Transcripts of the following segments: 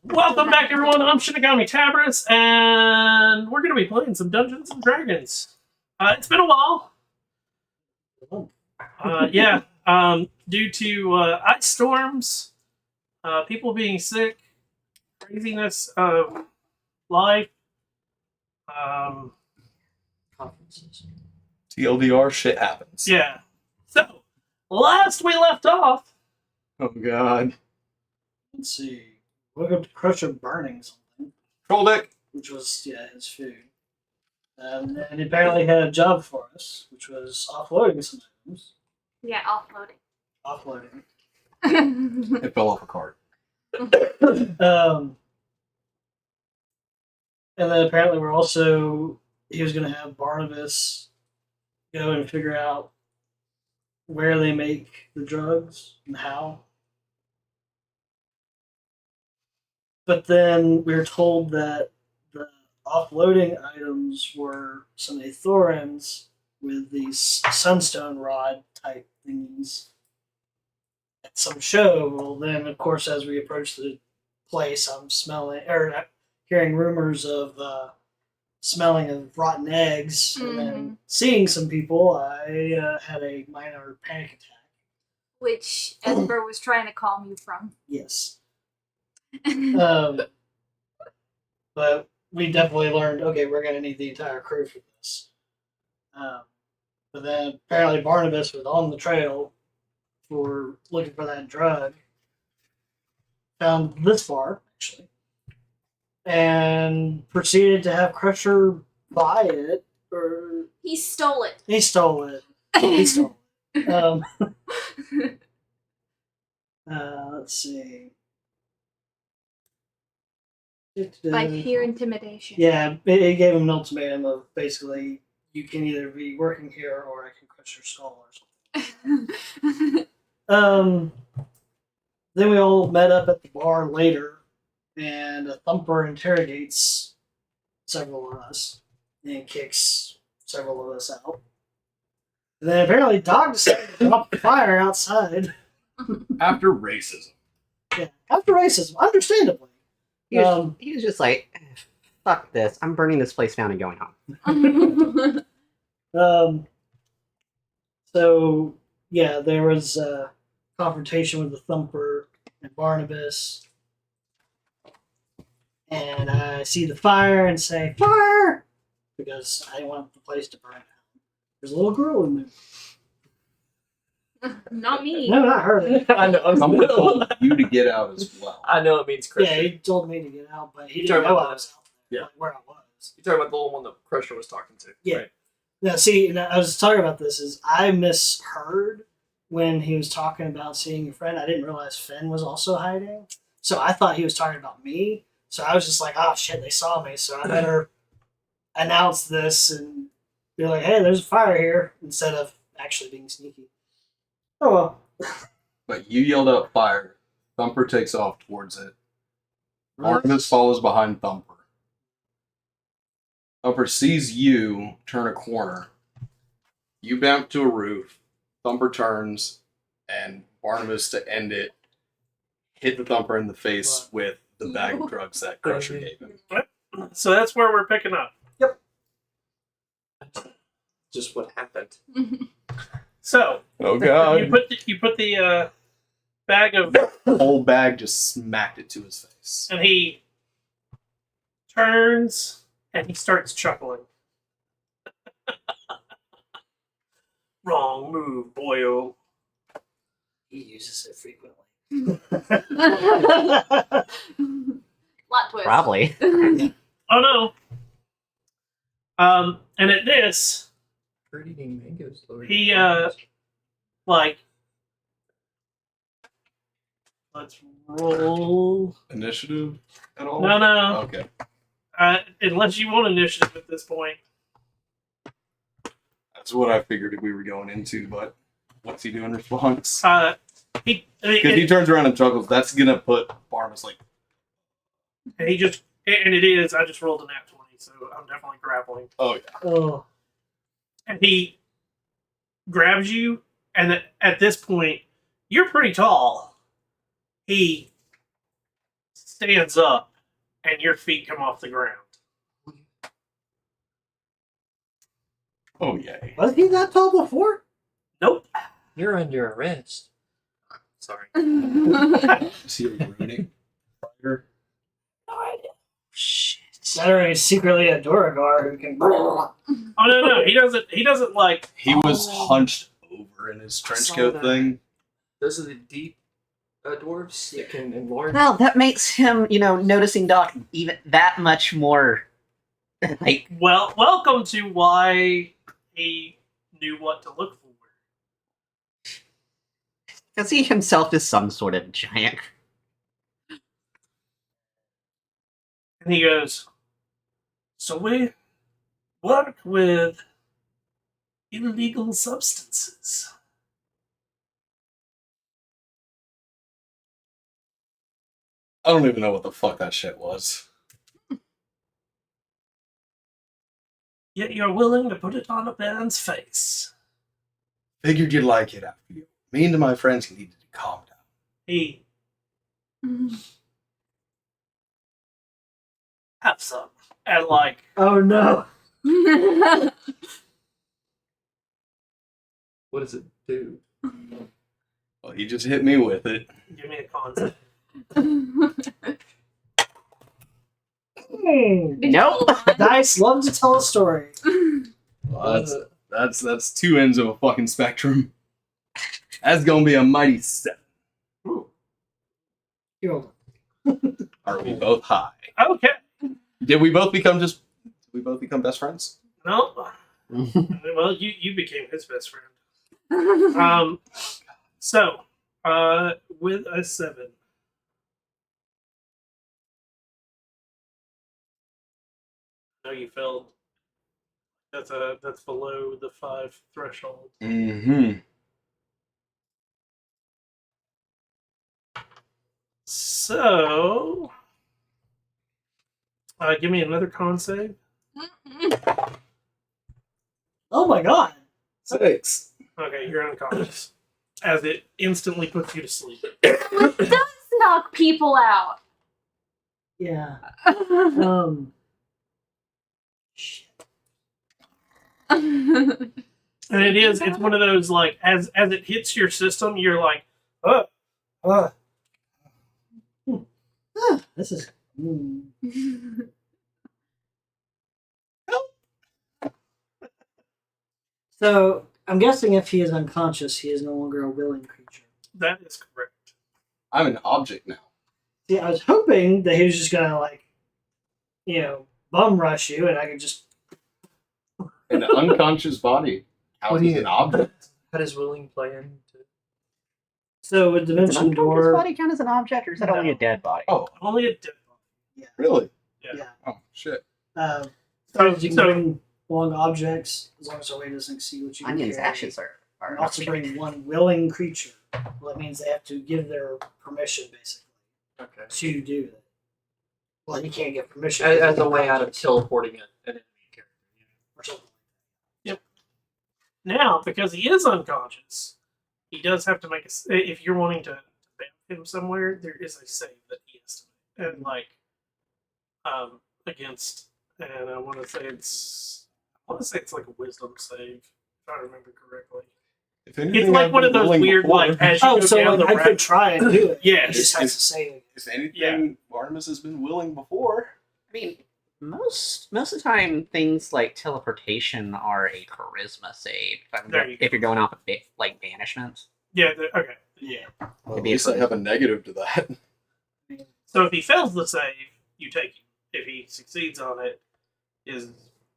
Welcome back, everyone. I'm Shinigami Tabris, and we're going to be playing some Dungeons and Dragons. It's been a while. Yeah. Due to ice storms, people being sick, craziness of life. Conferences. TLDR, shit happens. Yeah. So, last we left off. Oh god. Let's see. Welcome to Crusher burning something, Troll deck. which was his food. And he apparently had a job for us, which was offloading some items. Yeah, offloading. Offloading. It fell off a cart. And then apparently he was going to have Barnabas go and figure out where they make the drugs and how. But then we were told that the offloading items were some Aethorans with these sunstone rod type thingies at some show. Well, then, of course, as we approach the place, I'm hearing rumors of smelling of rotten eggs, and then seeing some people. I had a minor panic attack. Which Esper was trying to calm you from. Yes. But we definitely learned, okay, we're going to need the entire crew for this. But then apparently Barnabas was on the trail for looking for that drug. Found this bar, actually. And proceeded to have Crusher buy it. He stole it. He stole it. He stole it. Let's see. By pure intimidation. Yeah, it gave him an ultimatum of basically, you can either be working here or I can crush your skull or something. Then we all met up at the bar later, and a thumper interrogates several of us and kicks several of us out. And then apparently Doc decided to drop the fire outside. After racism. Yeah, after racism, understandably. He was just like, fuck this. I'm burning this place down and going home. So, yeah, there was a confrontation with the Thumper and Barnabas. And I see the fire and say, fire! Because I want the place to burn down. There's a little girl in there. Not me. No, not her. I know. Someone told you to get out as well. I know it means Crusher. Yeah, he told me to get out, but he You're didn't talking know about I was out yeah. there, like where I was. You're talking about the little one that Crusher was talking to. Yeah. Right? Now, see, and I was talking about this, is I misheard when he was talking about seeing a friend. I didn't realize Finn was also hiding. So I thought he was talking about me. So I was just like, oh shit, they saw me, so I better announce this and be like, hey, there's a fire here, instead of actually being sneaky. Oh well. But you yelled out fire. Thumper takes off towards it. Barnabas follows behind Thumper. Thumper sees you turn a corner. You bounce to a roof. Thumper turns, and Barnabas, to end it, hit the Thumper in the face with the bag of drugs that Crusher gave him. So that's where we're picking up. Just what happened. So, Oh god. you put the bag of... The whole bag just smacked it to his face. And he turns and he starts chuckling. Wrong move, boyo. He uses it frequently. Plot twist. Probably. Oh no. And at this, Bird eating mangoes. he like, let's roll. Initiative at all? No. Okay. Unless you want initiative at this point. That's what I figured we were going into, but what's he doing in response? Because Because he turns around and chuckles. That's gonna put Barnabas like. and he just, and it is. I just rolled a nat 20, so I'm definitely grappling. Oh yeah. Oh. And he grabs you, and at this point, you're pretty tall. He stands up, and your feet come off the ground. Oh, yay. Was he that tall before? Nope. You're under arrest. Sorry. See you ruining. Fire. No idea. Shit. Saturday is secretly a Duragar who can. Oh no, he doesn't like. He was hunched over in his trench saw coat that. thing. Those are the deep dwarves that can enlarge. Well, that makes him, noticing Doc even that much more. Like, Well, welcome to why he knew what to look for. because he himself is some sort of giant. And he goes, so we work with illegal substances. I don't even know what the fuck that shit was. Yet you're willing to put it on a man's face. Figured you'd like it after you. Me and my friends needed to calm down. He have some. And like, Oh no. What does it do? Well, he just hit me with it. give me a concept. Nope. Dice love to tell a story. Well, that's two ends of a fucking spectrum. That's gonna be a mighty 7. You're Are we both high? Okay. Did we both become best friends? No. Well, you became his best friend. So, with a 7. No, you failed. That's below the 5 threshold. Mm-hmm. So, give me another con save. Oh my god. 6. Okay, you're unconscious. As it instantly puts you to sleep. It does knock people out. Yeah. Shit. And it's one of those, like, as it hits your system, you're like, This is. So I'm guessing if he is unconscious, he is no longer a willing creature. that is correct. I'm an object now. See, I was hoping that he was just gonna bum rush you, and I could just. An unconscious body counts as an object. How does willing play into? So with Does an Dimension unconscious Door. body count as an object, or is that only a dead body? Oh, Only a dead body. really? Yeah. Oh, shit. So you can So- bring long objects as long as the weight doesn't exceed what you can Onions carry. ashes are And also bring one willing creature. Well, that means they have to give their permission, basically, Okay. to do that. Well, you can't get permission. As a way out of teleporting an enemy character. Or something. Now, because he is unconscious, he does have to make if you're wanting to ban him somewhere, there is a save that he has to make. And, like, against, and I want to say it's like a wisdom save, if I remember correctly. If anything, It's like I've one of been those willing weird, before. like, as you Oh, go so down like, the I could rabbit. try and do it. Yes. He just has to say it. If anything, Yeah. Barnabas has been willing before. I mean, most of the time, things like teleportation are a charisma save. There you If you're going off of like banishments. Yeah, okay. Yeah. Well, at Maybe least it's I have a negative to that. So if he fails the save, you take him. If he succeeds on it, is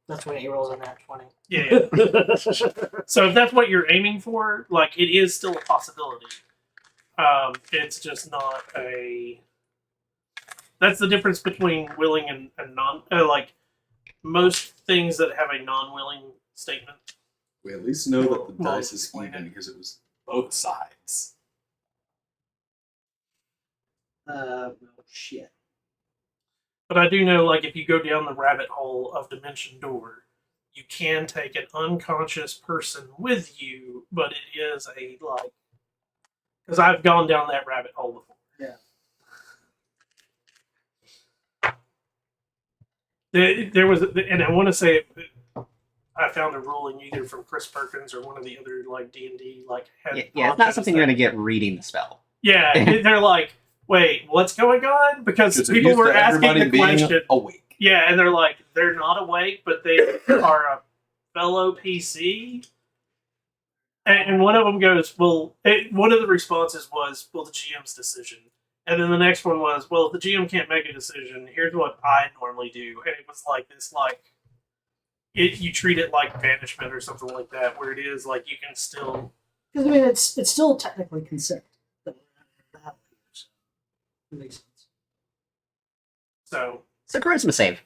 That's when he rolls a nat 20. yeah. So if that's what you're aiming for, like, it is still a possibility. It's just not a. That's the difference between willing and non. Like, most things that have a non-willing statement. We at least know that the Well, dice is explain even it. because it was both sides. Shit. But I do know, like, if you go down the rabbit hole of Dimension Door, you can take an unconscious person with you, but it is a, like... Because I've gone down that rabbit hole before. Yeah. There was, and I want to say I found a ruling either from Chris Perkins or one of the other like D&D like head Yeah, it's not honchos something you're that- gonna get reading the spell. Yeah, they're like, wait, what's going on? Because It's people used were to asking everybody the being question. awake. Yeah, and they're like, they're not awake, but they are a fellow PC. And one of them goes, well, one of the responses was, well, the GM's decision. And then the next one was, well, if the GM can't make a decision, here's what I normally do. And it was like this, like, you treat it like banishment or something like that, where it is like you can still. Because I mean, it's still technically consent. But that it makes sense. So, It's a charisma save.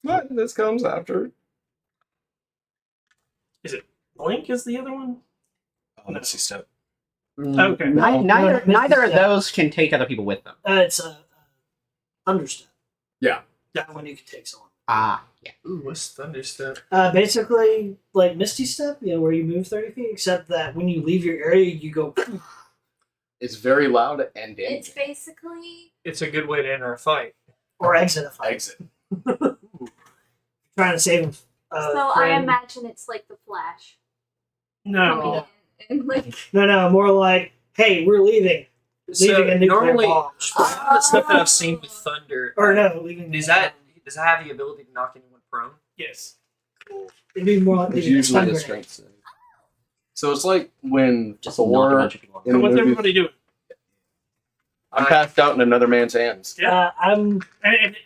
But this comes after. Blink is the other one? Let's see step. Okay. Neither of Yeah. those can take other people with them. It's a understep. Yeah. That one you can take someone. Ah, yeah. Ooh, what's thunderstep? Basically, like Misty Step, where you move 30 feet, except that when you leave your area, you go. It's very loud and It's damaging. basically It's a good way to enter a fight. Or exit a fight. Exit. Trying to save so I friend. imagine it's like the Flash No. coming in and like No, more like, hey, we're leaving. Leaving a nuclear normally, bomb. the stuff that I've seen with thunder, Or no, leaving. does that have the ability to knock anyone prone? Yes. It'd be more like It's leaving a usually stun a grenade. strength save. So it's like when Just knock a Thor. bunch of people. in So the what's movie- everybody doing? I'm passed out in another man's hands. Yeah. I'm And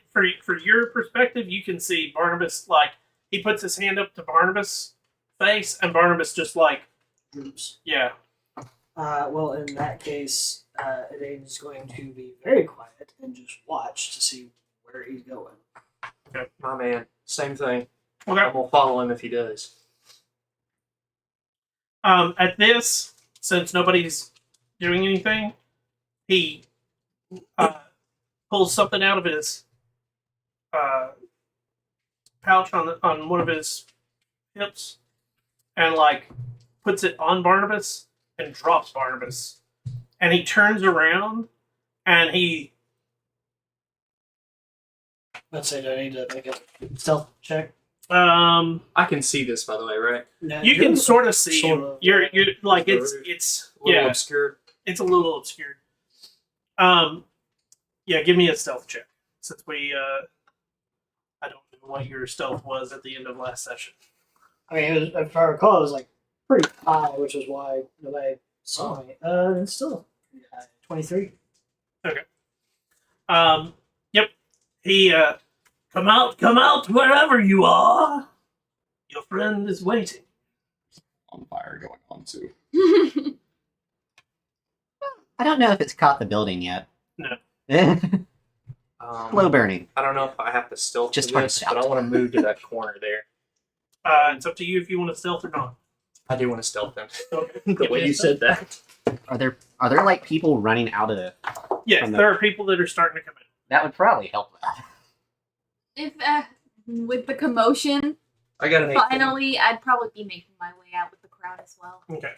for your perspective, you can see Barnabas, like, he puts his hand up to Barnabas' face, and Barnabas just like, groups. yeah. Well, in that case, Elaine is going to be very quiet and just watch to see where he's going. My man, same thing. Okay. I'm gonna follow him if he does. At this, since nobody's doing anything, he pulls something out of his pouch on one of his hips, and like puts it on Barnabas and drops Barnabas, and he turns around and he Let's say, do I need to make a stealth check? I can see this, by the way, right? No, you can sort of see sort him. of. You're like Sort it's A little yeah, obscured. it's a little obscured. Yeah, give me a stealth check since we I don't know what your stealth was at the end of last session. I mean, if I recall, it was like pretty high, which is why nobody saw me. It's still pretty high. 23. Yep. He come out wherever you are. Your friend is waiting. On fire going on too. I don't know if it's caught the building yet. No. Slow burning. I don't know if I have to stealth Just for trying to this, stealth. but I want to move to that corner there. It's up to you if you want to stealth or not. I do want to stealth them. Okay. The Give way me a you stealth. said that. Are there like people running out of the? Yes, from the- there are people that are starting to come in. That would probably help that. if with the commotion, I got an 18. finally, I'd probably be making my way out with the crowd as well. Okay.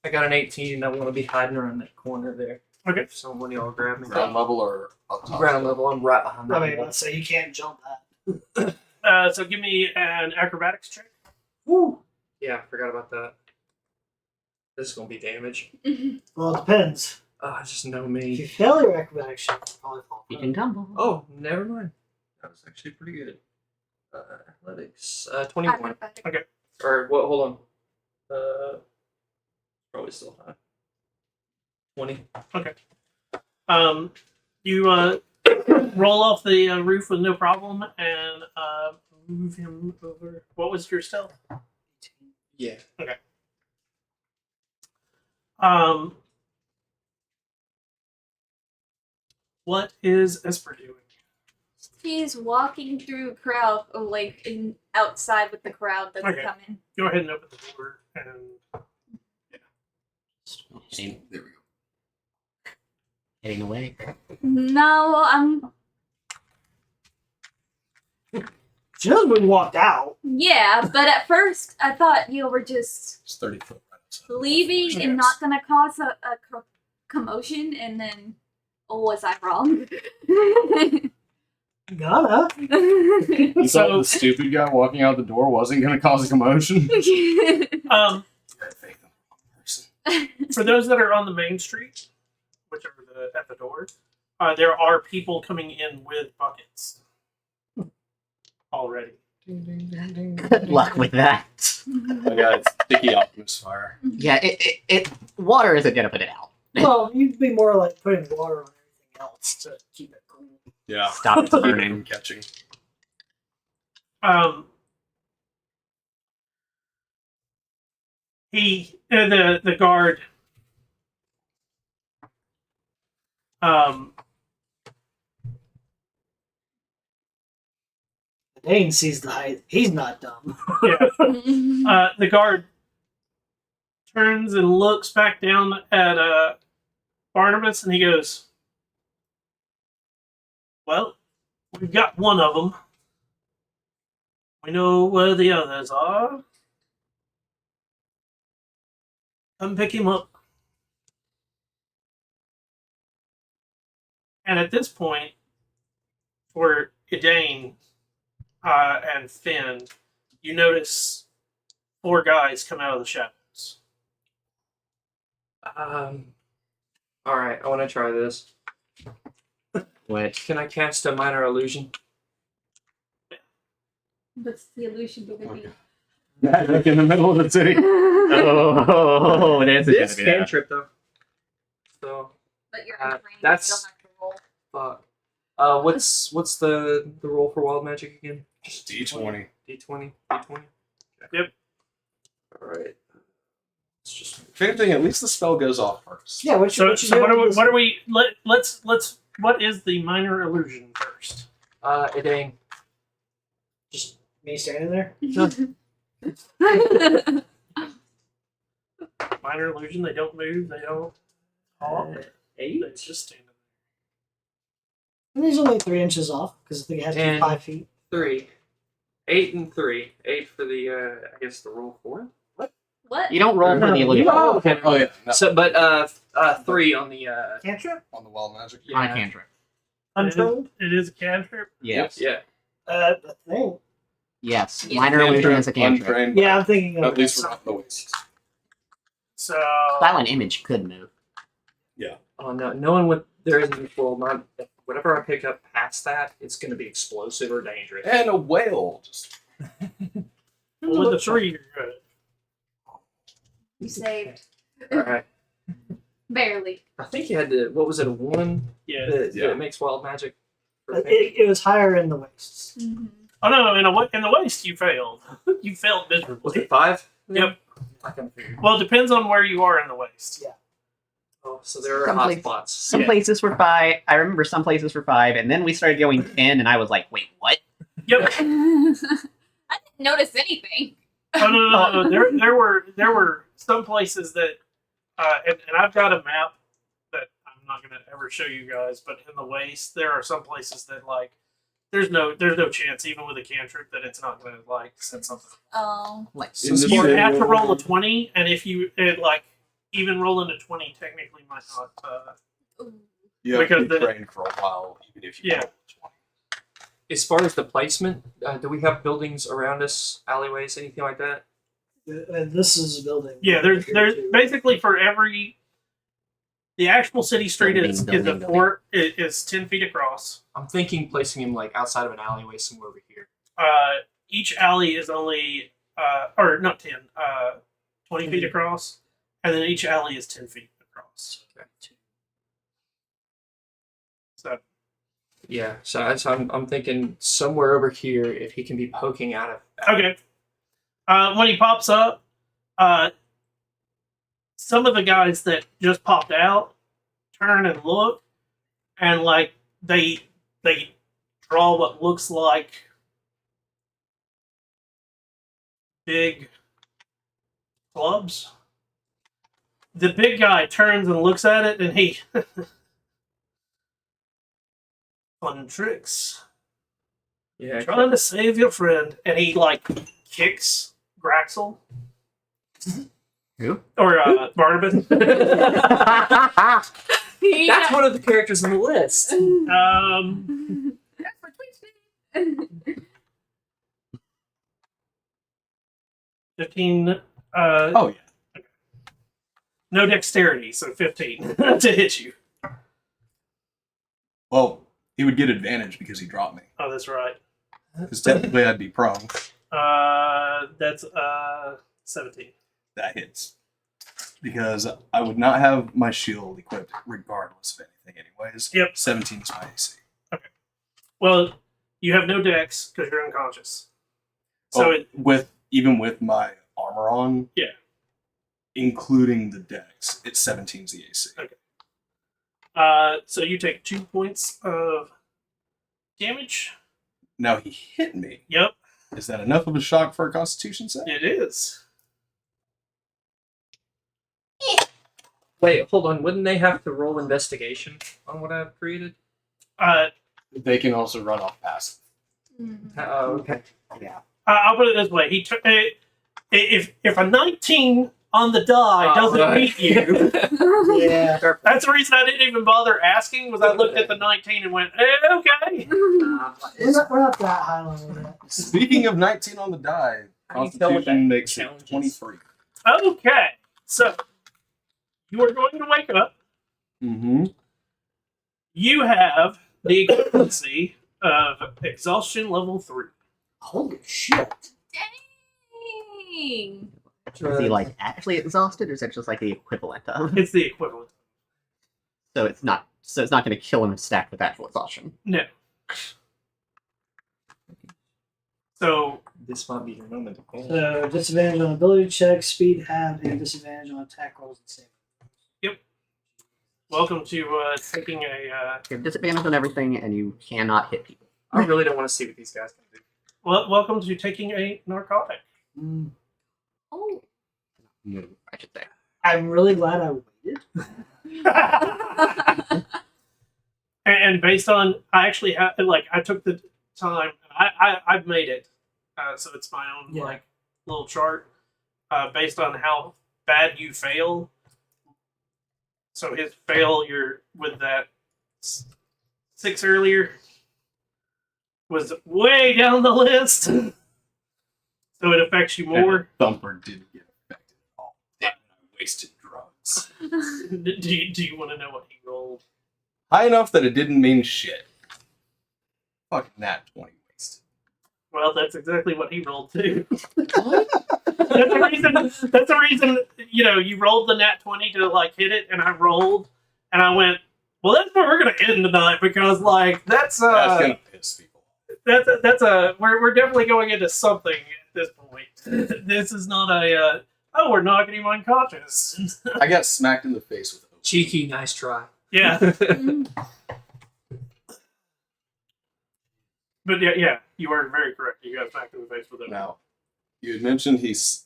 I got an 18, and I want to be hiding around that corner there. Okay. If someone y'all grab me. Ground level or up top? Ground level. I'm right behind I that mean, wall. let's say you can't jump that. So give me an acrobatics check. Woo! Yeah, I forgot about that. This is gonna be damage. Well, it depends. I just know If you me. fail your acrobatics, you'll probably fall. You can tumble. Oh, never mind. That was actually pretty good. Athletics. 21. Acrobatic. Or what? Hold on. Probably still high. 20. You roll off the roof with no problem and move him over. What was your stealth? Yeah. What is Esper doing? He's walking through a crowd, or like outside with the crowd that's Okay. coming. Go ahead and open the door and Heading, There we go. heading away. No, I'm. She knows we walked out. Yeah, but at first I thought you were just It's 30 foot. Right outside. leaving and Yes. not gonna cause a commotion, and then was I wrong? Gotta. You thought So- the stupid guy walking out the door wasn't going to cause a commotion? Um, I think the wrong person. for those that are on the main street, which are at the door, there are people coming in with buckets already. Good luck with that. I got sticky optimus fire. Yeah, it water isn't gonna put it out. Well, you'd be more like putting water on everything else to keep it cool. Yeah. Stop it Keep it burning. from catching. The guard Dane sees the height. He's not dumb. the guard turns and looks back down at Barnabas, and he goes, "Well, we've got one of them. We know where the others are. Come pick him up." And at this point, for Idane and Finn, you notice 4 guys come out of the shadows. All right, I want to try this. Which Can I cast a minor illusion? What's the illusion gonna be? Like in the middle of the city. oh, there's a This gonna be that. cantrip though. So But you're Uh, untrained, that's- you still have to roll. fuck. What's the roll for wild magic again? Just D20. D20. D20. Yep. All right. It's just If anything, at least the spell goes off first. Yeah, what you So what doing are we? with What are we? Let's. What is the minor illusion first? Idane. Just me standing there? Minor illusion. They don't move. They don't talk. They 8. just stand there. And he's only 3 inches off because I think it has to be And- 5 feet. 3. 8 and 3. 8 for the I guess the roll for it. What? You don't roll for the No, illusion. you Oh, okay. Oh, yeah. No, So, but 3 on the Cantrip? on the wild magic. yeah. On a cantrip. Untrained? It is a cantrip. Yes. Yeah. I think. Yes. Yeah. Minor illusion is a cantrip. Untrained. Yeah, I'm thinking of At least that. we're not the waste. So Silent image could move. Oh no! Knowing what there is in this world, not whatever I pick up past that, it's going to be explosive or dangerous. And a whale. Just with the 3, you're good. You saved. All right. Barely. I think you had to. What was it? A 1 Yeah. that makes wild magic. It was higher in the wastes. Mm-hmm. Oh no! In the waste, you failed. You failed Was miserably. it 5? Yep. I can figure. Well, it depends on where you are in the waste. Yeah. Oh, so there are Some hot place- spots. Some Yeah. places were 5. I remember some places were 5, and then we started going 10, and I was like, wait, what? Yep. I didn't notice anything. Oh no! There were some places that, and I've got a map that I'm not gonna ever show you guys. But in the waste, there are some places that like there's no chance even with a cantrip that it's not gonna like set something. Oh. Like, In this You city- have to roll a 20, and if you like even rolling a 20 technically might not. Ooh. you have to Because be the- trained for a while, even if you Yeah. roll 20. As far as the placement, do we have buildings around us, alleyways, anything like that? This is a building. Yeah, there's Here, too. basically for every. The actual city street Building. 10 feet across. I'm thinking placing him like outside of an alleyway somewhere over here. Each alley is only, or not 10, 20 feet across, and then each alley is 10 feet across. Okay. So, Yeah, so I'm thinking somewhere over here if he can be poking out of. okay. When he pops up, some of the guys that just popped out turn and look, and like they draw what looks like big clubs. The big guy turns and looks at it, and he fun tricks. Yeah, Trying to save your friend, and he like kicks Graxel who? or Barnabas. that's one of the characters on the list. Um, For Twitch 15. Oh yeah. No dexterity, so 15 to hit you. Well, he would get advantage because he dropped me. Oh, that's right. Because technically I'd be prone. That's 17. That hits. Because I would not have my shield equipped regardless of anything anyways. Yep. 17 is my AC. Well, you have no dex because you're unconscious. So Even with my armor on, Yeah. including the dex, it's 17's the AC. Okay. So you take 2 points of damage. Now he hit me. Yep, Is that enough of a shock for a Constitution save? it is. Wait, hold on. Wouldn't they have to roll investigation on what I've created? They can also run off passive. Oh, okay. Yeah. I'll put it this way: he took if a 19 on the die doesn't beat you, Yeah. that's the reason I didn't even bother asking. Was I looked at the 19 and went, okay. We're not that high level yet. Speaking of 19 on the die, How do you tell what that Constitution makes challenge it is? 23. Okay, so you are going to wake up. Mm-hmm. You have the equivalency of exhaustion level 3. Holy shit. Dang. Is he like actually exhausted, or is it just like the equivalent of? It's the equivalent. So it's not going to kill him stacked with actual exhaustion. No. So This might be your moment to call. So disadvantage on ability checks, speed half, and disadvantage on attack rolls and saving. welcome to taking a. You have disadvantage on everything, and you cannot hit people. I really don't want to see what these guys can do. Welcome to taking a narcotic. Mm. Oh. Move, I should say. I'm really glad I waited. And based on, I actually have, I took the time, I've made it. So it's my own, Yeah. little chart based on how bad you fail. So his failure with that 6 earlier was way down the list. So it affects you more. Thumper didn't get affected at all. Damn, I wasted drugs. Do you want to know what he rolled? High enough that it didn't mean shit. Fucking nat 20 wasted. Well, that's exactly what he rolled too. That's the reason, you rolled the nat 20 to hit it, and I rolled, and I went, well, that's where we're gonna end tonight, because that's That's gonna piss people off. we're definitely going into something at this point. This is not we're knocking him unconscious. I got smacked in the face with oak. Cheeky, nice try. Yeah. But yeah, you are very correct. You got smacked in the face with it. Now, you had mentioned he's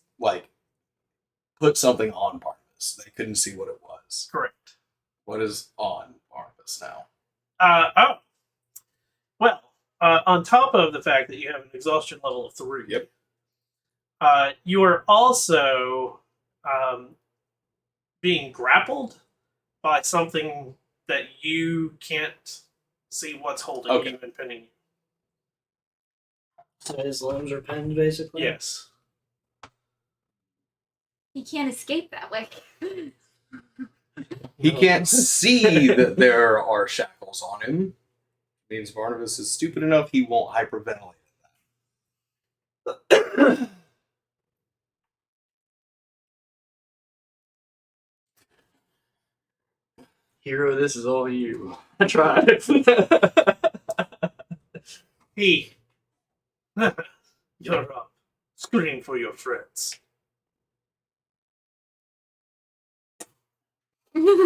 put something on Barnabas. They couldn't see what it was. Correct. What is on Barnabas now? On top of the fact that you have an exhaustion level of 3, Yep. You are also being grappled by something that you can't see what's holding Okay. you and pinning you. So his limbs are pinned, basically? Yes. He can't escape that way. He can't see that there are shackles on him. Means Barnabas is stupid enough he won't hyperventilate at Hero, this is all you. I tried. He. You're up. Scream for your friends. Ben's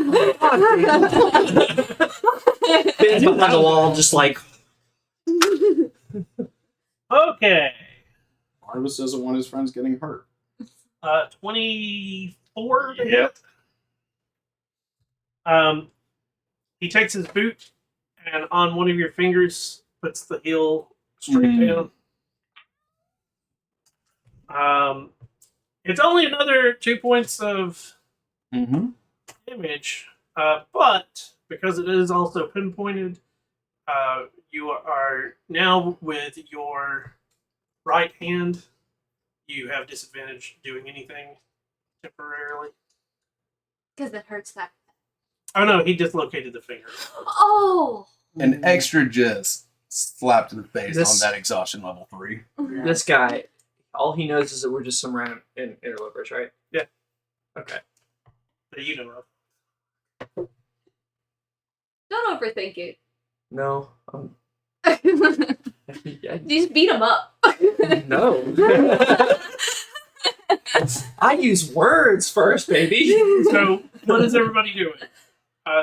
behind the wall, just like. Okay. Barnabas doesn't want his friends getting hurt. 24 to Yep. hit. He takes his boot and on one of your fingers puts the heel straight down. It's only another 2 points of Mm-hmm. damage, but because it is also pinpointed, You are now with your right hand. You have disadvantage doing anything temporarily. Because it hurts that. Oh no, he dislocated the finger. Oh! An extra jizz slapped in the face This- on that exhaustion level 3. This guy, all he knows is that we're just some random interlopers, right? Yeah. Okay. That you know of. Don't overthink it. No. Just beat him up. No. I use words first, baby. So, what is everybody doing?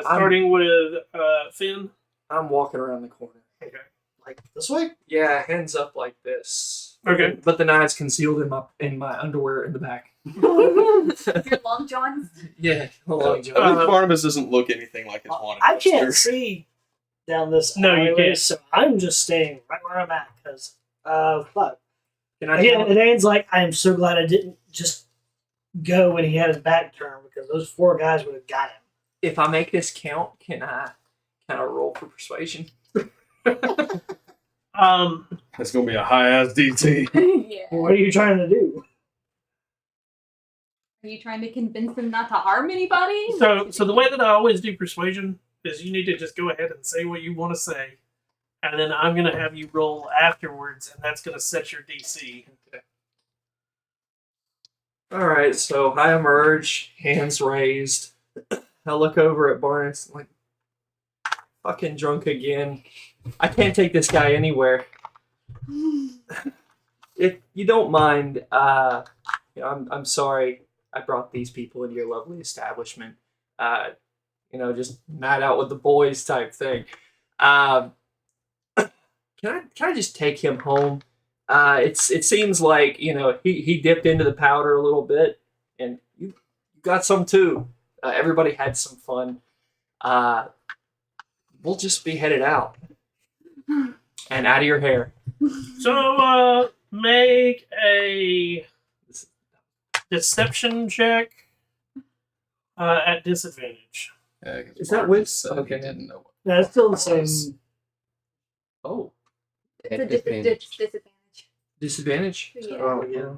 Starting with Finn. I'm walking around the corner. Okay. Like this way? Yeah, hands up like this. Okay. But the knife's concealed in my underwear in the back. Your long johns. Yeah. Hold on, Joe. At least Barnabas doesn't look anything like his wanted I can't poster. see down this No, you alleyway, can't. so I'm just staying right where I'm at because fuck. Can I Again, count? Dane's like, I am so glad I didn't just go when he had his back turned because those 4 guys would have got him. If I make this count, can I roll for persuasion? It's gonna be a high ass DT. Yeah. What are you trying to do? Are you trying to convince him not to harm anybody? So the way that I always do persuasion is you need to just go ahead and say what you want to say, and then I'm gonna have you roll afterwards, and that's gonna set your DC. Okay. All right, so I emerge, hands raised. I look over at Barnes, like, fucking drunk again. I can't take this guy anywhere. If you don't mind, I'm sorry I brought these people into your lovely establishment. Just night out with the boys type thing. Can I just take him home? It seems like he dipped into the powder a little bit, and you got some too. Everybody had some fun. We'll just be headed out and out of your hair. So make a deception check at disadvantage. Is that with- Okay. okay. Didn't know. No, it's still the same. Oh, It's a disadvantage. disadvantage. Yeah. Oh yeah.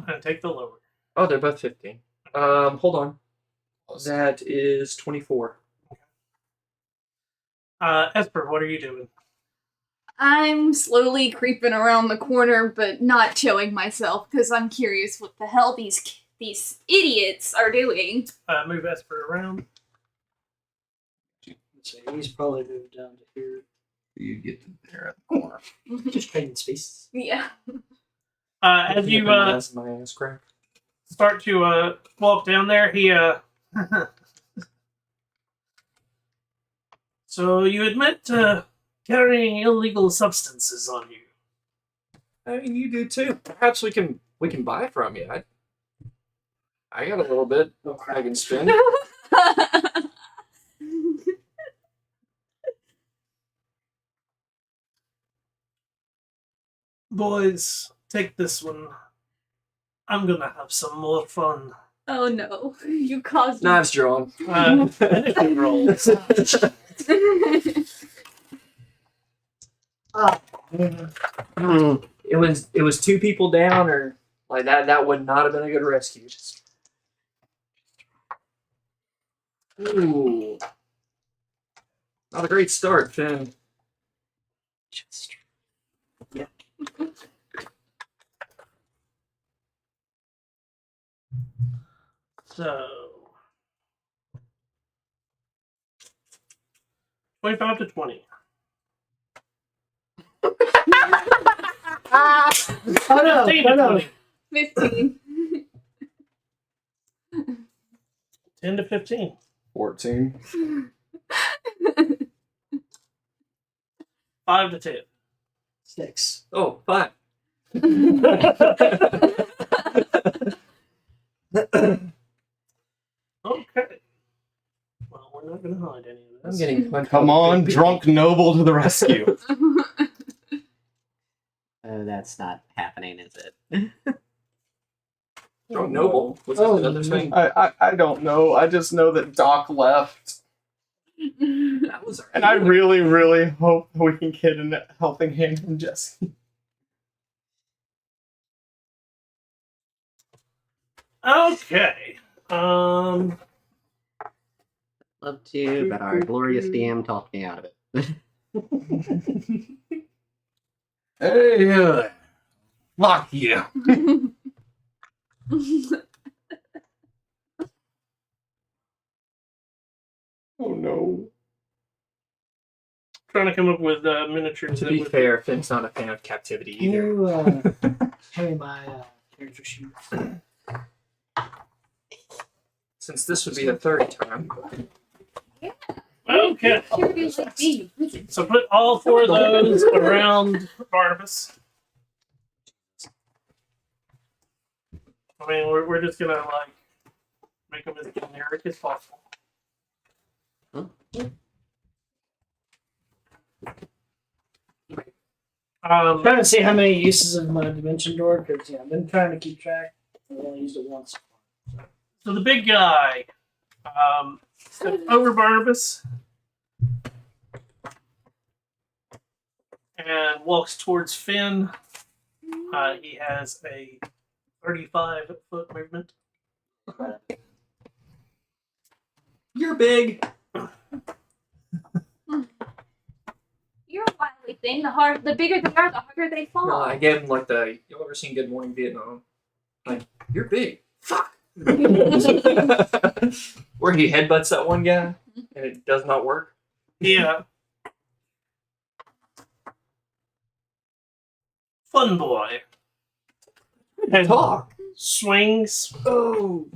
And take the lower. Oh, they're both 15. Hold on. That is 24. Esper, what are you doing? I'm slowly creeping around the corner, but not showing myself because I'm curious what the hell these idiots are doing. Move Esper around. So he's probably moved down to here. You get to there at the corner. Just trading spaces. Yeah. As you my ass crack. start to walk down there, he So you admit to carrying illegal substances on you. I mean, you do too. Perhaps we can buy from you. I got a little bit I can spend. Boys, take this one. I'm gonna have some more fun. Oh no. You caused Knives drawn. Anything rolls. It was 2 people down, or like that. That would not have been a good rescue. Ooh, not a great start, Finn. So 25 to 20. Oh no, 15 no, to no. 20. 15. 10 to 15. 14. 5 to 10. 6. Oh, fine. Okay. Well, we're not going to hide any of I'm this. getting punched. Come on, drunk noble to the rescue. That's not happening, is it? Drunk noble. What's Oh, another thing? I don't know. I just know that Doc left. That was And I really, really hope we can get a helping hand from Jesse. Okay. Love to, but our glorious DM talked me out of it. Hey, fuck you. Oh no. Trying to come up with miniatures. To that be would- fair, Finn's not a fan of captivity Can either. you hand me my character sheet? Since this would be the third time. Okay. Curious like me. So put all 4 of those around Barnabas. I mean, we're just gonna like make them as generic as possible. I'm trying to see how many uses of my dimension door, because I've been trying to keep track. I've only used it once. So the big guy steps over Barnabas and walks towards Finn. He has a 35-foot movement. You're big. You're a wily thing. The bigger they are, the harder they fall. No, I gave him like the. You ever seen Good Morning Vietnam? Like, you're big. Fuck. Where he headbutts that one guy and it does not work. Yeah. Fun boy. And talk. Swings. Oh.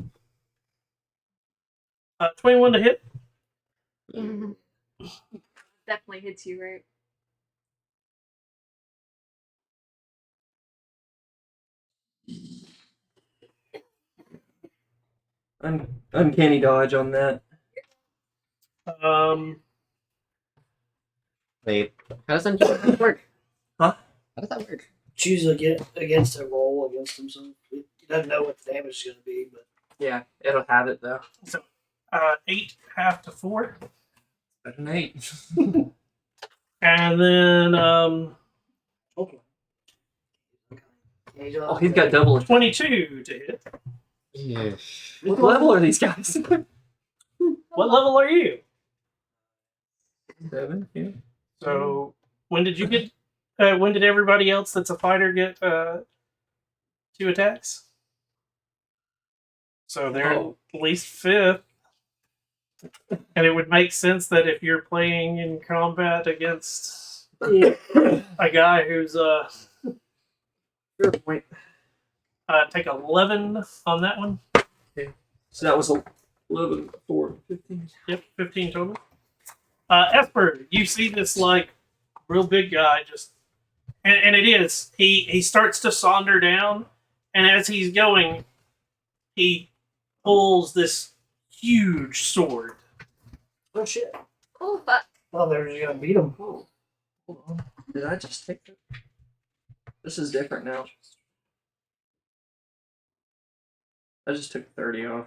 21 to hit. Definitely hits you, right? Uncanny dodge on that. Wait, how does that work? Huh? How does that work? Choose against a roll against himself. He doesn't know what the damage is going to be, but Yeah, it'll have it though. 8 half to 4. Better than 8. And then okay. Oh, he's got double. 22 to hit. Yeah. What level are these guys? What level are you? 7. Yeah. So when did you get? When did everybody else that's a fighter get 2 attacks? So they're at least 5th. And it would make sense that if you're playing in combat against a guy who's Fair point. take 11 on that one. So that was 11, 4, 15. Yep, 15 total. Esper, you see this like real big guy just, and it is. He starts to saunter down, and as he's going, he pulls this huge sword. Oh shit! Oh fuck. Oh, they're just going to beat him. Oh, hold on. Did I just take it? This is different now. I just took 30 off.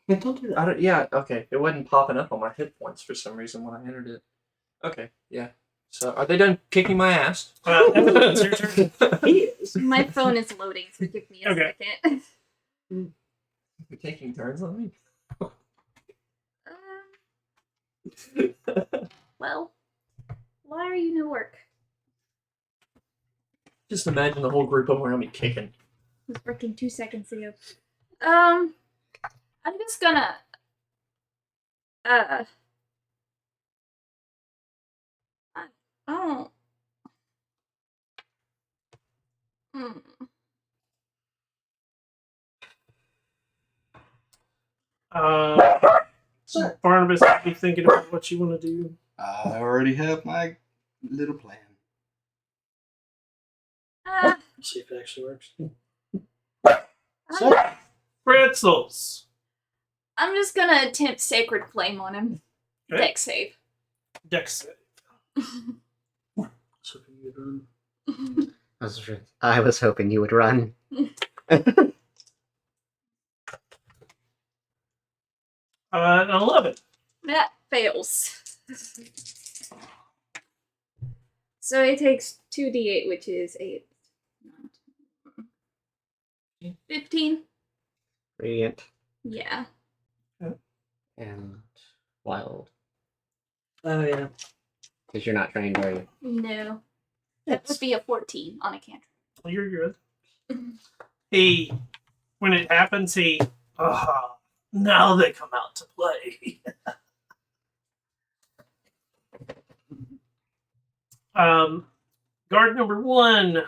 Yeah, don't do that. I don't. Yeah. Okay. It wasn't popping up on my hit points for some reason when I entered it. Okay. Yeah. So are they done kicking my ass? It's your turn. He is. My phone is loading, so give me a Okay. second. You're taking turns on me. Well, why are you no work? Just imagine the whole group of them around me kicking. I was working 2 seconds ago. I'm just gonna oh. Barnabas, be thinking about what you want to do. I already have my little plan. Let's see if it actually works. I'm, Pretzels. I'm just gonna attempt Sacred Flame on him. Okay. Deck save. Dex save. So you run. I was hoping you would run. An 11. Yeah, fails. So it takes 2d8, which is 8. 15? Radiant Yeah. and wild. Oh yeah. Because you're not trained, are you? No. That would be a 14 on a cantrip. You're good. When it happens, now they come out to play. Guard number 1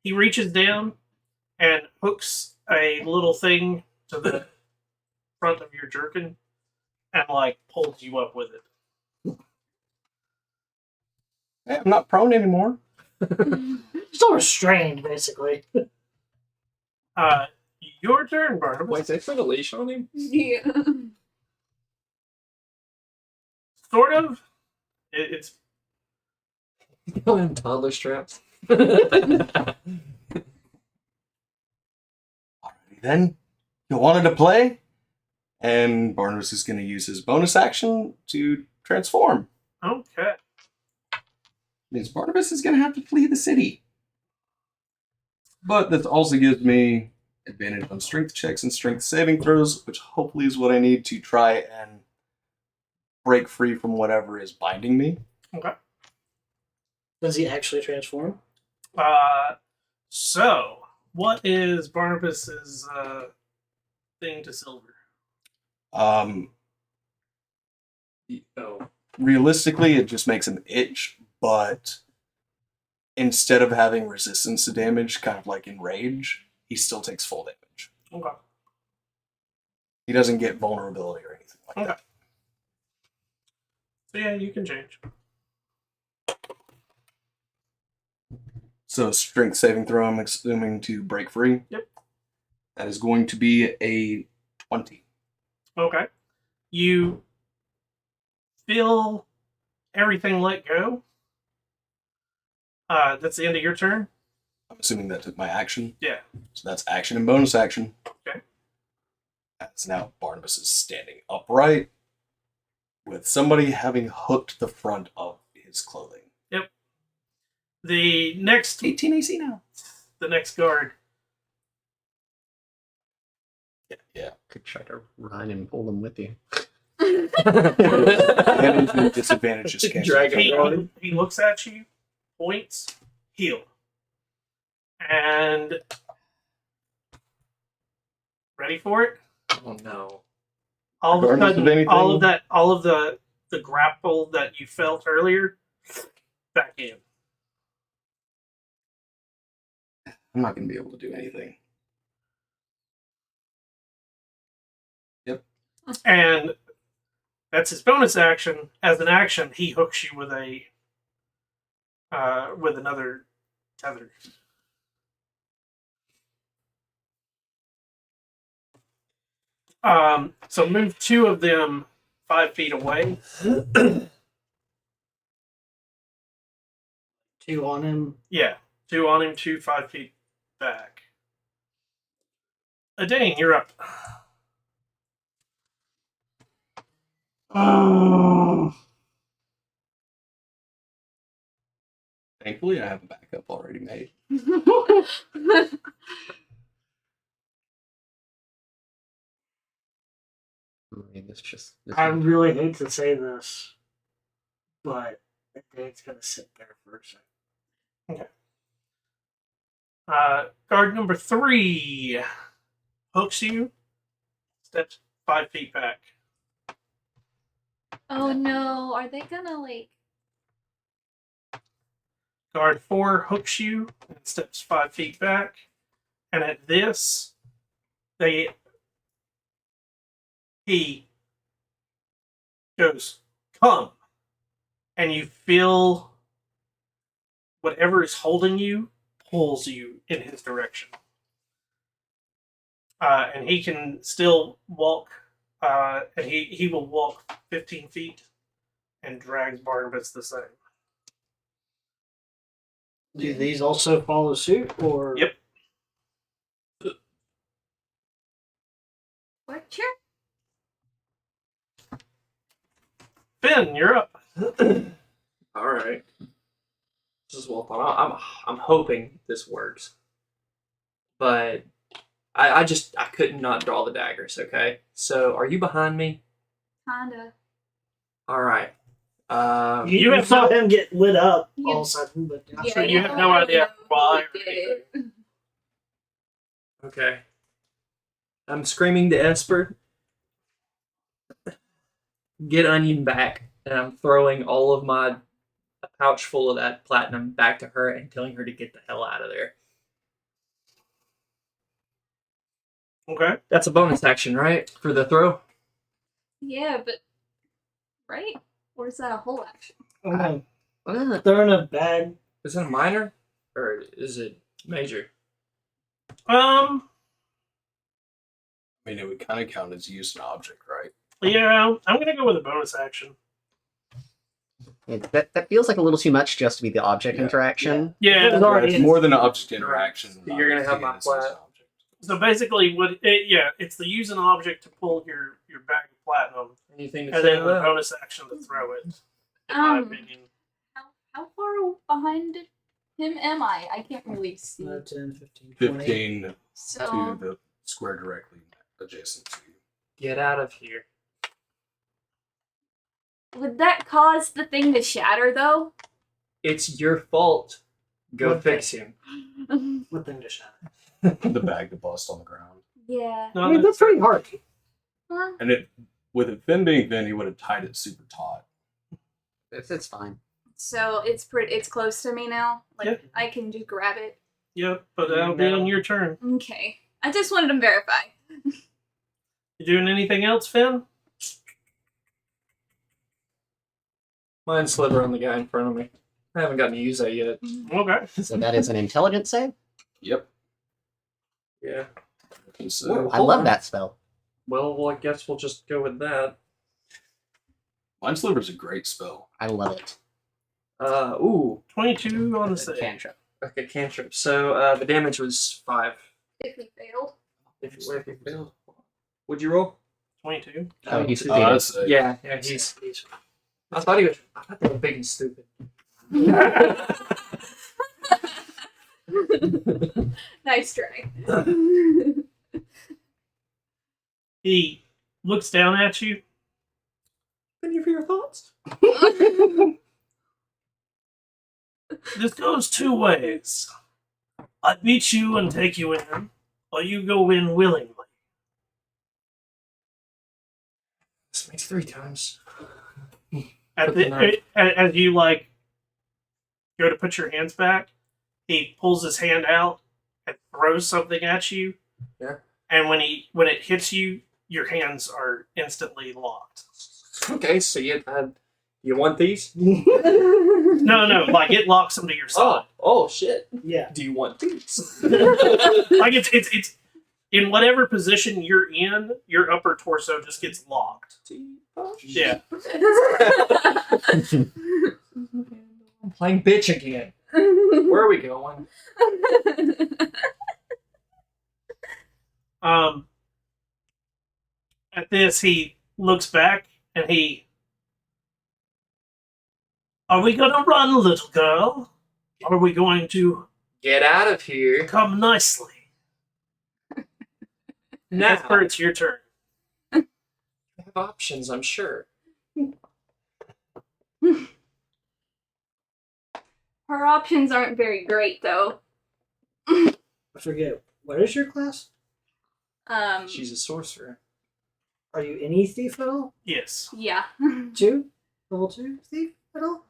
he reaches down and hooks a little thing to the front of your jerkin and pulls you up with it. Hey, I'm not prone anymore. Still restrained, basically. Your turn, Barnabas. Wait, they put a leash on him? Yeah. Sort of. It's Toddler straps. Alrighty then. You wanted to play? And Barnabas is going to use his bonus action to transform. okay. Means Barnabas is going to have to flee the city. But this also gives me advantage on strength checks and strength saving throws, which hopefully is what I need to try and break free from whatever is binding me. Okay. Does he actually transform? So what is Barnabas's thing to silver? Oh. Realistically, it just makes him itch, but instead of having resistance to damage, kind of like in rage, he still takes full damage. Okay. He doesn't get vulnerability or anything like that. So yeah, you can change. So strength saving throw, I'm assuming to break free. Yep. That is going to be a 20. Okay. You feel everything let go. That's the end of your turn. I'm assuming that took my action. Yeah. So that's action and bonus action. Okay. As now Barnabas is standing upright with somebody having hooked the front of his clothing. The next 18 AC now. the next guard. Yeah. Could try to run and pull them with you. Advantage and disadvantage just cancel. Dragon. He looks at you, points, heal. And ready for it? Oh no. All of a Regardless of sudden, anything? all of the grapple that you felt earlier, back in. I'm not going to be able to do anything. And that's his bonus action. As an action, he hooks you with another tether. So move 2 of them 5 feet away. 2 on him. Yeah, 2 on him, 2 5 feet back. Dane, you're up. Thankfully, I have a backup already made. I mean, this I really hate to say this, but Dane's gonna sit there for a second. Guard number 3 hooks you, steps 5 feet back. Oh no, are they gonna Guard 4 hooks you and steps 5 feet back. And at this, he goes, come. And you feel whatever is holding you pulls you in his direction. And he can still walk, and he will walk 15 feet and drags Barnabas the same. Do these also follow suit, or? Yep. What? Sure. Finn, you're up. All right. This is well thought out. I'm hoping this works, but I couldn't not draw the daggers. Okay, so are you behind me? Kinda. All right. You have saw no- him get lit up You- all of a sudden, but So you have no I don't idea know why who or did it. Okay. I'm screaming to Esper, get Onion back, and I'm throwing all of my pouch full of that platinum back to her and telling her to get the hell out of there. Okay. That's a bonus action, right? For the throw? Yeah, but right? Or is that a whole action? They're in a bag. Is that a minor? Or is it major? I mean, it would kind of count as use an object, right? Yeah, I'm gonna go with a bonus action. That feels like a little too much just to be the object Yeah. interaction. Yeah. It's already It's in. more than an object interaction. So you're gonna have my It's use an plat. object. So basically, it's the use an object to pull your bag of platinum, Anything to and say then to the that? bonus action to throw it. In my opinion. How far behind him am I? I can't really see. 10, 15, 20. 15 So to the square directly adjacent to you. Get out of here. would that cause the thing to shatter though? It's your fault. Go What fix him. What thing to shatter? The bag to bust on the ground. Yeah. No, I mean, that's pretty hard. Huh? And it, with it Finn being thin, he would have tied it super taut. It's fine. So it's close to me now. Like Yeah. I can just grab it. Yep, but that'll be on your turn. Okay. I just wanted to verify. You doing anything else, Finn? Mine sliver on the guy in front of me. I haven't gotten to use that yet. Okay. So that is an intelligence save. Yep. Yeah. So, Whoa. I Hold love on. that spell. Well, I guess we'll just go with that. Mind Sliver's a great spell. I love it. Ooh. 22 on the It's a save. cantrip. Okay, cantrip. So, the damage was 5. If he failed. If you failed. Would you roll? 22. Oh, he's Oh, that's a, Yeah, he's. I thought they were big and stupid. Nice try. He looks down at you. Any of your thoughts? This goes two ways. I beat you and take you in, or you go in willingly. This makes 3 times. As you like go to put your hands back, he pulls his hand out and throws something at you. Yeah. And when it hits you, your hands are instantly locked. Okay, so you want these? No, like it locks them to your side. Oh shit. Yeah. Do you want these? Like it's in whatever position you're in, your upper torso just gets locked. Yeah. I'm playing bitch again. Where are we going? At this, he looks back and are we gonna run, little girl? Or are we going to Get out of here. come nicely? Now. Esper, it's your turn. I have options, I'm sure. Her options aren't very great though. I forget. What is your class? She's a sorcerer. Are you any thief at all? Yes. Yeah. 2? Level 2 thief at all?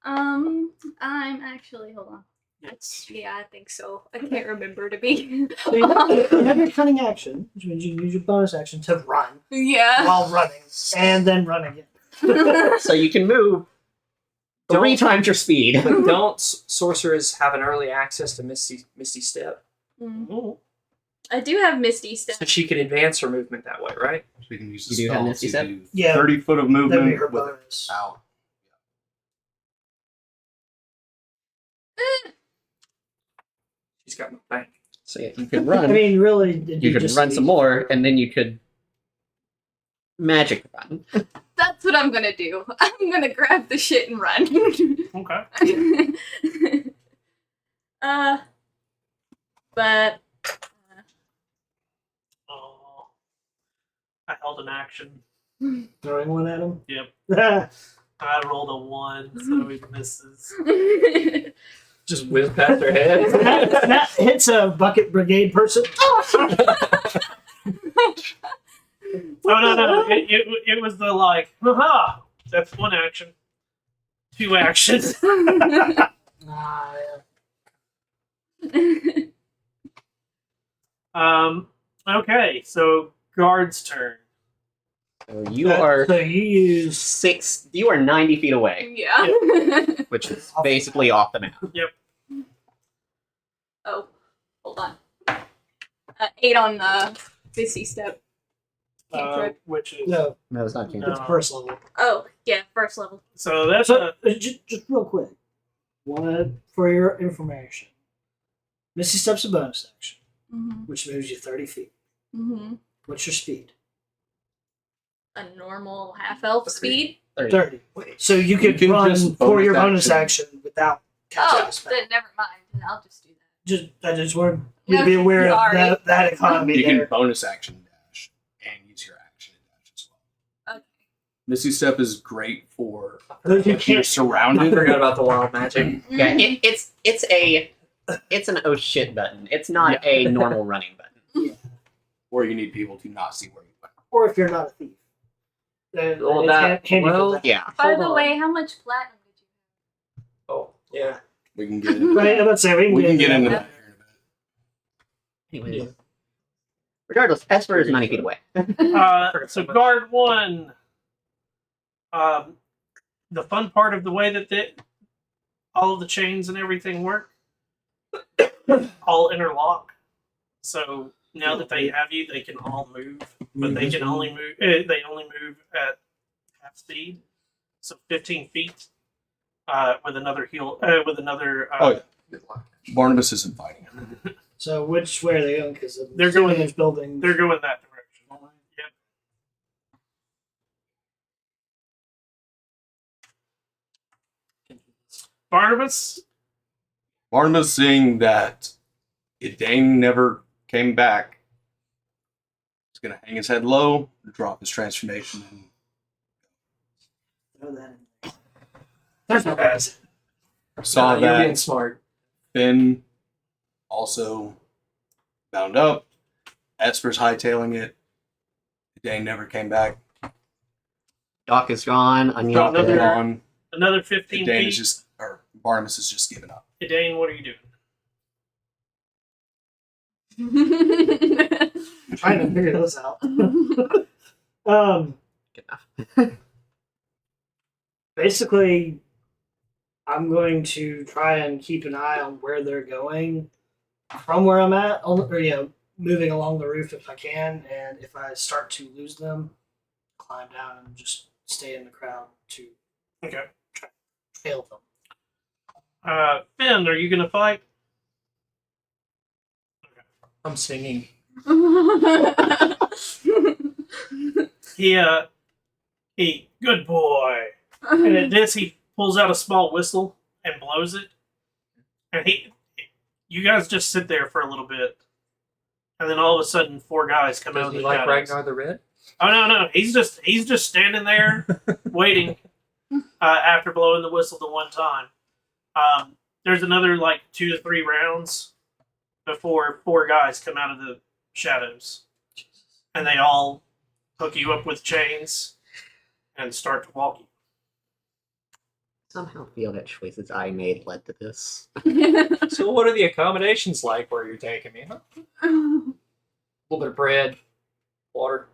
I'm actually hold on. Yes. Yeah, I think so. I can't remember to be. So you have your cunning action, which means you use your bonus action to run Yeah. while running, and then run again. So you can move 3 times your speed. But don't sorcerers have an early access to Misty Step? Ooh. I do have Misty So Step. she can advance her movement that way, right? we can use You the do have spell Misty to Step? do Yeah. 30 foot of That'd be movement her with bonus. out. She's got my back. So yeah, you could I run. mean, really, you could just run some leave more, her- and then you could magic run. That's what I'm gonna do. I'm gonna grab the shit and run. Okay. But Oh, I held an action. Throwing one at him. Yep. I rolled a 1, so he misses. Just whiz past their head. that hits a bucket brigade person. Oh no! It was the like, haha. That's one action. 2 actions. Ah, Okay, so guard's turn. So you are So you use. You are 90 feet away, yeah. which is basically off the map. Oh, hold on. 8 on the Misty Step. Cantrip. Which is No, No, it's not No. it's first level. Oh, yeah, first level. so that's So, a just real quick, for your information, Misty Step's a bonus action, Mm-hmm. which moves you 30 feet. Mm-hmm. What's your speed? A normal half elf speed. 30. So you could can run just for your bonus bonus action without casting Oh, a spell. then never mind. I'll just do that. I just wanted you to be aware of Sorry. that economy You can there. bonus action dash and use your action to dash as well. Okay. Misty Step is great for Those you if you're can't- I surrounded. forgot about the wild magic. Yeah, it's an oh shit button. It's not a normal running button. Or you need people to not see where you went. Or if you're not a thief. Then Well, it's that- handy for well, that. Yeah. By Hold the on. way, how much platinum did you Oh, yeah. We can get into Right, I'm about to say, we can get into that. that here in a bit. Anyways, Yeah. regardless, Esper is 90 feet away. so guard 1. The fun part of the way that all of the chains and everything work, all interlock. So now that they have you, they can all move, but they can only move. They only move at half speed, so 15 feet. With another heal. With another. Oh, yeah. Barnabas isn't fighting him. So which way are they going? Because They're going- there's buildings. They're going that direction. Yep. Barnabas. Barnabas, seeing that Idane never came back, is going to hang his head low, drop his transformation, and Throw that in. There's no bad. saw You're being that smart. Finn also bound up. Esper's hightailing it. Idane never came back. Doc is gone. Onion Got another- is Gone. Another 15 Idane feet. is just, or Barnabas has just given up. Dane, what are you doing? do? I'm trying to figure this out. good enough. Basically, I'm going to try and keep an eye on where they're going from where I'm at, or moving along the roof if I can, and if I start to lose them, climb down and just stay in the crowd to Okay. trail them. Finn, are you gonna fight? I'm singing. He, good boy. And at this, he pulls out a small whistle and blows it. And you guys just sit there for a little bit. And then all of a sudden, 4 guys come out Does of he the like shadows. Ragnar the Red? Oh no, he's just standing there waiting after blowing the whistle the one time. There's another like 2 to 3 rounds before 4 guys come out of the shadows, and they all hook you up with chains and start to walk you. Somehow feel that choices I made led to this. So what are the accommodations like where you're taking me? Huh? A little bit of bread, water.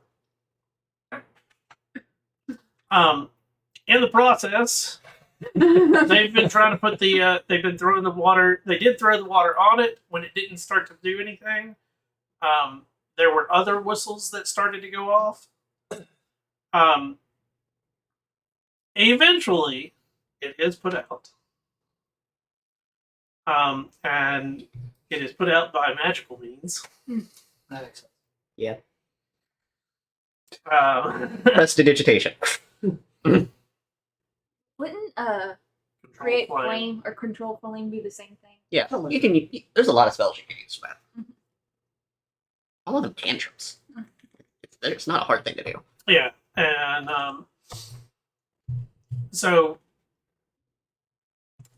In the process, they've been trying to put they've been throwing the water. They did throw the water on it when it didn't start to do anything. There were other whistles that started to go off. Eventually, it is put out. And it is put out by magical means. That makes sense. Yeah. Um, Prestidigitation. Wouldn't Control create flame or control flame be the same thing? Yeah, you can. There's a lot of spells you can use for that. All of them cantrips. It's not a hard thing to do. Yeah, and so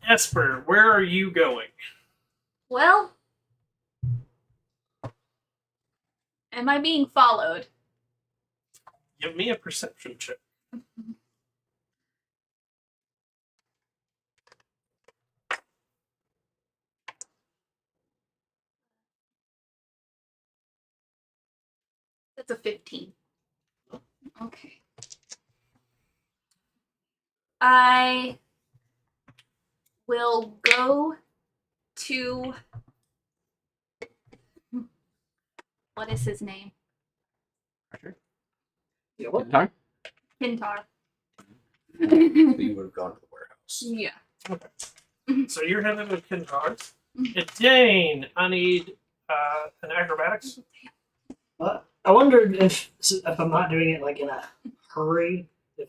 Esper, where are you going? Well, am I being followed? Give me a perception check. That's a 15. Okay. I will go to. What is his name? Yeah, what? Sorry? Pintar. You would have gone to the warehouse. Yeah. So you're headed to Kintar's. And Dane, I need an acrobatics. I wondered if I'm not doing it like in a hurry. If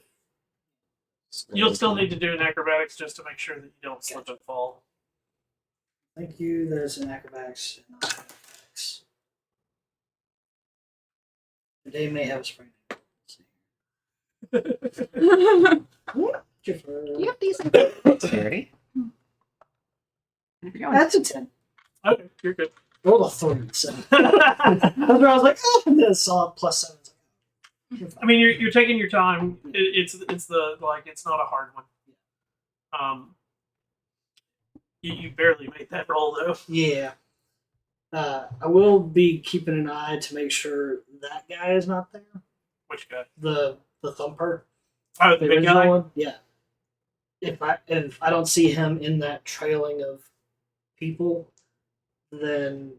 You'll still need to do an acrobatics just to make sure that you don't slip and fall. thank you. There's an acrobatics and non-acrobatics. They may have a spring. You have decent dexterity. That's a 10. Okay, you're good. Rolled a 3. So that's where I was like, oh, and then saw +7. I mean, you're taking your time. It's the like it's not a hard one. You barely made that roll though. Yeah. I will be keeping an eye to make sure that guy is not there. Which guy? The thumper. Oh, the big original guy. one. Yeah. If I don't see him in that trailing of people, then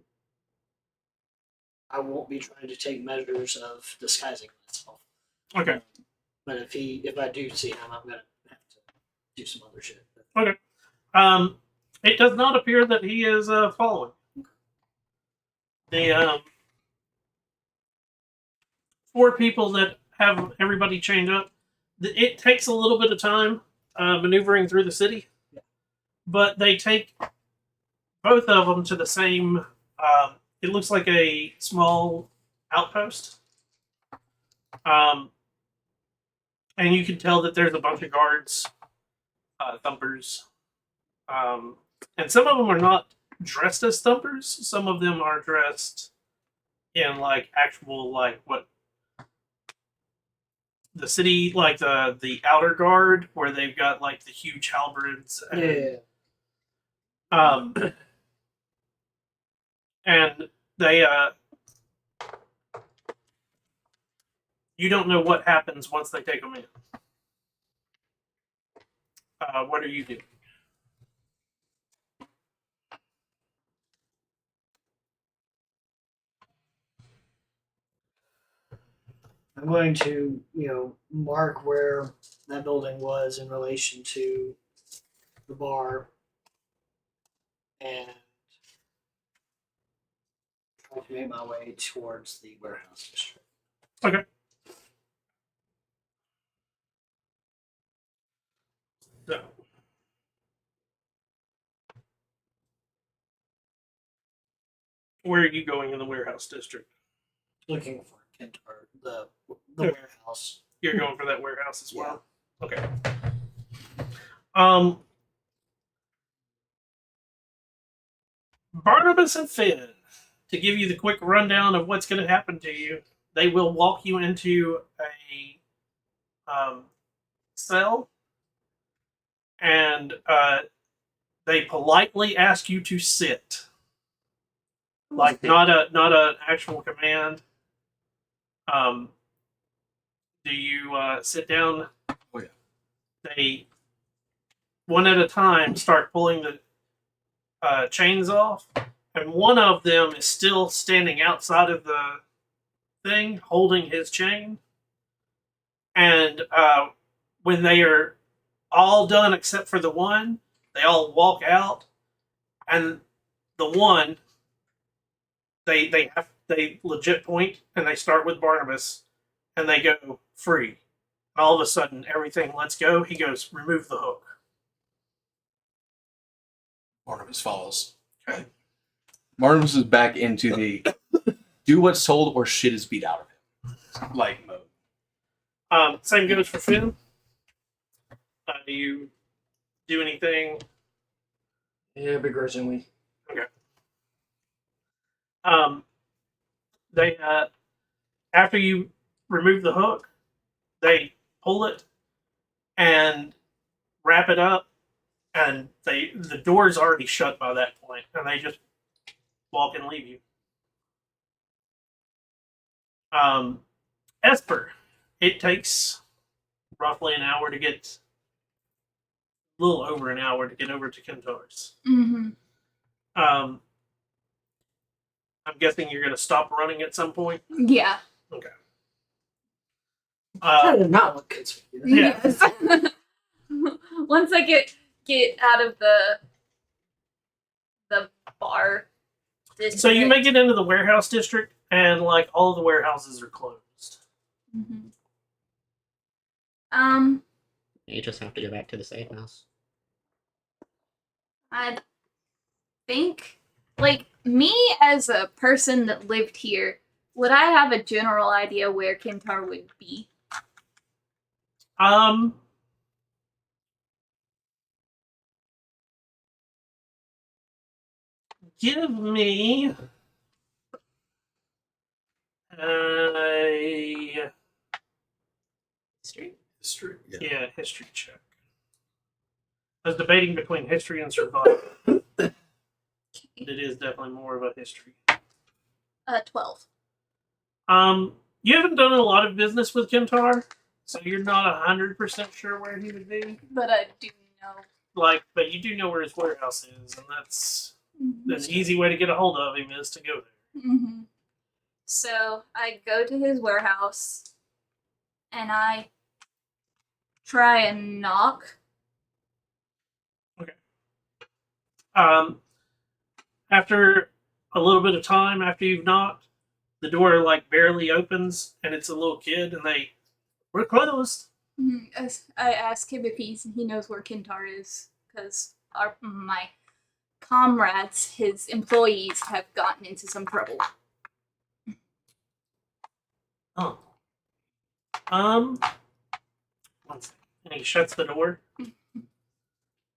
I won't be trying to take measures of disguising myself. Okay. But if I do see him, I'm gonna have to do some other shit. It does not appear that he is following. The 4 people that have everybody chained up. It takes a little bit of time maneuvering through the city, but they take both of them to the same. It looks like a small outpost, and you can tell that there's a bunch of guards, thumpers, and some of them are not dressed as thumpers. Some of them are dressed in like actual like what the city like the outer guard where they've got like the huge halberds and and they you don't know what happens once they take them in. What are you doing? I'm going to, mark where that building was in relation to the bar and try to make my way towards the warehouse district. Okay. So, where are you going in the warehouse district? Looking for Kentar, the Okay. warehouse. You're going for that warehouse as well? Okay. Barnabas and Finn, to give you the quick rundown of what's going to happen to you, they will walk you into a cell, and they politely ask you to sit, like not an actual command. Do you sit down? Oh, yeah. They one at a time start pulling the chains off, and one of them is still standing outside of the thing, holding his chain. And when they are all done except for the one, they all walk out, and the one they legit point, and they start with Barnabas, and they go free. All of a sudden, everything lets go. He goes, remove the hook. Barnabas follows. Okay. Barnabas is back into the do what's told or shit is beat out of him like mode. Same goes for Finn. Do you do anything? Yeah, begrudgingly. They after you remove the hook, they pull it and wrap it up, and the door's already shut by that point, and they just walk and leave you. Esper, it takes roughly an hour to get, a little over an hour to get over to Kentar's. Mm-hmm. I'm guessing you're going to stop running at some point. Yeah. That did not look good for you. Yeah. Yes. Once I get out of the bar district. So you make it into the warehouse district, and like all of the warehouses are closed. Mm-hmm. You just have to go back to the safe house. I think, like, me as a person that lived here, would I have a general idea where Kintar would be? Give me a History. history check. I was debating between history and survival. It is definitely more of a history. 12. You haven't done a lot of business with Kintar, so you're not 100% sure where he would be. But I do know. But you do know where his warehouse is, and that's an easy way to get a hold of him is to go there. Mm-hmm. So I go to his warehouse, and I try and knock. After a little bit of time, after you've knocked, the door like barely opens, and it's a little kid, and we're closed. I ask him if he knows where Kintar is, because my comrades, his employees, have gotten into some trouble. Oh. One second. And he shuts the door.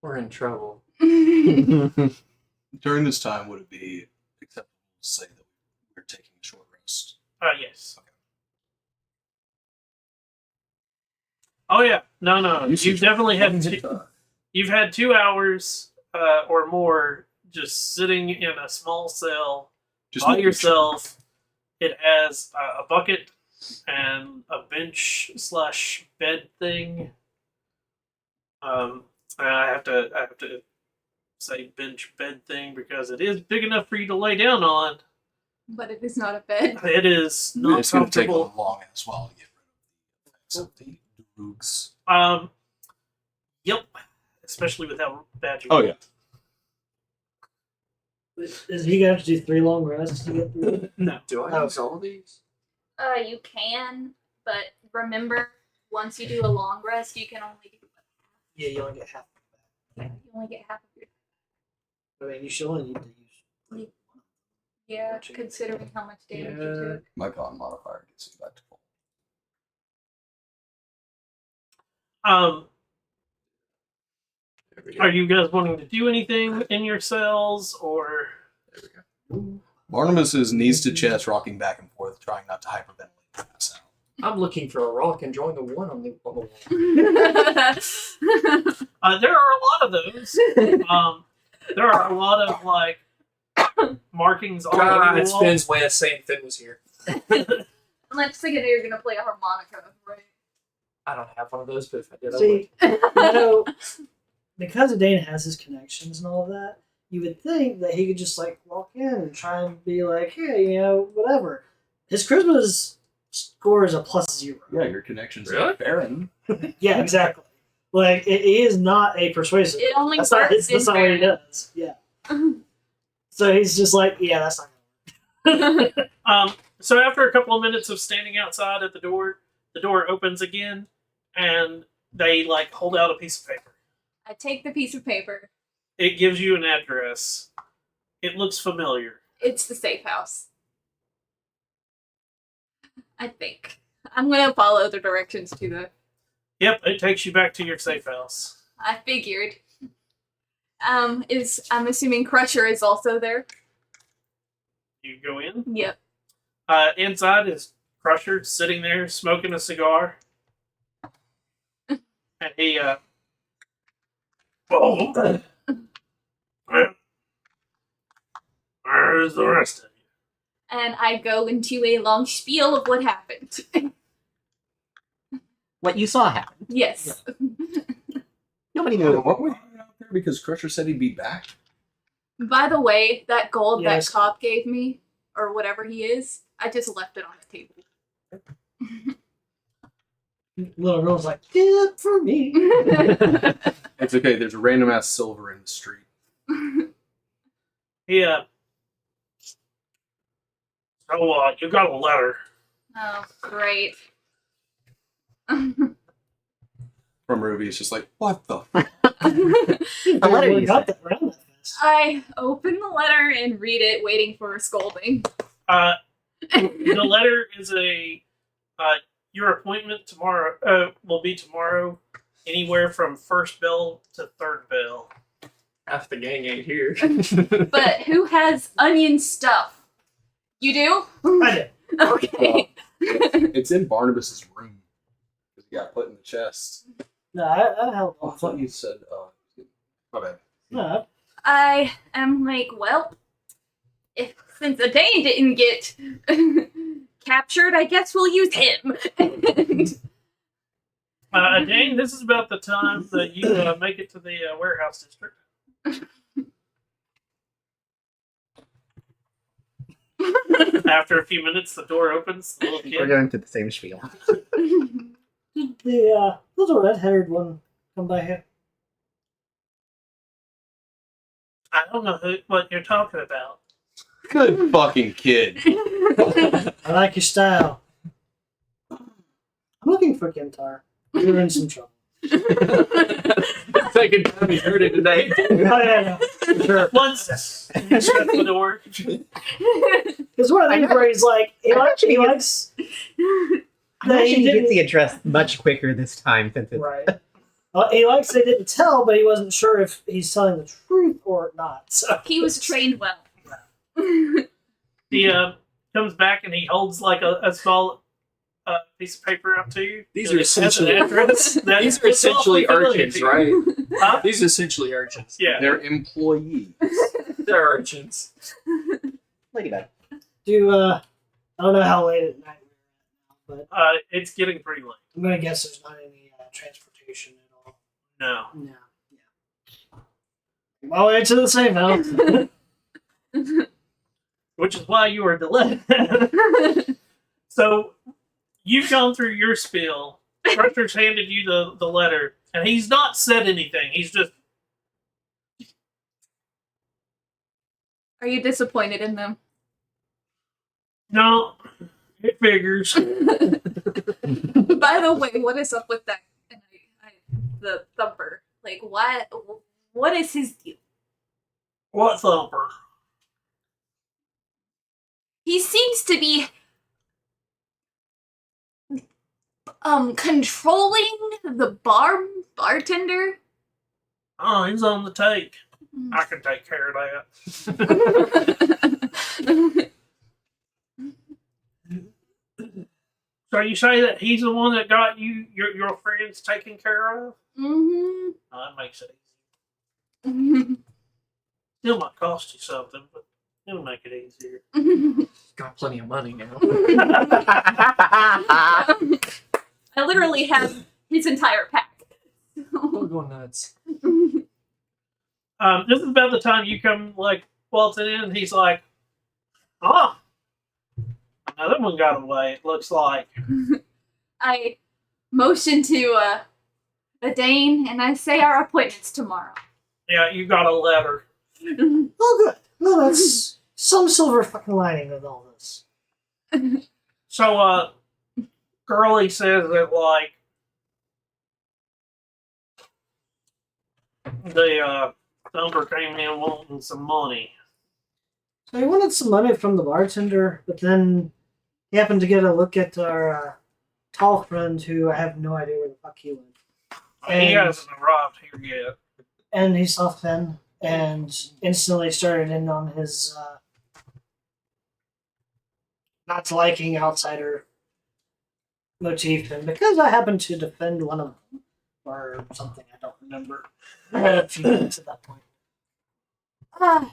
We're in trouble. During this time, would it be acceptable to say that we're taking a short rest? Yes. Okay. Oh yeah. No. You You've definitely had you've had 2 hours or more just sitting in a small cell Just by making yourself. It has a bucket and a bench / bed thing. I have to say bench bed thing because it is big enough for you to lay down on. But it is not a bed. It is Sure. not It's going to take a comfortable. long as well to get rid of the drugs. Yep. Especially with how bad you. Oh, yeah. Is he gonna have to do 3 long rests to get through? No. Do I use all of these? You can, but remember, once you do a long rest, you can only Yeah, you only get half. you only get half of your. I mean, you should only need to use. Yeah, considering how much damage you took. My con modifier gets you back to full. Are you guys wanting to do anything in your cells or? Barnabas is knees to chest, rocking back and forth, trying not to hyperventilate. and pass out. I'm looking for a rock and drawing a one on the wall. There are a lot of those. There are a lot of like markings all over God, the it's wall. Finn's way of saying Finn was here. I'm like thinking you're gonna play a harmonica, right? I don't have one of those, but if I did, I would. See, you know, because Dane has his connections and all of that, you would think that he could just like walk in and try and be like, hey, you know, whatever. His charisma score is a +0. Yeah, your connections Really? are barren. Yeah, exactly. Like it is not a persuasive. It only That's not, works that's in not what he Baron. does. Yeah. So he's just like, yeah, that's not So after a couple of minutes of standing outside at the door opens again, and they like hold out a piece of paper. I take the piece of paper. It gives you an address. It looks familiar. It's the safe house. I think. I'm gonna follow the directions to the. Yep, it takes you back to your safe house. I figured. I'm assuming Crusher is also there. You go in. Yep. Inside is Crusher sitting there smoking a cigar. And he, oh, where's the rest of you? And I go into a long spiel of what happened. What you saw happen. Yes. Nobody Oh, knew. what were you out there? Because Crusher said he'd be back. By the way, that gold Yes. that cop gave me, or whatever he is, I just left it on the table. Little girl's like, good for me. It's okay. There's a random ass silver in the street. Yeah. So, you got a letter. Oh, great. From Ruby. It's just like, what the? A letter We you got said. that around that fast. I open the letter and read it, waiting for a scolding. The letter is your appointment tomorrow will be tomorrow, anywhere from first bell to third bell. Half the gang ain't here. But who has onion stuff? You do? I did. Okay. It's in Barnabas's room. Because he got put in the chest. No, I held Oh, I on. thought you said, my bad. No, I am like, well, since a Dane didn't get captured, I guess we'll use him. Jane, this is about the time that you make it to the warehouse district. After a few minutes, the door opens. The little We're kid. going to the same spiel. did the little red-haired one come by here? I don't know what you're talking about. Good fucking kid. I like your style. I'm looking for Kintar. You're in some trouble. Second time he's heard it today. Oh, yeah, no. Sure. Once you shut the door. It's one of these where he's like, he likes. I'm actually he get didn't- the address much quicker this time since it's Right. He likes they didn't tell, but he wasn't sure if he's telling the truth or not. So He was trained well. He comes back and he holds like a small piece of paper out to you. These And are it has an essentially- address that These are it's all essentially familiar urchins, to you. right? Huh? These are essentially urchins. Yeah. They're employees. They're urchins. Ladybug. I don't know how late at night we're at now, but It's getting pretty late. I'm gonna guess there's not any transportation at all. No. No. Yeah. My way to the safe house. Which is why you were delayed. So you've gone through your spiel. Crusher's handed you the letter, and he's not said anything. He's just Are you disappointed in them? no. It figures. By the way, what is up with that? The thumper. Like, what is his deal? What thumper? He seems to be controlling the bartender. Oh, he's on the take. I can take care of that. So you say that he's the one that got you your friends taken care of? Mm-hmm. Oh, that makes it easy. Still might cost you something, but it'll make it easier. Got plenty of money now. I literally have his entire pack. We're going nuts. This is about the time you come like waltzing in, and he's like, "Oh, another one got away. It looks like." I motion to the Dane and I say our appointment's tomorrow. Yeah, you got a letter. Oh, good. Well, that's some silver fucking lining with all this. So, Girly says that like the thumper came in wanting some money. So he wanted some money from the bartender, but then he happened to get a look at our tall friend, who I have no idea where the fuck he went. He And- hasn't arrived here yet. And he saw Finn and instantly started in on his not liking outsider motif. And because I happened to defend one of them or something, I don't remember. I had a few minutes at that point.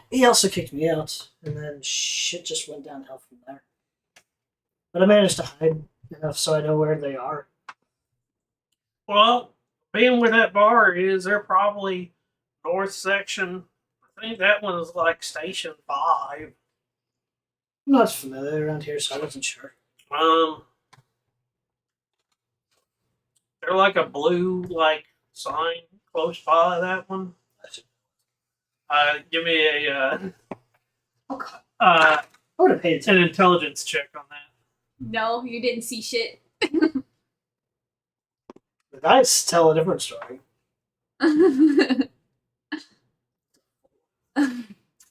He also kicked me out, and then shit just went downhill from there. But I managed to hide enough so I know where they are. Well, being where that bar is, they're probably north section. I think that one is like Station 5. I'm not familiar around here, so I wasn't sure. They're like a blue sign close by that one. Give me a Okay. uh, I would have paid an attention. intelligence check on that. No, you didn't see shit. The dice tell a different story.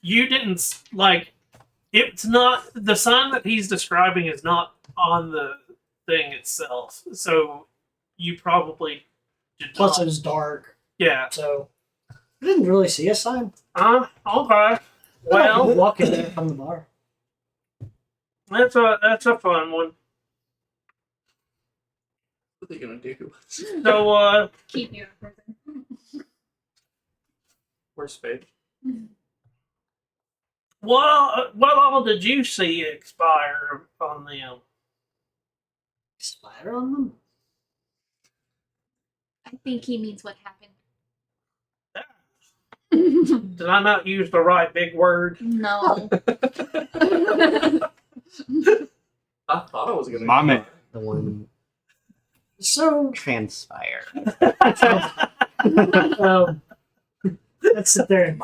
You didn't it's not the sign that he's describing is not on the thing itself, so you probably did Plus, not. it was dark, Yeah. so I didn't really see a sign. Okay. Well, Well, walking there from the bar. that's a fun one. What are they gonna do? So Keep you in prison. Where's Spade? what all did you see expire on them? Spider on them? I think he means what happened. Did I not use the right big word? No. I thought I was gonna. My man. The one So, transpire. let's sit there and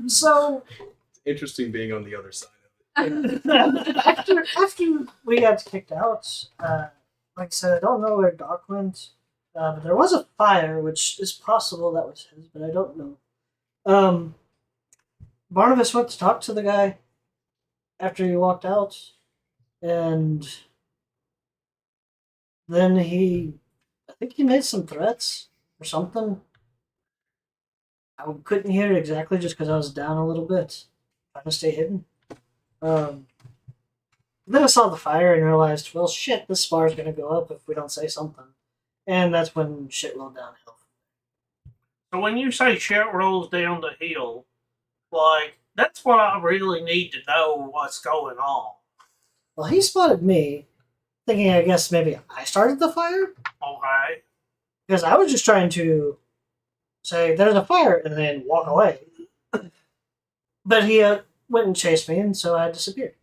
so Interesting being on the other side after we got kicked out, like I said, I don't know where Doc went, but there was a fire, which is possible that was his, but I don't know. Barnabas went to talk to the guy after he walked out, and then I think he made some threats or something. I couldn't hear it exactly just because I was down a little bit, trying to stay hidden. Then I saw the fire and realized, well, shit, this bar's gonna go up if we don't say something. And that's when shit rolled downhill. So when you say shit rolls down the hill, that's what I really need to know what's going on. Well, he spotted me, thinking I guess maybe I started the fire? Okay. Because I was just trying to say, there's a fire, and then walk away. But he went and chased me, and so I disappeared.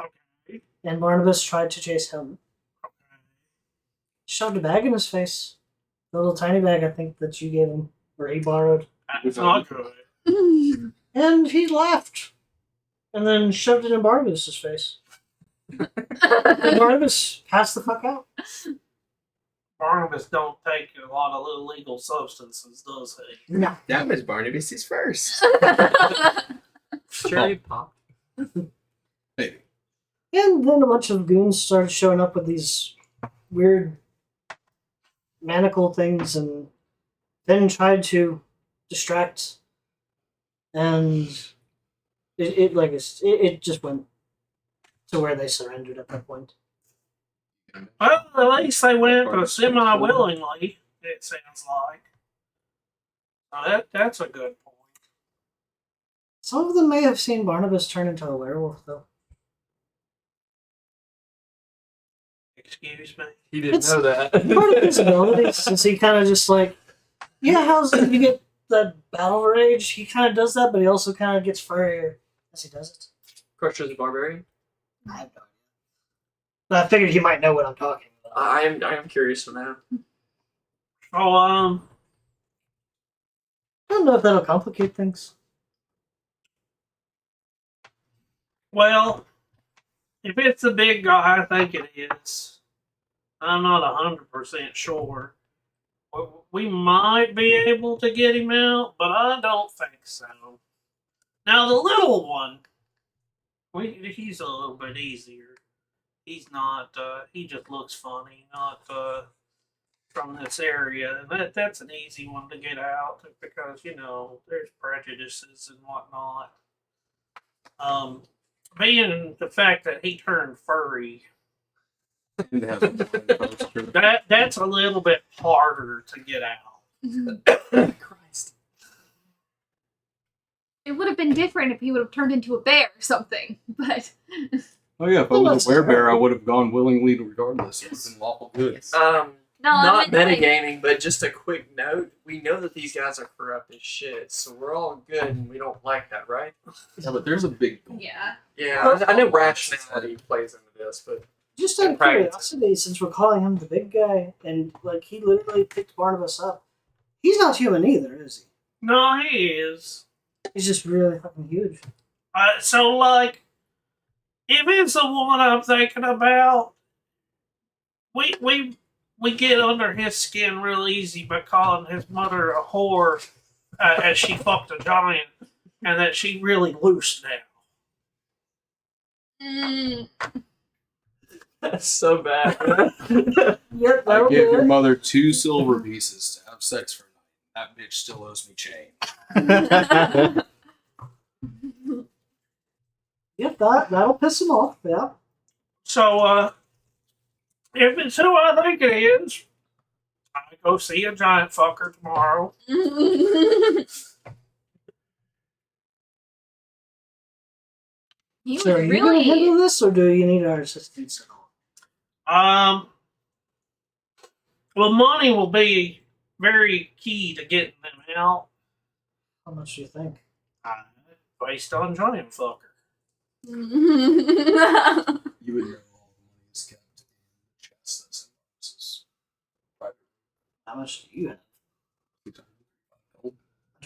Okay. And Barnabas tried to chase him. Shoved a bag in his face. The little tiny bag, I think, that you gave him, or he borrowed. That's not good. And he laughed. And then shoved it in Barnabas' face. And Barnabas passed the fuck out. Barnabas don't take a lot of illegal substances, does he? No. That was Barnabas' first. Cherry pop. Maybe. And then a bunch of goons started showing up with these weird manacle things and then tried to distract. And it just went to where they surrendered at that point. Well, at least they went semi-willingly, it sounds like. That's a good point. Some of them may have seen Barnabas turn into a werewolf, though. Excuse me? He didn't It's know that. Part of his ability, since he kind of just how's you get that battle rage? He kind of does that, but he also kind of gets furrier as he does it. Crusher's a barbarian. I have no idea. But I figured he might know what I'm talking about. I am curious to know. Oh, I don't know if that'll complicate things. well, if it's a big guy, I think it is. I'm not 100% sure. we might be able to get him out, but I don't think so. Now the little one, he's a little bit easier. He's not. He just looks funny, not from this area, and that's an easy one to get out because there's prejudices and whatnot. Being the fact that he turned furry, that's a little bit harder to get out. Christ. It would have been different if he would have turned into a bear or something, but Oh yeah, if I was a werebear, I would have gone willingly regardless. It would have been lawful good. no, Not I meant like, metagaming, but just a quick note. We know that these guys are corrupt as shit, so we're all good and we don't like that, right? Yeah, but there's a big goal. yeah. Yeah, I know rationality plays into this, but Just out of Pragmatism. curiosity, since we're calling him the big guy, and like he literally picked Barnabas up, he's not human either, is No, he is. he? He's just really fucking huge. So like, if it's the one I'm thinking about, we get under his skin real easy by calling his mother a whore as she fucked a giant, and that she really loose now. Mm, that's so bad. Yep, I that'll give do your it. mother 2 silver pieces to have sex for a night. That bitch still owes me change. Yep, that'll piss him off. Yeah. So if it's who I think it is, I go see a giant fucker tomorrow. he was So are you gonna handle really. this, or do you need our assistance at all? Well, money will be very key to getting them out, How much do you think? based on giant fucker. You would know all the money is kept in the chest that's in Barnabas's private How much do you have? gold.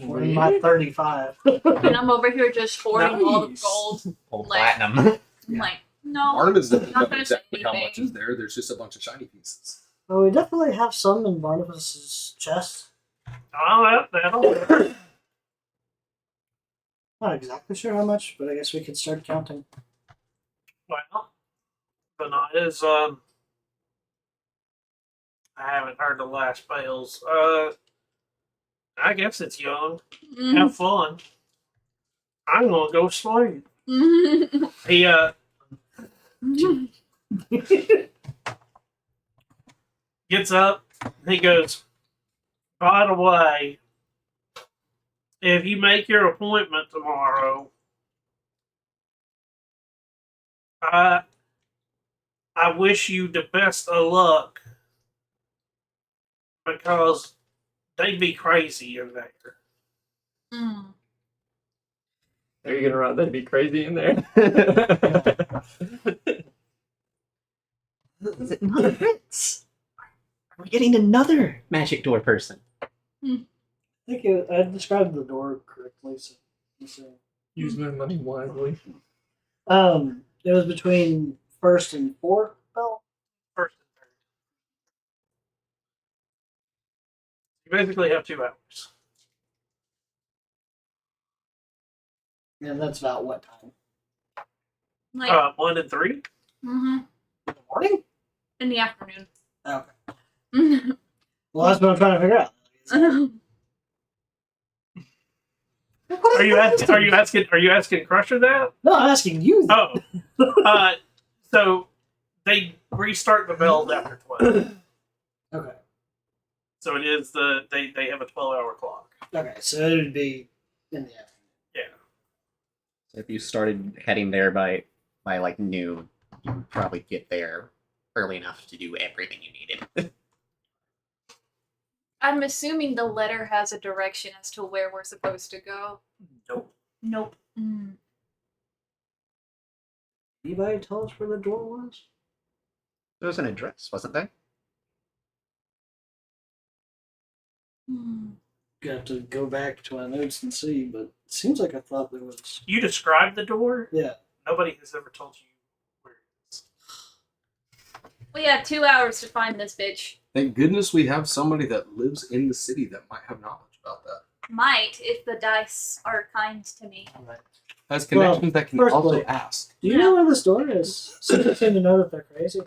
We're in my 35. And I'm over here just hoarding all the Nice. gold. Old Like- platinum. I'm like, no. Barnabas doesn't not know gonna say exactly how much anything. is there. There's just a bunch of shiny pieces. Well, we definitely have some in Barnabas's chest. Oh, that'll. Not exactly sure how much, but I guess we could start counting. Well, the night is I haven't heard the last bells. I guess it's young. Have fun. I'm gonna go sleep. He gets up. He goes, by the way, if you make your appointment tomorrow, I wish you the best of luck because they be crazy in there. Mm. Are you gonna run? That'd be crazy in there. Is it Mother Prince? Are we getting another magic door person? I think I described the door correctly. So, Use my money wisely. it was between first and fourth bell. First and third. You basically have 2 hours. And that's about what time? Like, 1 and 3. mhm. In the morning? In the afternoon. Okay. Well, that's what I'm trying to figure out. Are you asking Crusher that? No, I'm asking you. Oh, so they restart the bells after 12. Okay. So it is they have a 12-hour clock. Okay, so it would be in the afternoon. Yeah. So if you started heading there by like noon, you would probably get there early enough to do everything you needed. I'm assuming the letter has a direction as to where we're supposed to go. Nope. Nope. Mm. Anybody tell us where the door was? There was an address, wasn't there? Mm. You have to go back to my notes and see, but it seems like I thought there was. You described the door. Yeah. Nobody has ever told you where it is. We have 2 hours to find this bitch. Thank goodness we have somebody that lives in the city that might have knowledge about that. Might, if the dice are kind to me. Has connections that can first also play. ask. Do you know where this door is? Something seem to know that they're crazy.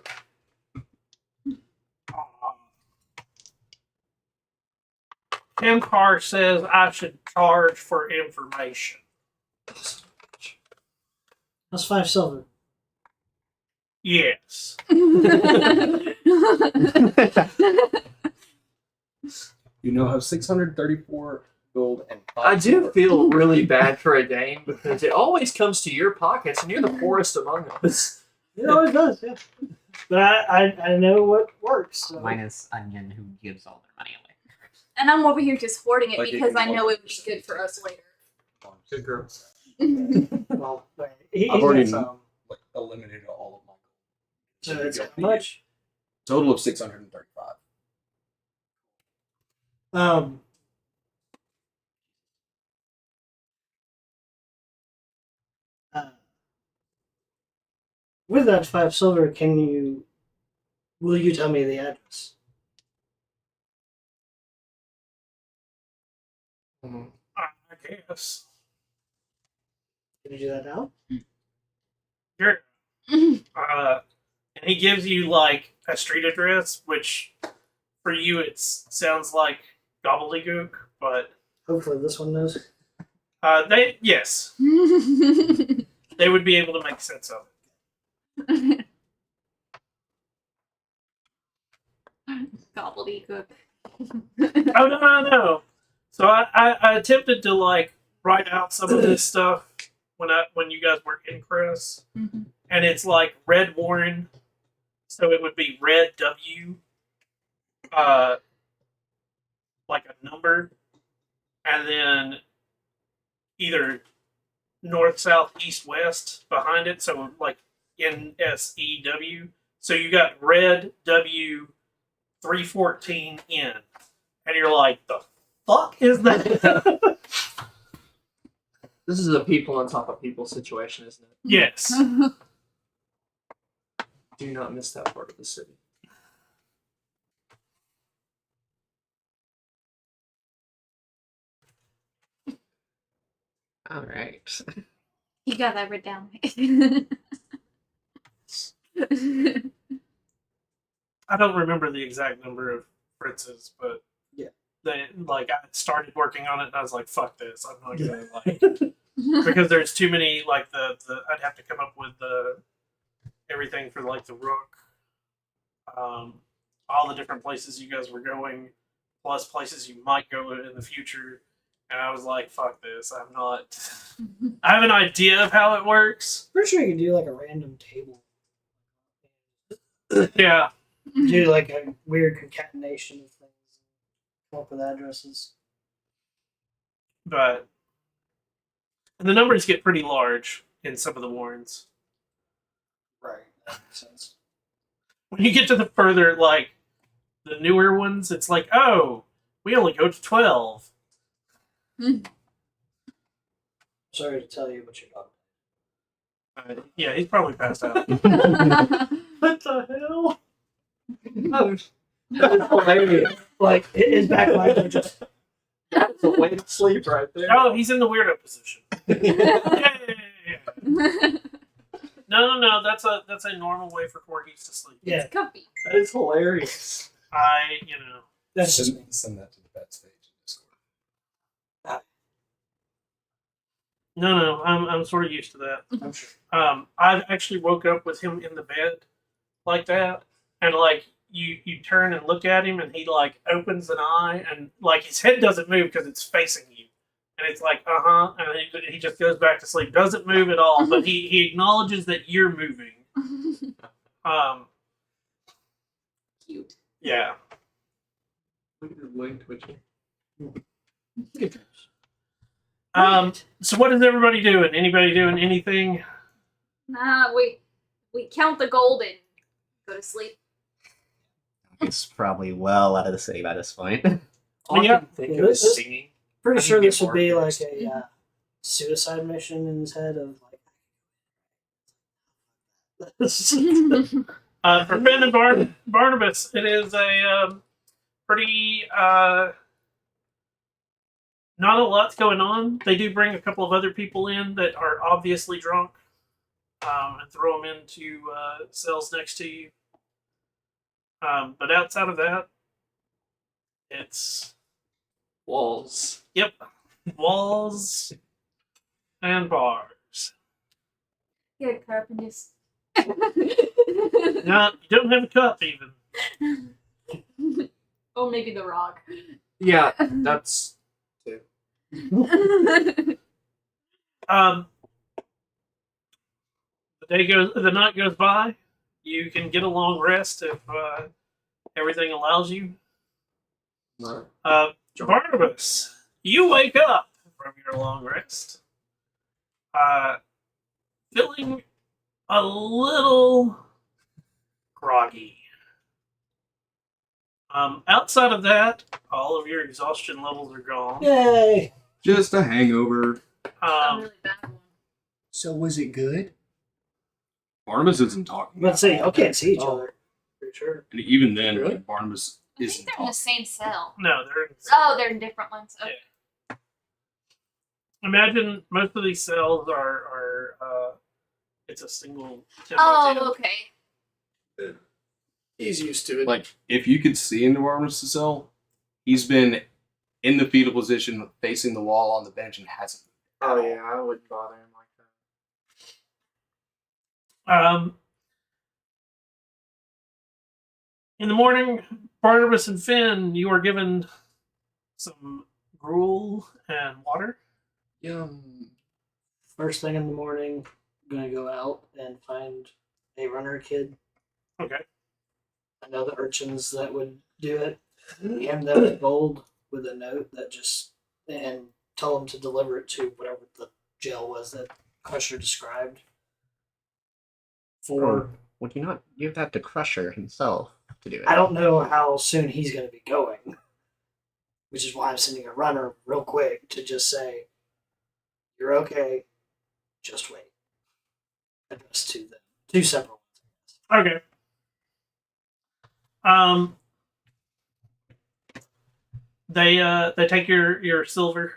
Temcar says I should charge for information. That's 5 silver. Yes. You now have 634 gold and 5 I do silver. feel really bad for a Dane because it always comes to your pockets, and you're the poorest among us. It always does, yeah. But I know what works. So. Minus Onion, who gives all their money away. And I'm over here just hoarding it Like because it I know it would be 100%. good for us later. Good girl. Well, I've already got some. like eliminated all of my So gold. it's how much? Total of 635. Uh, with that 5 silver, will you tell me the address? I guess. Can you do that now? Sure. And he gives you like a street address, which for you it sounds like gobbledygook, but Hopefully this one knows. yes, they would be able to make sense of it. Gobbledygook. Oh no. So I attempted to like write out some of this stuff when you guys were in Cress, Mhm. and it's like Red Warren, so it would be Red W, like a number, and then either north, south, east, west behind it, so like NSEW. So you got Red W 314N, and you're like, the fuck is that? This is a people on top of people situation, isn't it? Yes. Do not miss that part of the city. All right. You got that written down. I don't remember the exact number of Fritz's, but Yeah. they like I started working on it and I was like, fuck this. I'm not gonna like because there's too many like the I'd have to come up with the everything for like the rook, all the different places you guys were going, plus places you might go in the future. And I was like, fuck this. I'm not I have an idea of how it works. Pretty sure you can do like a random table. Yeah. Do like a weird concatenation of things. Come up with addresses. But and the numbers get pretty large in some of the warrens. Right. That makes sense. When you get to the further, like the newer ones, it's like, oh, we only go to 12. Sorry to tell you, but you're not. Yeah, he's probably passed out. What the hell? Oh, that is hilarious. Like his back legs are just. That's a way to sleep right there. Oh, he's in the weirdo position. Yeah. No. That's a normal way for corgis to sleep. Yeah, It's comfy. That is hilarious. that's just me. Send that to the bed stage in Discord. No. I'm sort of used to that. I'm sure. I've actually woke up with him in the bed like that, and like you turn and look at him, and he like opens an eye, and like his head doesn't move because it's facing you, and it's like and then he just goes back to sleep, doesn't move at all, but he acknowledges that you're moving. Cute. Yeah. Look at his leg twitching. So what is everybody doing? Anybody doing anything? Nah, we count the gold and go to sleep. It's probably well out of the city by this point. All I Yeah. can think Yeah, of is this- singing. Pretty I sure think this would be more like fixed. a suicide mission in his head of like. For Finn and Barnabas, it is a pretty not a lot's going on. They do bring a couple of other people in that are obviously drunk, and throw them into cells next to you. But outside of that, it's Walls. walls and bars. Get a cup and just. Now, you don't have a cup even. Or maybe the rock. Yeah, that's Um, the night goes by. You can get a long rest if everything allows you. Barnabas, you wake up from your long rest, feeling a little groggy. Outside of that, all of your exhaustion levels are gone. Yay! Just a hangover. A really bad one. So was it good? Barnabas isn't talking. Let's see. I can't see each Oh. other. Pretty sure. And even then, Really? Barnabas I isn't think they're in the talking. same cell. No, they're Oh, they're in different ones. Okay. imagine most of these cells are it's a single 10 by 10. Oh, okay. he's used to it. Like, if you could see into Barnabas' cell, he's been in the fetal position, facing the wall on the bench, and hasn't. Oh yeah, I wouldn't bother him like that. In the morning, Barnabas and Finn, you are given some gruel and water. Yum. First thing in the morning, I'm gonna go out and find a runner kid. Okay. I know the urchins that would do it. Hand them a gold with a note that just and tell them to deliver it to whatever the jail was that Crusher described. For Would you not give that to Crusher himself to do it? I don't know how soon he's going to be going, which is why I'm sending a runner real quick to just say, "You're okay. Just wait." Addressed to them, two separate ones. Okay. They take your silver.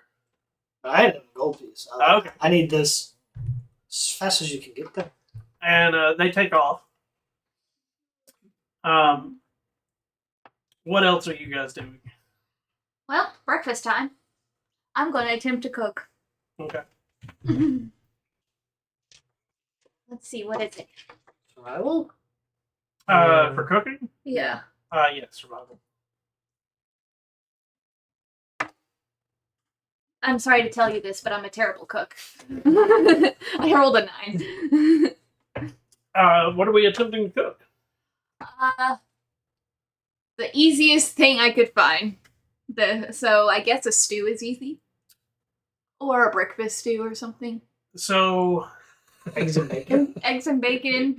I had a gold piece. Okay. I need this as fast as you can get there. And they take off. What else are you guys doing? Well, breakfast time. I'm going to attempt to cook. Okay. Let's see, what is it? Survival. For cooking? Yeah. Yeah, survival. I'm sorry to tell you this, but I'm a terrible cook. I rolled a 9. What are we attempting to cook? The easiest thing I could find. So I guess a stew is easy. Or a breakfast stew or something. So, Eggs and bacon. Eggs and bacon.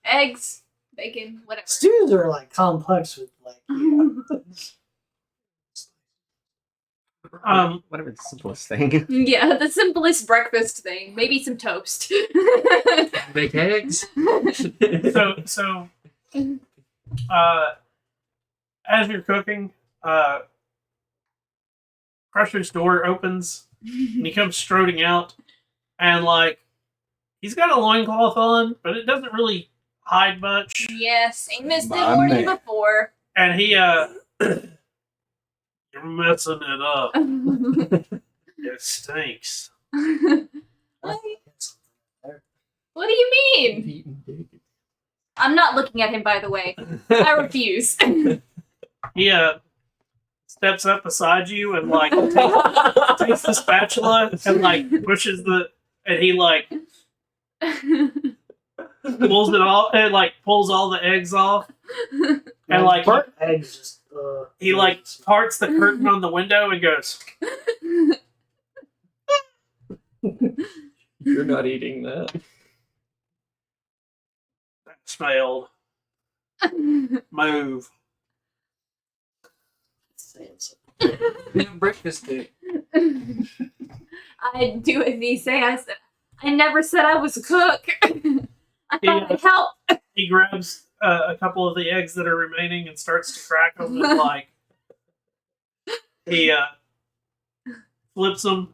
Eggs, bacon, whatever. Stews are like complex with like. Whatever the simplest thing. Yeah, the simplest breakfast thing. Maybe some toast. Make eggs. so, as you're cooking, Crusher's door opens and he comes strutting out, and like he's got a loincloth on, but it doesn't really hide much. Yes, I missed the My morning man. before. And he you're messing it up. It stinks. What do you mean? I'm not looking at him, by the way. I refuse. He steps up beside you and like takes the spatula and like pushes and he like pulls it off and like pulls all the eggs off and like burnt eggs just. he like parts the curtain on the window and goes, You're not eating that. "That smelled. Move." saying something. Breakfast day. I do as he say. I never said I was a cook. I thought I'd help. he grabs a couple of the eggs that are remaining and starts to crack them, and like he flips them,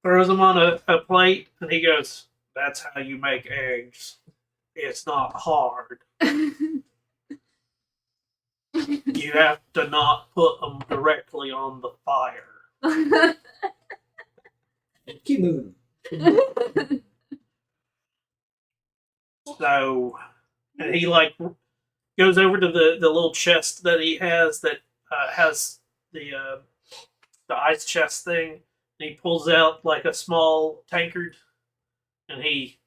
throws them on a plate, and he goes, "That's how you make eggs. It's not hard. You have to not put them directly on the fire." Keep moving. So, and he like goes over to the little chest that he has that has the ice chest thing. And he pulls out like a small tankard, and he,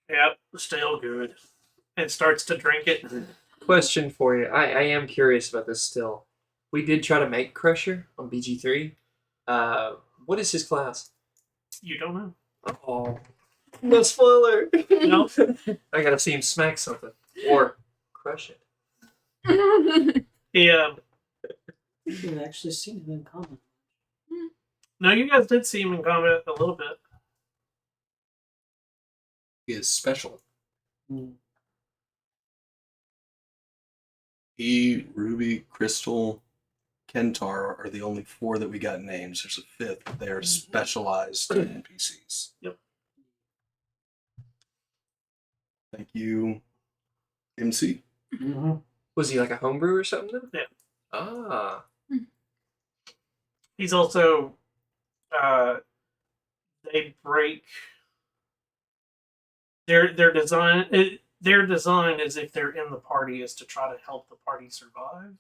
yep, still good, and starts to drink it. Question for you. I am curious about this still. We did try to make Crusher on BG3. What is his class? You don't know? Oh, no spoiler. No. I gotta see him smack something or crush it. He You've actually seen him in combat. no, you guys did see him in combat a little bit. He is special. Mm. He, Ruby, Crystal, Kentar are the only 4 that we got names. There's a 5th, but they are specialized NPCs. Yep. Thank you, MC. Mm-hmm. Was he like a homebrew or something? Then? Yeah. Ah. He's also they break their design. Their design is if they're in the party is to try to help the party survive.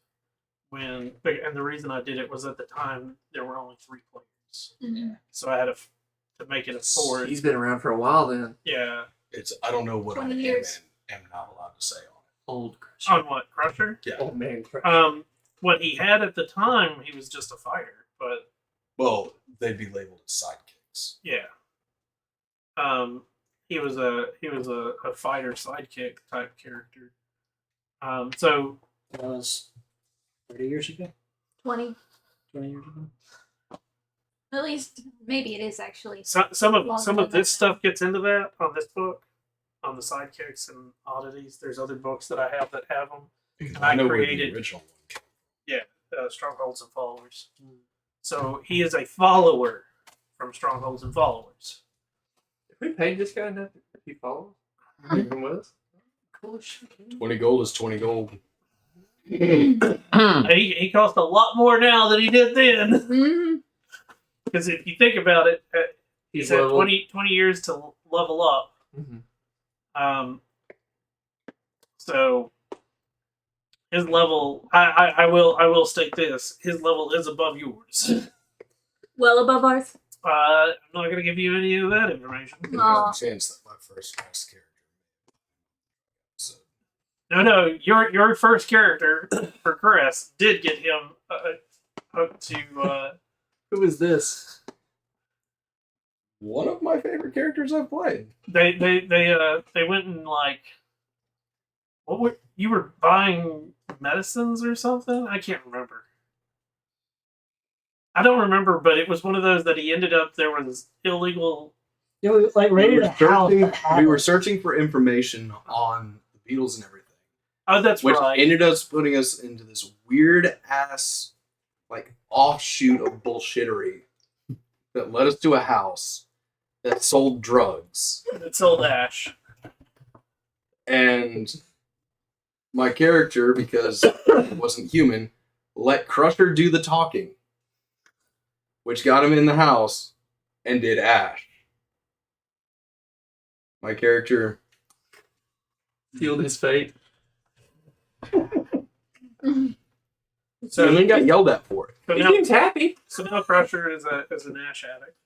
And the reason I did it was at the time there were only 3 players, so I had to make it a 4. He's been around for a while then. Yeah. I don't know what I 20 am years. and am not allowed to say on it. Old Crusher. On what, Crusher? Yeah. Old man Crusher. What he had at the time, he was just a fighter, but Well, they'd be labeled as sidekicks. yeah. He was a fighter sidekick type character. So That was 30 years ago? 20. 20 years ago? At least, maybe it is actually. some Longer of than this that. stuff gets into that on this book, on the sidekicks and oddities. There's other books that I have that have them. Because I I know created- where the original one came Strongholds and Followers. So he is a follower from Strongholds and Followers. If we paid this guy enough, if he follows, even with us. Cool shit. from. 20 gold is 20 gold. He costs a lot more now than he did then. Mhm. Because if you think about it, he's had leveled. 20 years to level up. Mhm. So his level, I will state this: his level is above yours. Well above ours. I'm not going to give you any of that information. There's Aw. a chance that my first character. So No, your first character for Cress did get him hooked to. Who is this? one of my favorite characters I've played. They went and like, you were buying medicines or something? I can't remember. I don't remember, but it was one of those that he ended up. There was illegal. Yeah, we like raided a house. that had We were it. searching for information on the Beatles and everything, Oh, that's which right. ended up putting us into this weird ass like offshoot of bullshittery that led us to a house that sold drugs. It sold Ash. And my character, because he wasn't human, let Crusher do the talking, which got him in the house and did Ash. My character Sealed his fate. So and then got yelled at for it. So He now, seems happy. so now Crusher is an Ash addict.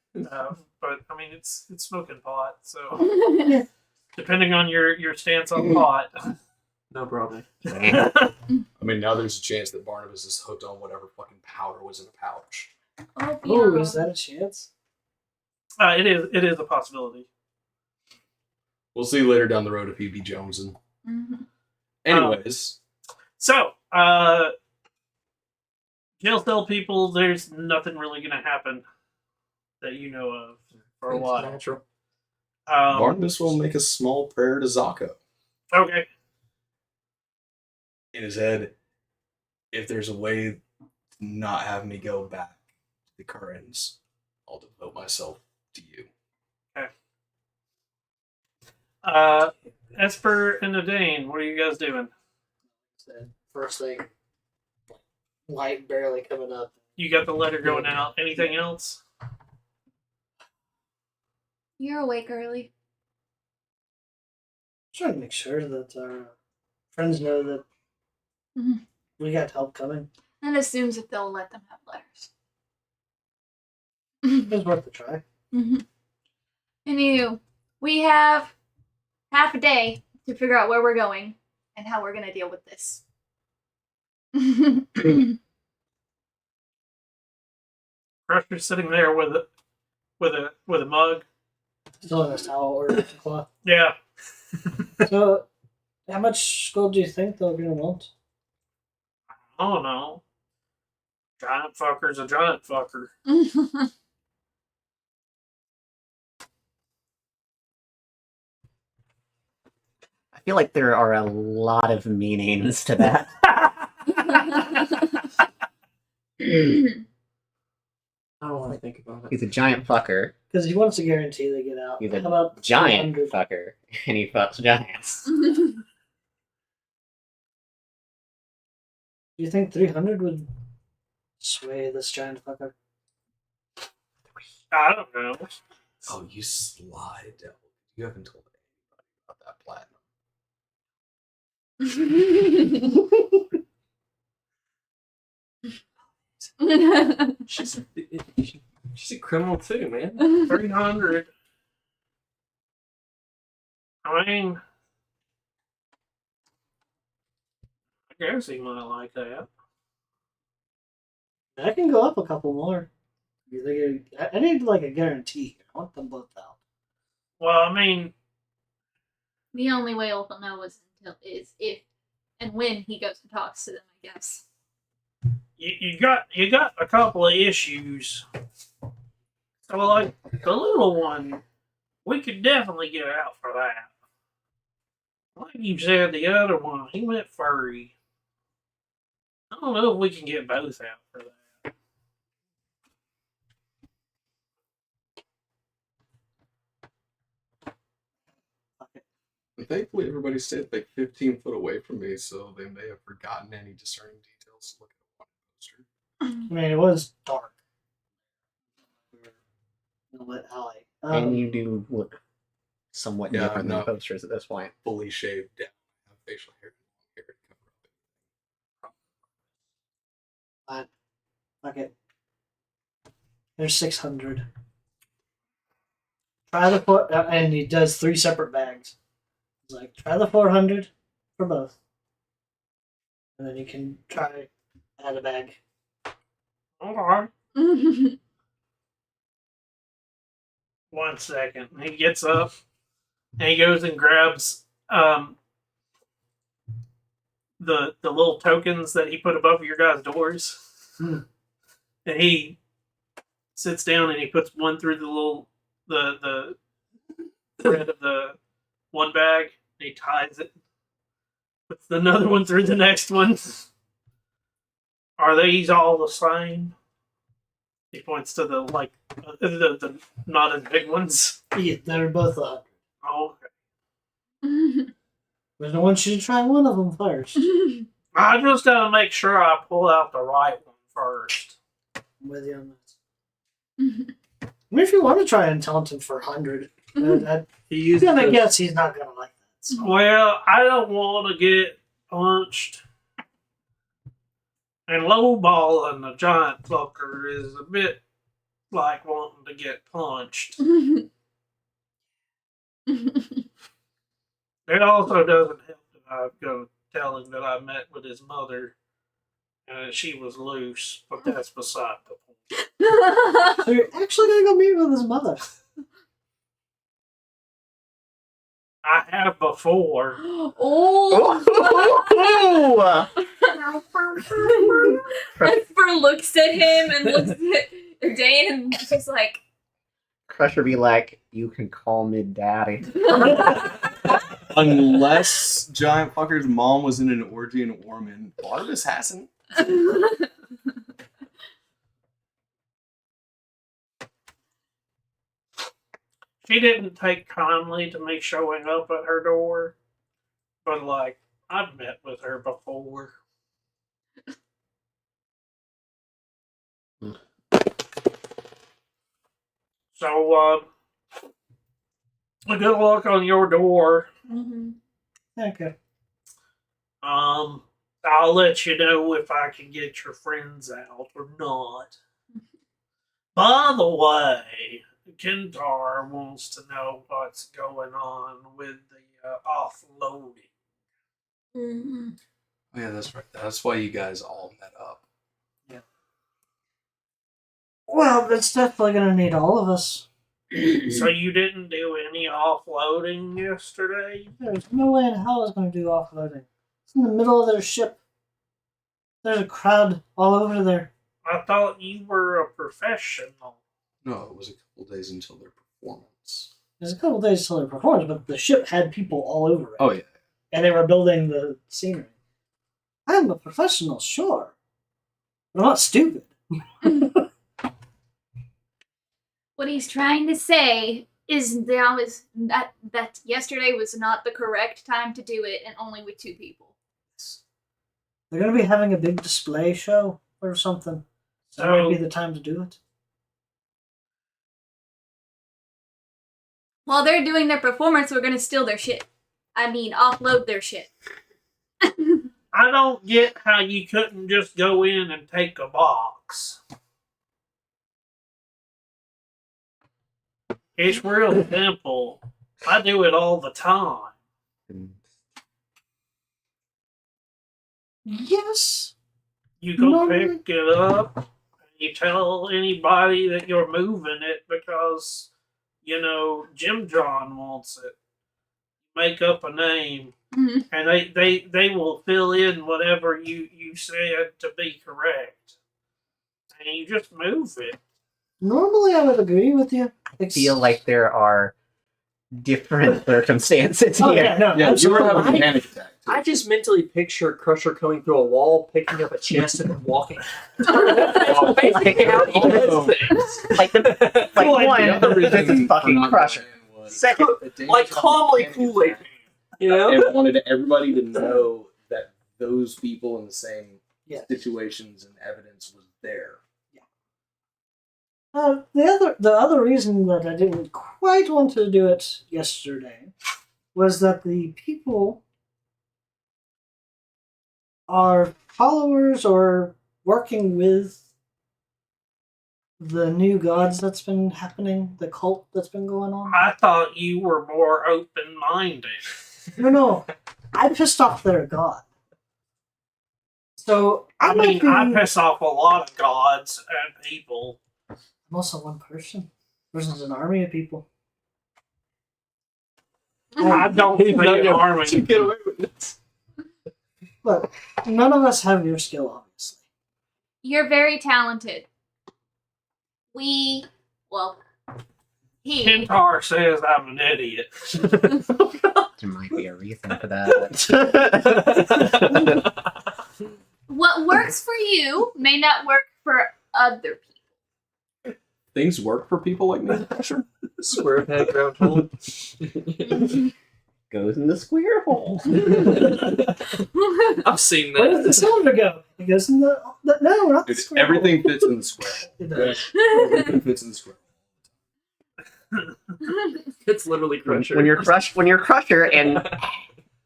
But I mean, it's smoking pot. So depending on your stance on pot. No problem. I mean, now there's a chance that Barnabas is hooked on whatever fucking powder was in a pouch. Oh, is that a chance? It is a possibility. We'll see later down the road if he be Jonesing. Mhm. Anyways, So, jail cell people, there's nothing really going to happen that you know of for a It's while. natural. Barnabas will make a small prayer to Zako Okay. in his head. If there's a way to not have me go back to the Currens, I'll devote myself to you. Esper and Nadine, what are you guys doing? First thing, light barely coming up. You got the letter going out. Anything else? You're awake early. Trying to make sure that our friends know that Mhm. we got help coming. And assumes that they'll let them have letters. It was worth a try. Anywho, we have half a day to figure out where we're going and how we're gonna deal with this. Crusher's sitting there with a mug. Still in this towel or cloth. Yeah. So, how much gold do you think they're gonna want? I don't know. Giant fucker's a giant fucker. I feel like there are a lot of meanings to that. I don't want to think about it. He's a giant fucker. Because he wants to guarantee they get out. He's How a about giant 300? fucker, and he fucks giants. Do you think 300 would sway this giant fucker? I don't know. Oh, you sly devil. You haven't told anybody about that platinum. She's a criminal too, man. 300. I mean, I guess he might like that. I can go up a couple more. You think I need like a guarantee. I want them both out. Well, I mean, The only way we'll know is if and when he goes and talks to them, I guess. you got a couple of issues. So, like, the little one, we could definitely get out for that. Like you said, the other one, he went furry. I don't know if we can get both out for that. And thankfully, everybody stayed like 15 foot away from me, so they may have forgotten any discerning details to look at one poster. I mean, it was dark. In a lit alley. And you do look somewhat Yeah, different than no. posters at this point. Fully shaved down, have facial hair, long hair to cover up. Fuck it. There's 600. Try the four, and he does 3 separate bags. He's like, try the 400 for both, and then you can try add a bag. Okay. 1 second. He gets up and he goes and grabs the little tokens that he put above your guys' doors. And he sits down and he puts one through the thread of the one bag. And he ties it. Puts another one through the next one. Are these all the same? He points to the not as big ones. Yeah, they're both 100. Oh, okay. But I want you to try one of them first. I just gotta make sure I pull out the right one first. I'm with you on that. I mean, if you want to try intelligence for 100, I'm He used gonna the- guess he's not gonna like that. So. Well, I don't want to get punched. And lowballing the giant fucker is a bit like wanting to get punched. It also doesn't help that I go tell him that I met with his mother and that she was loose, but that's beside the point. So you're actually gonna go meet with his mother. I have before. Oh! Esper looks at him and looks at Dane, and she's like, Crusher be like, you can call me daddy. Unless Giant Fucker's mom was in an orgy in Ormond, Barnabas hasn't. She didn't take kindly to me showing up at her door, but like I've met with her before. So, good luck on your door. Mm-hmm. Okay. I'll let you know if I can get your friends out or not. By the way, Kentar wants to know what's going on with the offloading. Mm-hmm. Oh, yeah, that's right. That's why you guys all met up. Well, it's definitely going to need all of us. So you didn't do any offloading yesterday? There's no way in hell I was going to do offloading. It's in the middle of their ship. There's a crowd all over there. I thought you were a professional. No, it was a couple days until their performance. There's a couple days till their performance, but the ship had people all over it. Oh, yeah. And they were building the scenery. I'm a professional, sure. But I'm not stupid. What he's trying to say is that yesterday was not the correct time to do it, and only with 2 people. They're going to be having a big display show or something. That might be the time to do it. While they're doing their performance, we're gonna steal their shit. I mean, offload their shit. I don't get how you couldn't just go in and take a box. It's real simple. I do it all the time. Yes. You go No. pick it up, and you tell anybody that you're moving it because, you know, Jim John wants it. Make up a name, Mhm. and they will fill in whatever you said to be correct. And you just move it. Normally, I would agree with you. I feel like there are different circumstances Oh, here. yeah, no, Yeah, you were absolutely. having a panic attack. Too. I just mentally picture Crusher coming through a wall, picking up a chest, and then walking. Like, Basically how he does things. like, Cool one, idea. this is fucking Crusher. Second, Like calmly Kool-Aid. You know? And wanted everybody to know that those people in the same Yeah. situations and evidence was there. The other reason that I didn't quite want to do it yesterday was that the people are followers or working with the new gods that's been happening, the cult that's been going on. I thought you were more open-minded. No, I pissed off their god. So I might mean, be- I piss off a lot of gods and people. I'm also one person versus an army of people. I don't He's see not an gonna army. let you get away with this. Look, none of us have your skill, obviously. You're very talented. He. Kentar says I'm an idiot. there might be a reason for that. What works for you may not work for other people. Things work for people like me, Crusher. Square peg, round hole. Goes in the square hole. I've seen Where does the that. cylinder go? It goes in the no, not the Dude, square. everything fits in the square. It does. Everything fits in the square. It's literally Crusher. When you're Crusher and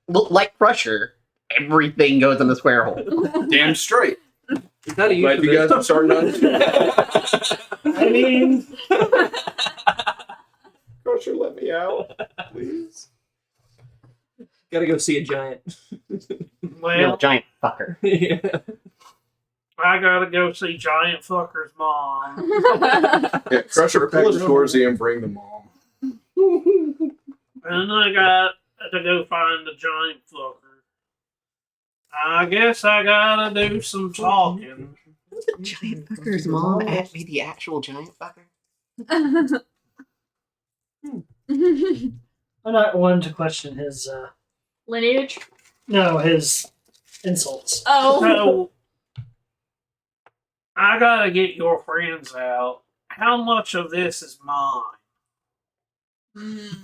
look like Crusher, everything goes in the square hole. Damn straight. Is that a Glad you guys are starting on. I mean, Crusher, let me out, please. Gotta go see a giant. Well, No, giant fucker. Yeah. I gotta go see Giant Fucker's mom. Yeah, Crusher, pull us towards you and bring the mom. And I got to go find the Giant Fucker. I guess I gotta do some talking. Giant fucker's mom at me, the actual giant fucker. I'm not one to question his, Lineage? no, his insults. Oh. So I gotta get your friends out. How much of this is mine? Mm.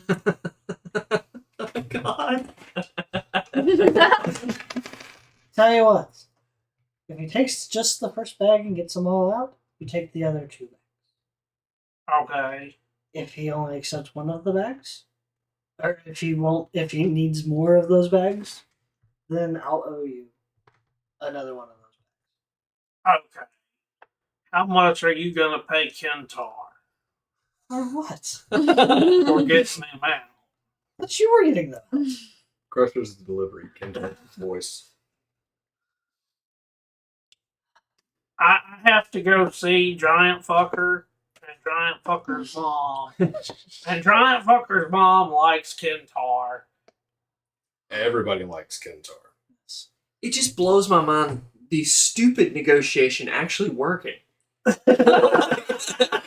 Oh, God. Tell you what, if he takes just the first bag and gets them all out, you take the other 2 bags. Okay. If he only accepts one of the bags, or if he needs more of those bags, then I'll owe you another one of those. Okay. How much are you gonna pay Kentar For what? for getting them out? But you were getting them. Crusher's the delivery. Kentar's voice. I have to go see Giant Fucker and Giant Fucker's mom. And Giant Fucker's mom likes Kentar. Everybody likes Kentar. It just blows my mind the stupid negotiation actually working.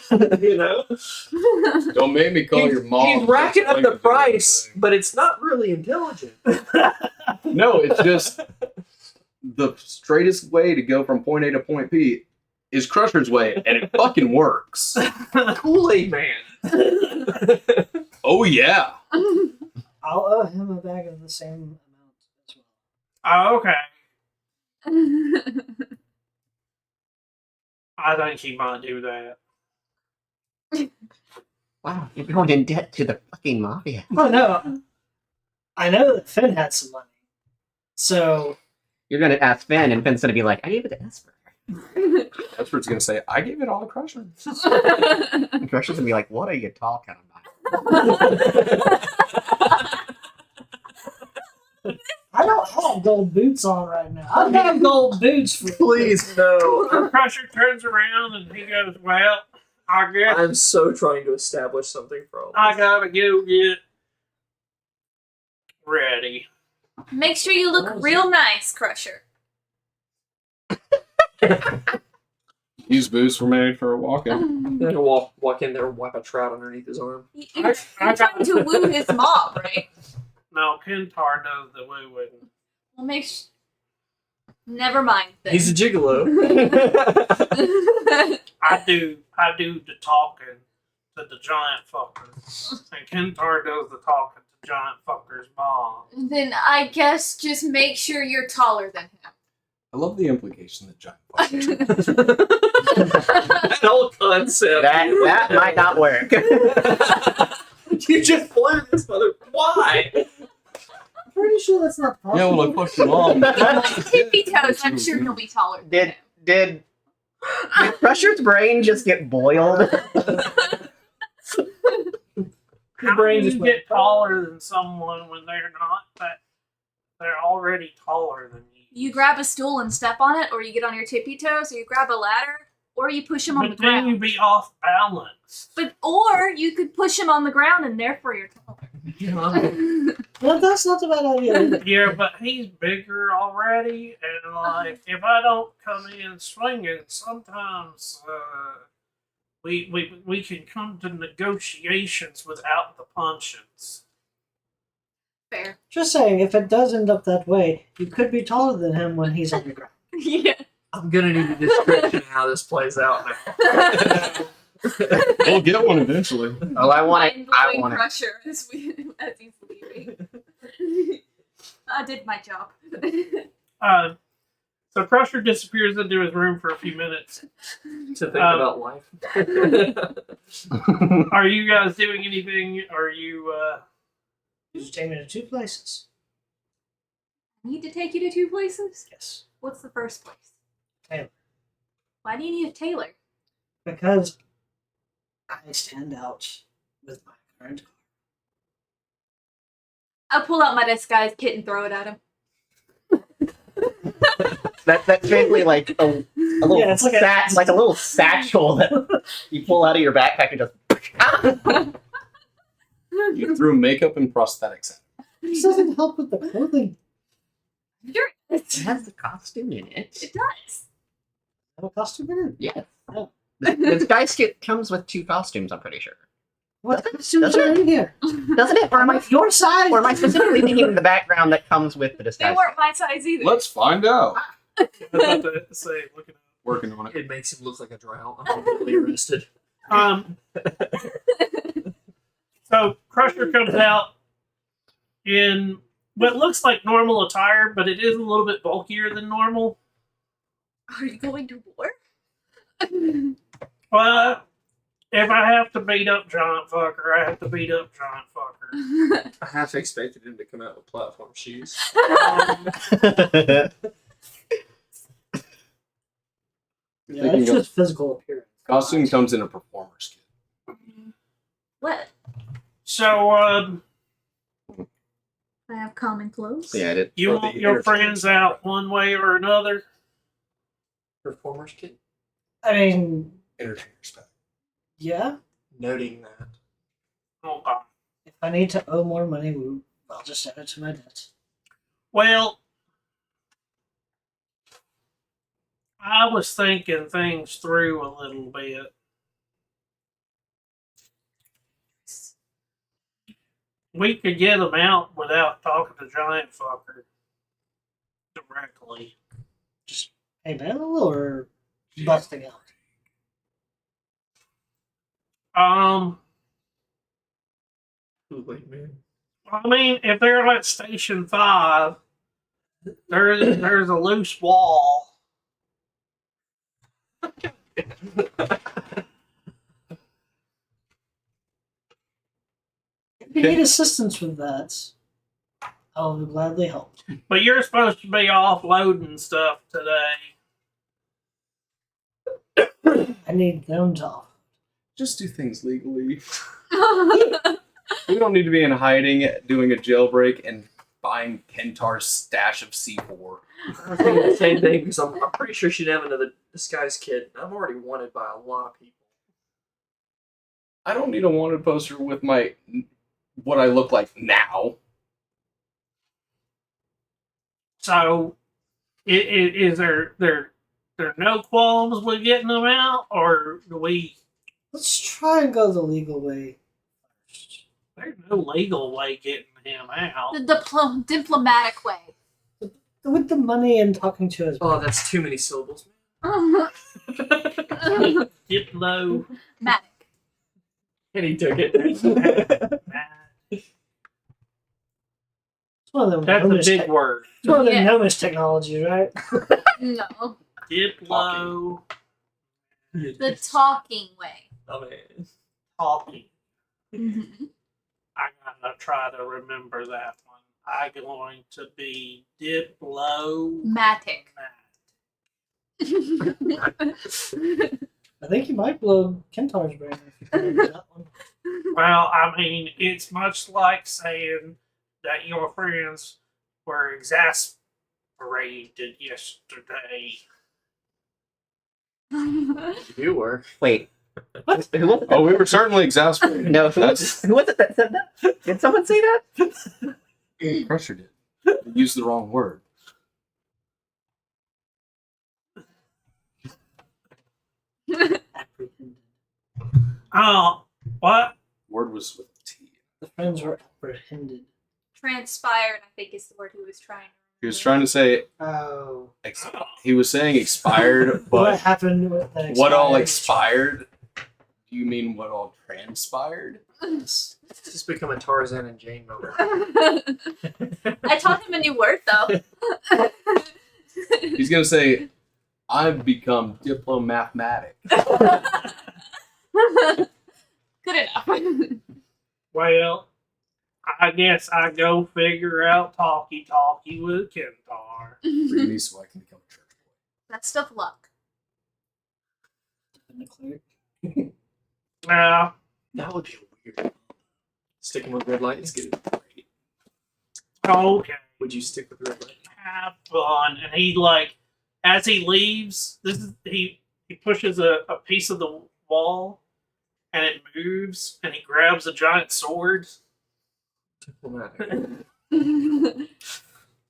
You know? Don't make me call your mom. He's racking up Like the to do price, anything. but it's not really intelligent. No, it's just the straightest way to go from point A to point B is Crusher's way, and it fucking works. Kool-Aid Man. Oh yeah. I'll owe him a bag of the same amount as well. Oh, okay. I think he might do that. Wow, you're going in debt to the fucking mafia. Oh no, I know that Finn had some money, so You're gonna ask Finn, and Finn's gonna be like, I gave it to Esper. Esper's gonna say, I gave it all to Crusher. And Crusher's gonna be like, what are you talking about? I don't have gold boots on right now. I have gold boots for Please, no. Crusher turns around and he goes, well, I guess I'm so trying to establish something for all I this. gotta go get ready. Make sure you look real nice, Crusher. These boots were made for walking. I'm gonna walk in there and wipe a trout underneath his arm. You're trying to woo his mom, right? No, Kentar does the woo-woo. Well, never mind. Then. He's a gigolo. I do the talking to the giant fucker. And Kentar does the talking to giant fucker's mom. Then I guess just make sure you're taller than him. I love the implication that giant fucker. That whole concept. That might not work. You just blew this mother. Why? I'm pretty sure that's not possible. Yeah, well, I fucked your mom. Tippy toes, I'm sure he'll be taller. Than Did Crusher's brain just get boiled? How brain do you just went, get taller than someone when they're not that? They're already taller than you. You grab a stool and step on it, or you get on your tippy toes, or you grab a ladder, or you push him on the But then you'd ground. be off balance. Or you could push him on the ground, and therefore you're taller. Well, that's not a bad idea either. Yeah, but he's bigger already, and like if I don't come in swinging, sometimes we can come to negotiations without the punches. Fair. Just saying, if it does end up that way, you could be taller than him when he's on the ground. Yeah. I'm gonna need a description of how this plays out now. We'll get one eventually. Oh, I want it. I Mind-blowing want it. Crusher as he's leaving. I did my job. So Crusher disappears into his room for a few minutes. To think about life. Are you guys doing anything? Are you? You just take me to 2 places. Need to take you to 2 places? Yes. What's the first place? Taylor. Why do you need a tailor? Because I stand out with my current car. I'll pull out my disguise kit and throw it at him. That's basically like a little Yeah, it's like a little satchel that you pull out of your backpack and just. You threw makeup and prosthetics at This doesn't help with the clothing. It has the costume in it. It does. Have a costume in it? Yes. Oh. The disguise kit comes with 2 costumes, I'm pretty sure. What costumes are in here? Doesn't it? Or am I Your size? or am I specifically thinking the background that comes with the They disguise? weren't my size either. Let's find out. I was about to say, look at Working on it. It makes him look like a drought. I'm completely arrested. So Crusher comes out in what looks like normal attire, but it is a little bit bulkier than normal. Are you going to war? Well, if I have to beat up Giant Fucker, I have to beat up Giant Fucker. I half expected him to come out with platform shoes. Yeah, it's just physical appearance. Costume comes in a performer's kit. What? So, I have common clothes. Yeah, I did. you Or want the your interchange. friends out one way or another? Performer's kit? I mean, Entertainer's pack. yeah. Noting that. Okay. If I need to owe more money, I'll just add it to my debt. Well, I was thinking things through a little bit. We could get them out without talking to Giant Fucker directly. Hey, battle or busting out? Kool-Aid man. I mean, if they're at Station 5, there's a loose wall. If you need assistance with that, I'll gladly help. But you're supposed to be offloading stuff today. I need them to off. Just do things legally. We don't need to be in hiding, doing a jailbreak, and buying Kentar's stash of C4. I was thinking the same thing because I'm pretty sure she'd have another disguise kit. I'm already wanted by a lot of people. I don't need a wanted poster with my what I look like now. So, is there no qualms with getting them out, or do we? Let's try and go the legal way first. There's no legal way getting him out. The diplomatic way. With the money and talking to his. Oh, that's too many syllables. Diplomatic. And he took it. It's one of them. That's a gnomish big tech- word. It's one of the Yeah. gnomish technologies, right? No. Diplo The talking way. I mean, talking. Mm-hmm. I gotta try to remember that one. I'm going to be diplomatic. Matic. I think you might blow Kentar's brain if you can do that one. Well, I mean, it's much like saying that your friends were exasperated yesterday. you were. Wait. What? Who was it? Oh, we were certainly exasperated. No, who That's was it that said that? Did someone say that? Crusher did. You used the wrong word. Apprehended. Oh, what? Word was with T. The friends were apprehended. Transpired, I think is the word he was trying to He was trying to say Oh. he was saying expired, What but happened with that what all expired? expired? Do you mean what all transpired? It's just become a Tarzan and Jane moment. I taught him a new word though. He's gonna say, "I've become diplomatic." Good enough. Well, I guess I go figure out talkie-talkie with Kentar. Bring me so I can become a church boy. That's tough luck. And the cleric. Now, That would be weird. Sticking with red light is good. okay, Would you stick with red light? have fun. And he, like, as he leaves, he pushes a piece of the wall, and it moves, and he grabs a giant sword. Diplomatic.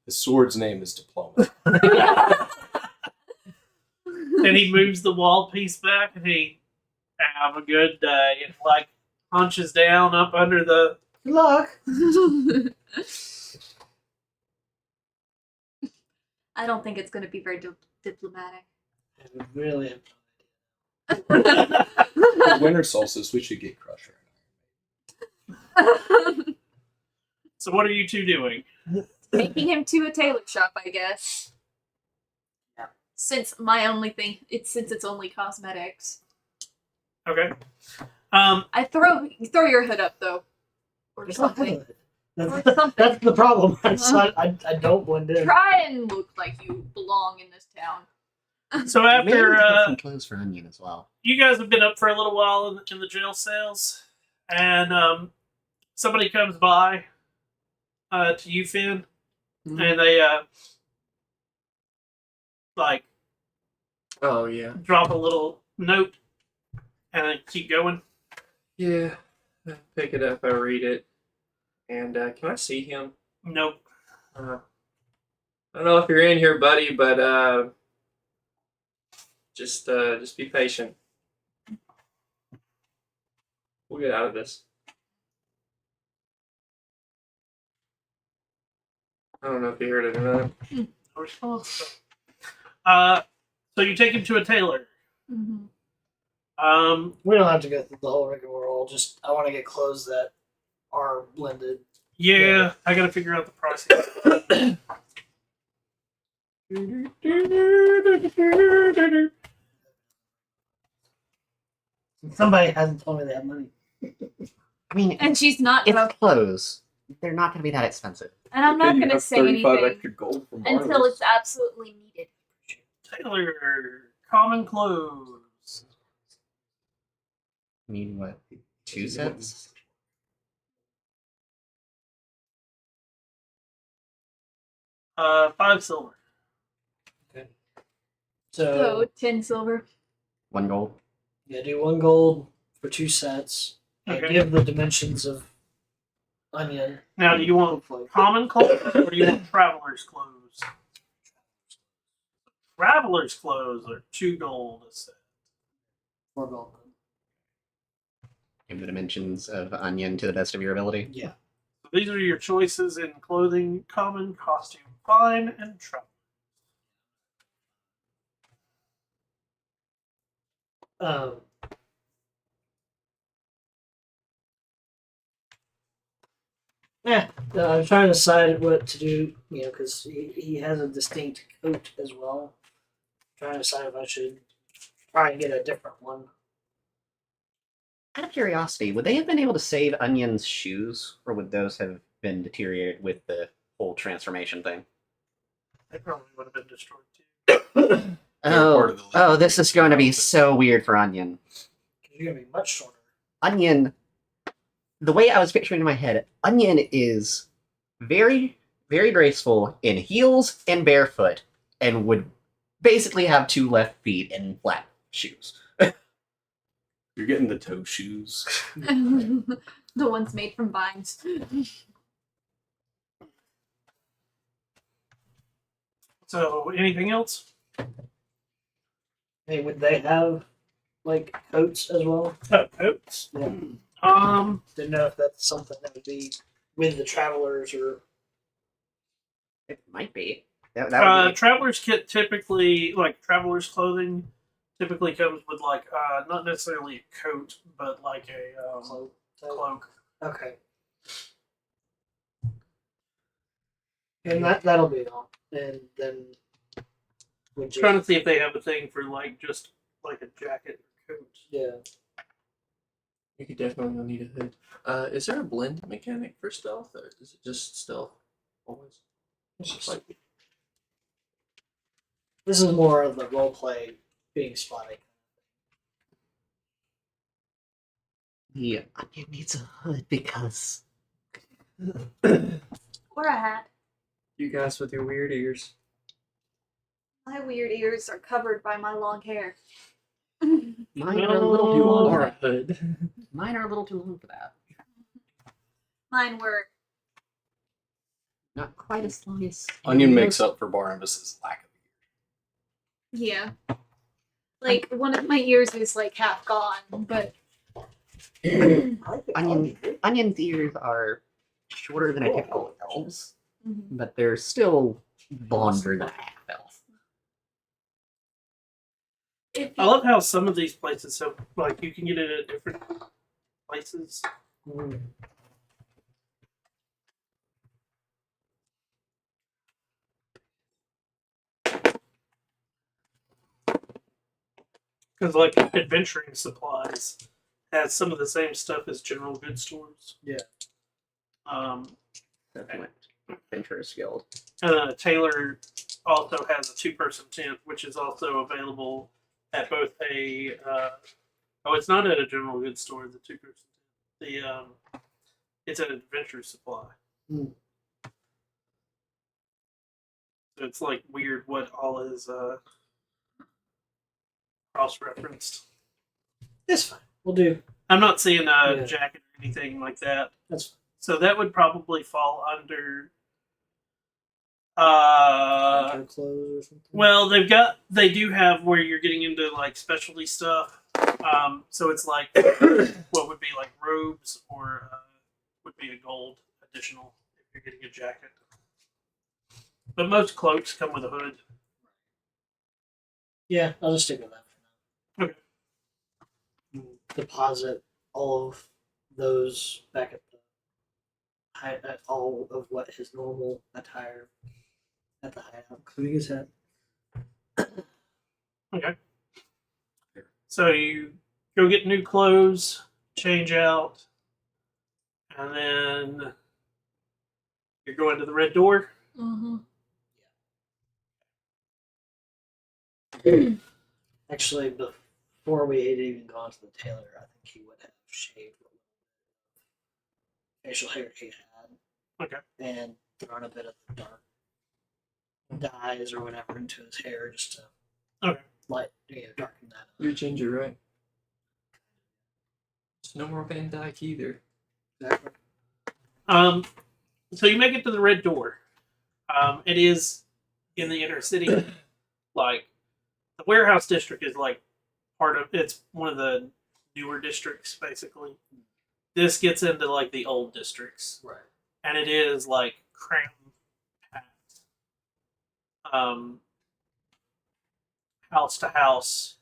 His sword's name is Diploma. And he moves the wall piece back, and he have a good day. And like hunches down up under the. Good luck. I don't think it's going to be very diplomatic. I would really For winter solstice, we should get Crusher. So what are you two doing? Taking him to a tailor shop, I guess. Yeah. Since it's only cosmetics. Okay. I throw your hood up though, or It's not something. good. That's, Or something. that's the problem. I don't blend in. Try and look like you belong in this town. So Maybe after get some clothes for Onion as well. you guys have been up for a little while in the jail cells, and somebody comes by to you, Finn, and they like Oh yeah. drop a little note and then keep going. Yeah. I pick it up. I read it. And can I see him? Nope. I don't know if you're in here, buddy, but just be patient. We'll get out of this. I don't know if you heard it or not. No response. So you take him to a tailor. Mm-hmm. We don't have to go through the whole rigmarole. Just I want to get clothes that are blended. Yeah, I gotta figure out the pricing. Somebody hasn't told me they have money. I mean, And she's not. it's clothes. They're not going to be that expensive. And I'm not going to say anything extra gold from until Barnabas. it's absolutely needed. Tailor, common clothes. I mean, what? 2 sets? $5 silver. So So 10 silver. 1 gold? yeah, do 1 gold for 2 sets. And Okay. give the dimensions of onion. Now, do you want Hopefully. common clothes or do you want traveler's clothes? Traveler's clothes are 2 gold a set. 4 gold. Give the dimensions of Onion to the best of your ability. Yeah. So these are your choices in clothing: common, costume, fine, and travel. Yeah, I'm trying to decide what to do, because he has a distinct coat as well. Trying to decide if I should try and get a different one. Out of curiosity, would they have been able to save Onion's shoes, or would those have been deteriorated with the whole transformation thing? They probably would have been destroyed too. They're part of the Oh, this is going to be outfit. so weird for Onion. Because you're going to be much shorter. Onion, the way I was picturing in my head, Onion is very, very graceful in heels and barefoot, and would basically have 2 left feet and flat shoes. You're getting the toe shoes. The ones made from vines. So, anything else? Hey, would they have, coats as well? Coats. Yeah. Didn't know if that's something that would be with the travelers or... It might be. That would be Traveler's kit typically, traveler's clothing, typically comes with not necessarily a coat, but like a cloak. cloak. Okay. And that'll be all. And then... I'm trying to see if they have a thing for just like a jacket or coat. Yeah. You could definitely need a hood. Is there a blend mechanic for stealth, or is it just stealth always? It's just this is more of the role play being spotted. the Onion needs a hood because Or a hat. You guys with your weird ears. My weird ears are covered by my long hair. mine are a little too You long. are a hood. Mine are a little too long for that. Mine were. Not quite as long as Onion makes up for Barnabas's lack of Yeah. One of my ears is half gone, but Onion's ears are shorter than a typical elf's, Mhm. but they're still longer than a half elf. If I love how some of these places have like you can get it at different places. Because like adventuring supplies has some of the same stuff as general goods stores. Yeah. Definitely. Adventurer's Guild. Taylor also has a two-person tent, which is also available at both a. It's not at a general goods store. The two-person tent. It's an adventure supply. Hmm. So it's like weird what all is cross-referenced. It's fine. We'll do. I'm not seeing a Yeah. jacket or anything like that. That's fine. So that would probably fall under. Winter clothes or something. Well, they do have where you're getting into like specialty stuff. So it's like what would be like robes or would be a gold additional if you're getting a jacket. But most cloaks come with a hood. Yeah, I'll just stick with that for now. Okay. Deposit all of those back at all of what his normal attire at the hideout, including his hat. Okay. So you go get new clothes, change out, and then you're going to the red door. Mm-hmm. Actually, before we had even gone to the tailor, I think he would have shaved what facial hair he had. Okay. And thrown a bit of the dark dyes or whatever into his hair just to Okay. darken that up. You're ginger, right? There's no more Van Dyke either. Exactly. So you make it to the red door. It is in the inner city. Like the warehouse district is like it's one of the newer districts basically. This gets into like the old districts. Right. And it is like cram packed. House to house,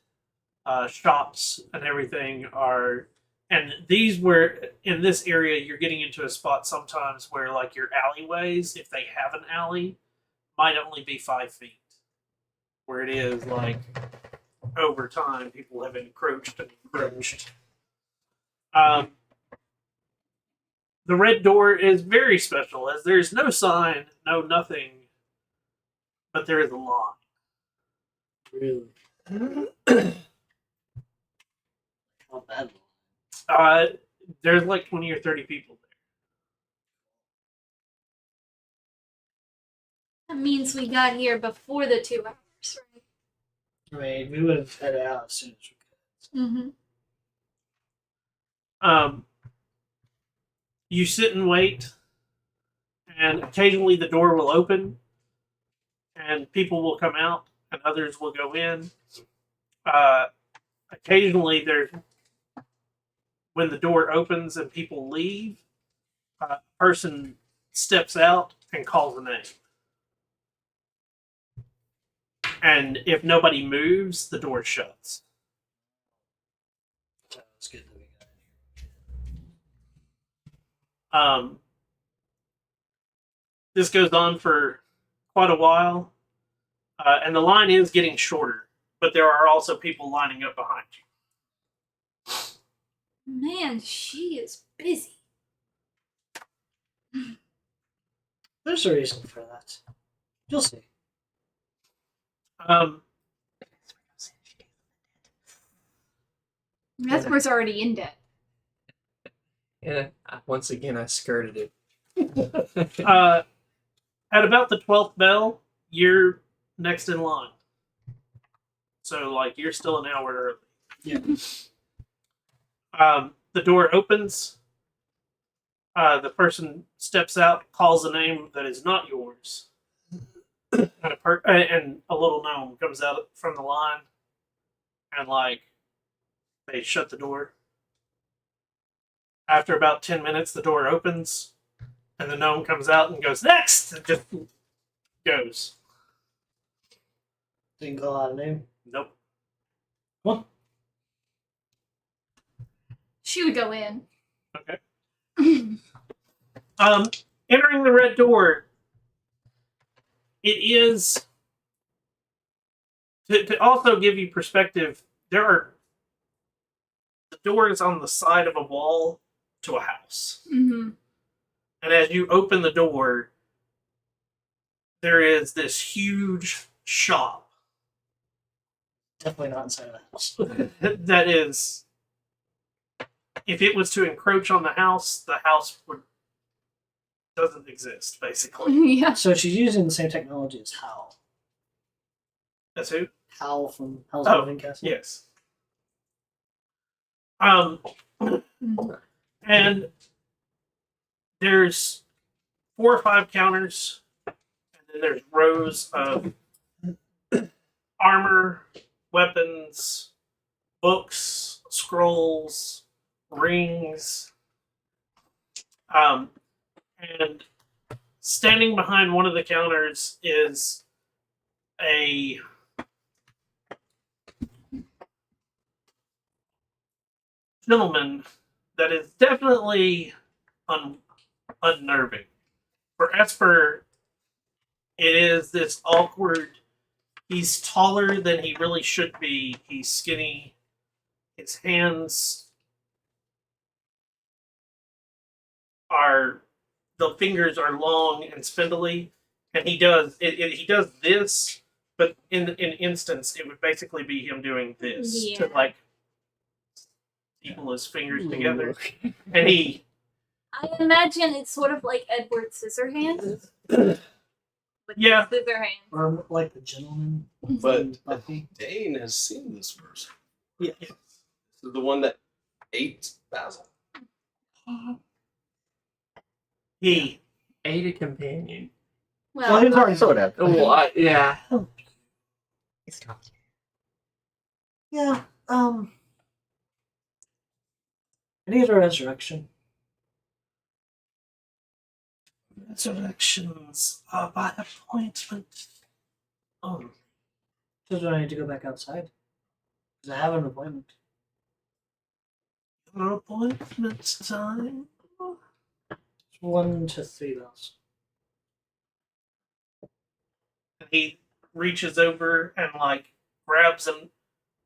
shops and everything are, and these were in this area. You're getting into a spot sometimes where like your alleyways, if they have an alley, might only be 5 feet. Where it is like over time, people have encroached and encroached. The red door is very special as there's no sign, no nothing, but there is a lock. Really? How bad? There's like 20 or 30 people That means we got here before the 2 hours, right? I mean, we would have headed out as soon as we could. Mm-hmm. there. You sit and wait, and occasionally the door will open, and people will come out, and others will go in. Occasionally, when the door opens and people leave, a person steps out and calls a name. And if nobody moves, the door shuts. So it's good that we got This goes on for quite a while, and the line is getting shorter, but there are also people lining up behind you. Man, she is busy. There's a reason for that. You'll see. Nesper's already in debt. Yeah, once again, I skirted it. At about the 12th bell, you're next in line. So, like, you're still an hour early. Yeah. The door opens. The person steps out, calls a name that is not yours. And a little gnome comes out from the line. And, like, they shut the door. After about 10 minutes, the door opens, and the gnome comes out and goes, "Next!" And just goes. Didn't call out a name. Nope. What? She would go in. Okay. Entering the red door, it is to also give you perspective. The door is on the side of a wall to a house, Mm-hmm. and as you open the door, there is this huge shop Definitely not inside of the house. that is. If it was to encroach on the house doesn't exist, basically. Yeah. So she's using the same technology as Hal. That's who? Hal from Hal's Oh, Moving Castle. Yes. Mm-hmm. And there's 4 or 5 counters, and then there's rows of armor, weapons, books, scrolls, rings. And standing behind one of the counters is a gentleman that is definitely unnerving. For Esper, it is this awkward. He's taller than he really should be. He's skinny. His hands the fingers are long and spindly, and he does this, but in an instance, it would basically be him doing this to Yeah. like staple his fingers together, and he. I imagine it's sort of like Edward Scissorhands. With Yeah. Scissorhands. Or like the gentleman But from Buffy. Dane has seen this person. Yeah. This is the one that ate Basil. He Aid a companion. Well, Well, he's already Sort of. Oh, yeah. It's tough. Yeah. I need a resurrection. resurrections are by appointment only. Just when I need to go back outside. Because I have an appointment. Your appointment time. It's 1 to 3 bells. And he reaches over and like grabs a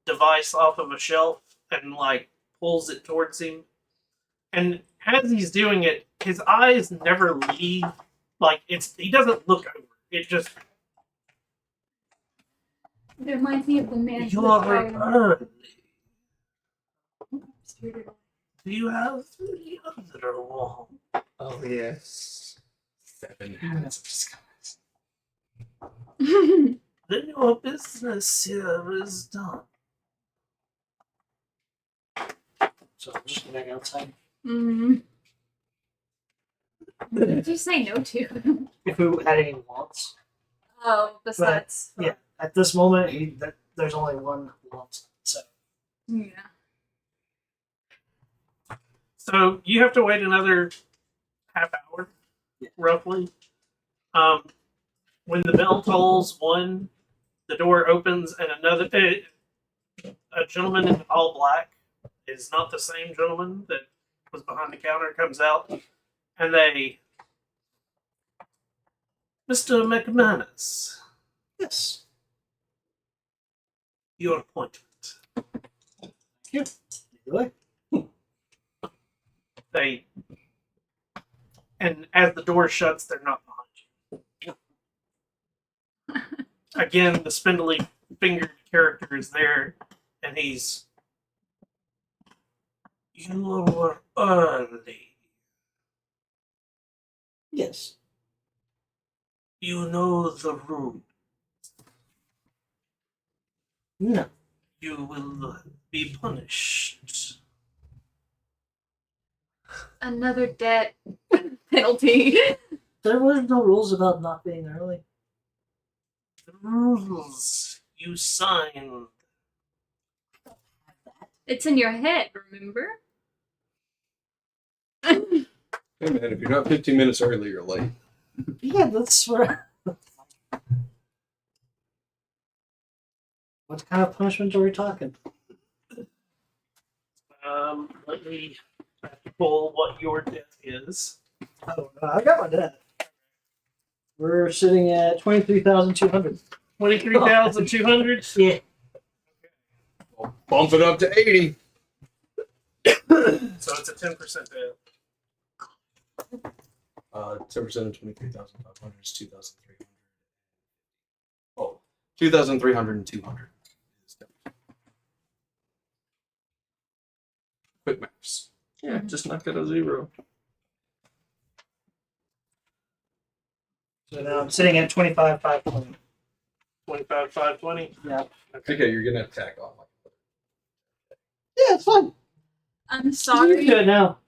device off of a shelf and like pulls it towards him. And as he's doing it, his eyes never leave. Like he doesn't look over. It just it reminds me of the man. you are early. Do you have the other one? Oh, yes. 7 hands of disguise. Then your business here is done. So I'll just go back outside. Mm-hmm. What did you say no to? If we had any wants. Oh, besides. Yeah. At this moment, there's only one want. So Yeah. So you have to wait another half hour, roughly. When the bell tolls 1, the door opens, and a gentleman in all black is not the same gentleman that was behind the counter comes out, and Mr. McManus, yes. your appointment. Either way. And as the door shuts, they're not behind you. Again, the spindly fingered character is there, and he's. You were early. Yes. You know the room. No. You will be punished. Another debt penalty. There was no rules about not being early. The rules you signed. It's in your head, remember? Hey man, if you're not 15 minutes early, you're late. Yeah, that's where. What kind of punishment are we talking? Let me have to pull what your debt is. Oh, I got my debt. We're sitting at 23,200. 23,200. Yeah. Well, bump it up to 80. So it's a 10% debt. 10% of 23,500 is 2,300. Oh, 2,300 and 200. Quick maths. Yeah, just knock it a 0. So now I'm sitting at 25,520. 25,520. Yeah. Okay, you're gonna attack on. Yeah, it's fine. I'm You sorry. do it now.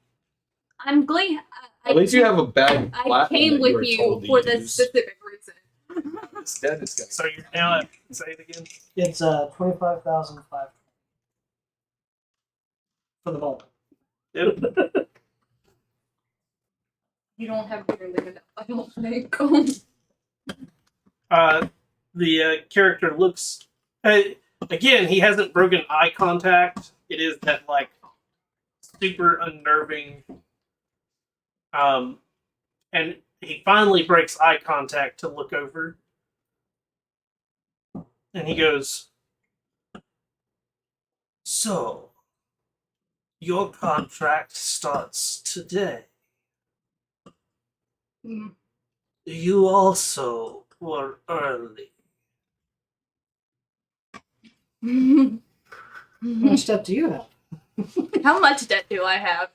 I'm going. At least you have a bag. I came with you for this specific reason. This debt is gonna. So you're now at, say it again. It's 25,500 for the moment. Yep. You don't have nearly enough, I don't think. The character looks. Again, he hasn't broken eye contact. It is that like super unnerving. And he finally breaks eye contact to look over, and he goes, "So, your contract starts today. Mm. You also were early." How much debt do you have? How much debt do I have?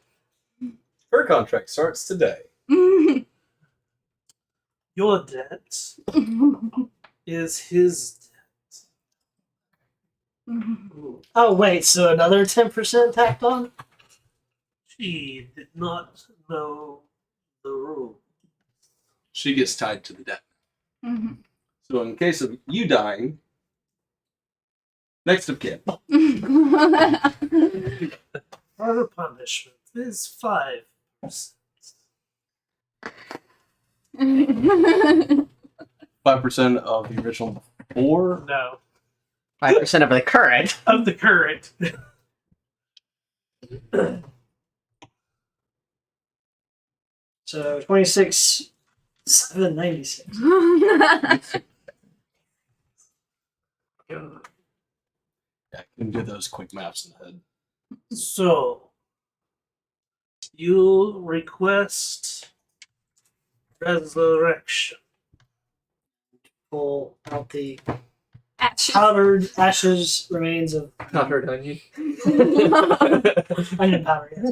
Her contract starts today. Your debt is his debt. Oh, wait, so another 10% tacked on? She did not know the rule. She gets tied to the debt. Mhm. So in case of you dying, next of kin. Her punishment is 5%. 5% of the original 4. No, 5% of the current. of the current. So 26,796. Yeah, I can do those quick maps in the head. So, you request resurrection. Pull out the Ashes. powdered ashes remains of Powdered onion. onion powder. Yes.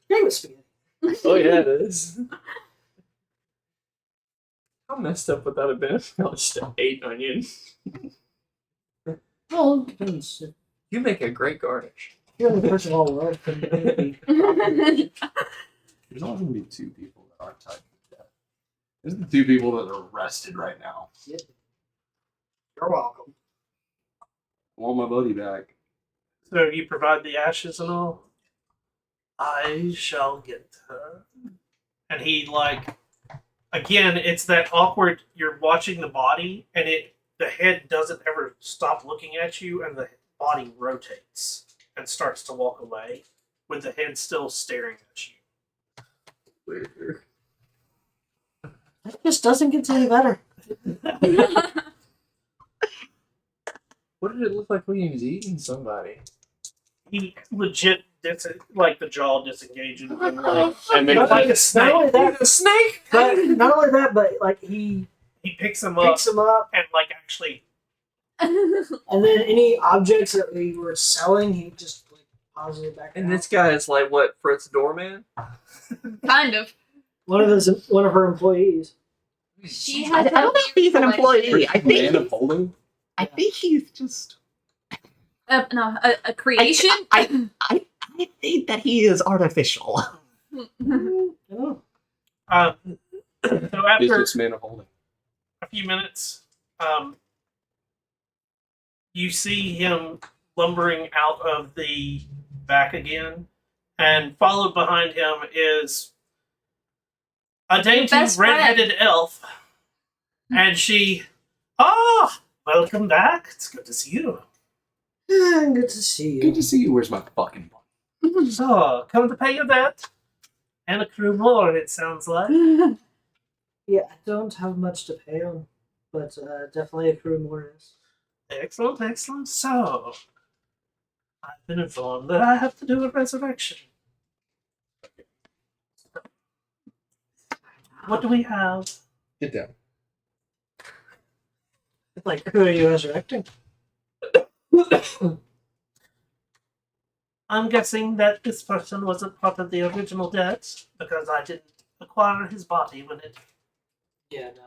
Great with spaghetti. Oh yeah, it is. How messed up would that have been if I just ate onion? Well, it depends. You make a great garnish. You're the person in the whole world. Then maybe. There's only going to be 2 people that aren't tied to debt. There's the 2 people that are arrested right now. You're welcome. I want my buddy back. So, you provide the ashes and all? I shall get her. And he, like, again, it's that awkward, you're watching the body, and the head doesn't ever stop looking at you, and the body rotates and starts to walk away, with the head still staring at you. Weird. That just doesn't get any better. What did it look like when he was eating somebody? He legit, like the jaw disengages and like, And it's makes like a Not snake. only that, A snake! but not only that, but like he He picks him up picks him up, and like actually, and then any objects that we were selling, he just like pauses it back. And down. this guy is like what, Fritz Doorman? Kind of. one of her employees. She I has don't know if he's an employee. I Man of think holding? he's just. no, a creation. I think that he is artificial. Oh. so Is after this man of holding? a few minutes, you see him lumbering out of the back again, And followed behind him is a dainty best friend. red-headed elf. And she, welcome back. It's good to see you. Good to see Good you. to see you. Where's my fucking money? So, come to pay your debt. And accrue more, it sounds like. Yeah, I don't have much to pay on, but definitely accrue more. Excellent, excellent. So, I've been informed that I have to do a resurrection. What do we have? Get down. Like, who are you resurrecting? I'm guessing that this person wasn't part of the original debt because I didn't acquire his body when it. Yeah, no.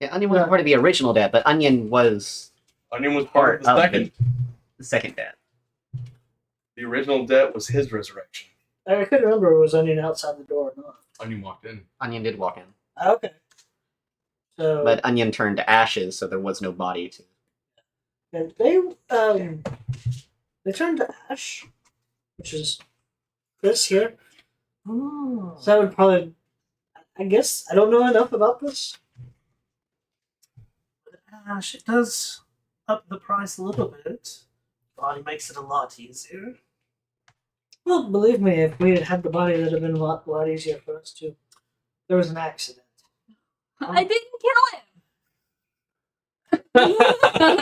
Yeah, Onion wasn't part of the original debt, but Onion was Onion was part of the second. the second debt. The original debt was his resurrection. I couldn't remember it was Onion outside the door or not. Onion walked in. Onion did walk in, Okay. So, but Onion turned to ashes, so there was no body to. and they turned to ash, which is this here. Oh. So that would probably, I guess, I don't know enough about this. Ash, it does up the price a little bit. Body makes it a lot easier. Well, believe me, if we had had the body, that'd have been a lot easier for us too. There was an accident. I didn't kill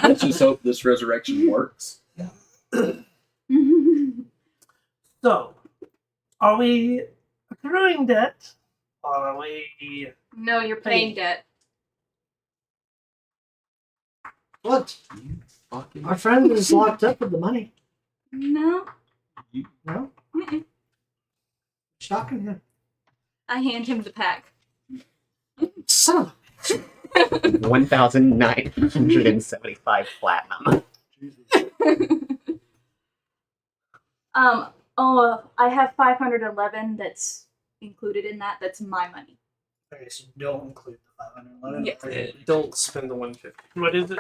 Let's just hope this resurrection works. him. So, are we accruing debt? Or are we. No, you're paying debt. What? You fucking. Our friend is locked up with the money. No. No? Mm-mm. Shocking him. I hand him the pack. Son of 1,975 platinum. I have 511 that's included in that. That's my money. a... Okay, so don't include the 511. Yes. Don't spend the 150 What is it?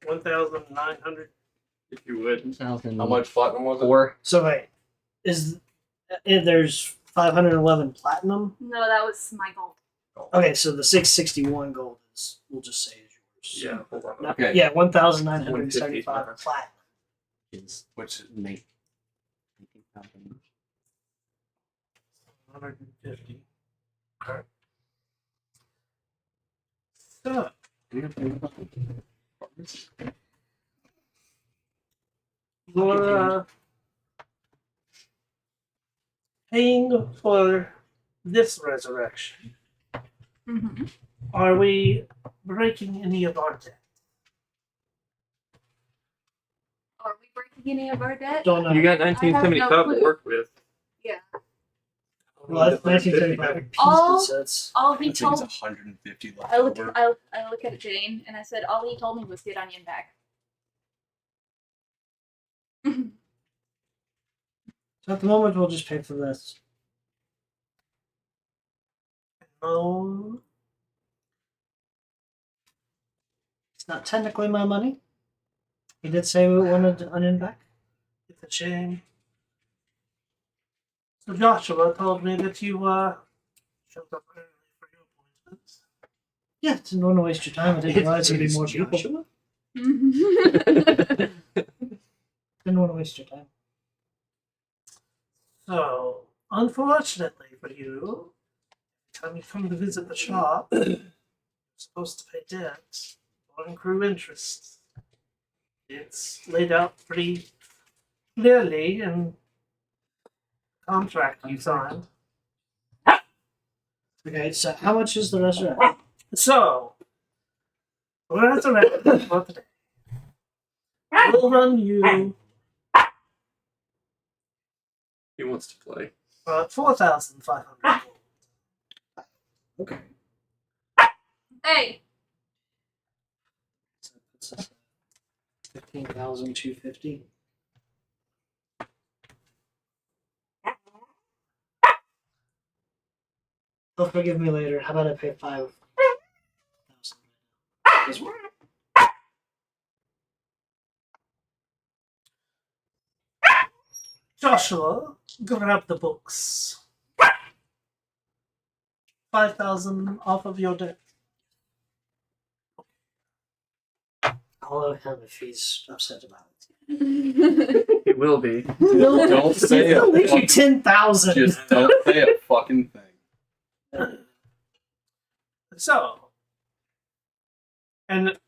1,900? if you would. How much platinum was it? 4. So wait, there's 511 platinum? No, that was my gold. Okay, so the 661 gold is, we'll just say is yours. Yeah, hold on. No, Okay. Yeah, 1,975 platinum. Is Which 19,000. 150. Alright. So, you're paying for this resurrection. Mm-hmm. Are we breaking any of our debt? Are we breaking any of our debt? Don't know. You got I have 1975 no to clue. work with. Yeah. Well, that's 1975 All- pieces, so it's... All I he think it's told 150 left I look over. I look at Jane and I said, all he told me was get Onion back. So at the moment, we'll just pay for this. No. It's not technically my money. He did say we wanted Onion back. It's a shame. So Joshua told me that you showed up early for your appointments. Yeah, didn't want to waste your time. I didn't realize it'd be more beautiful. Joshua. Mhm. Didn't want to waste your time. So, unfortunately for you, every time you come to visit the shop, you're supposed to pay debt or accrue interest. It's laid out pretty clearly in the contract you signed. Okay, so how much is the restaurant? So, we're at the restaurant for today. We'll run you He wants to play. 4,500. Okay. Hey, So that's 15,250. They'll forgive me later. How about I pay 5,000? This one. Joshua, grab the books. 5,000 off of your debt. I'll let him if he's upset about it. It will be. Don't say He'll leave you it. 10,000. Just don't say a fucking thing. So, and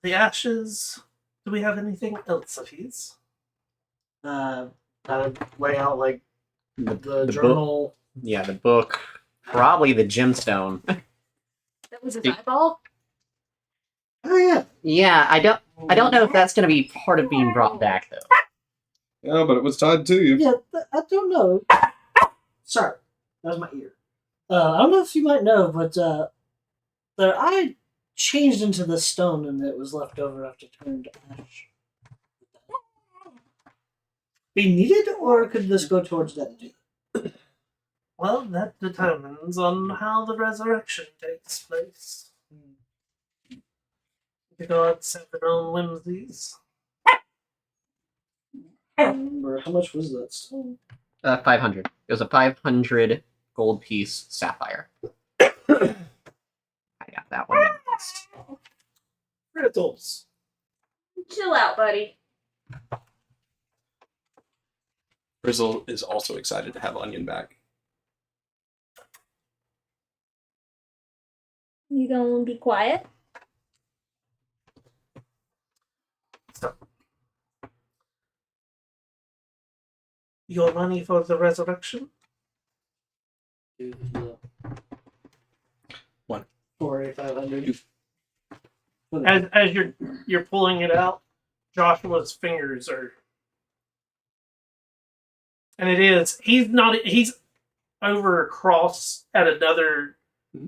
the ashes. Do we have anything else of his? I would lay out like the book. journal. Yeah, the book. Probably the gemstone. That was his eyeball? Oh yeah. Yeah, I don't know if that's gonna be part of being brought back though. Yeah, but it was tied to you. Yeah, I don't know. Sorry, that was my ear. I don't know if you might know, but the eye changed into the stone and it was left over after it turned to ash. Be needed, or could this go towards that too? Well, that determines on how the resurrection takes place. The gods have their own whimsies. I don't remember how much was that stone? 500. It was a 500 gold piece sapphire. I got that one. Riddles. Chill out, buddy. Grizzle is also excited to have Onion back. You gonna be quiet? So, your money for the resurrection? 4,500. As you're pulling it out, Joshua's fingers are, and he's over across at another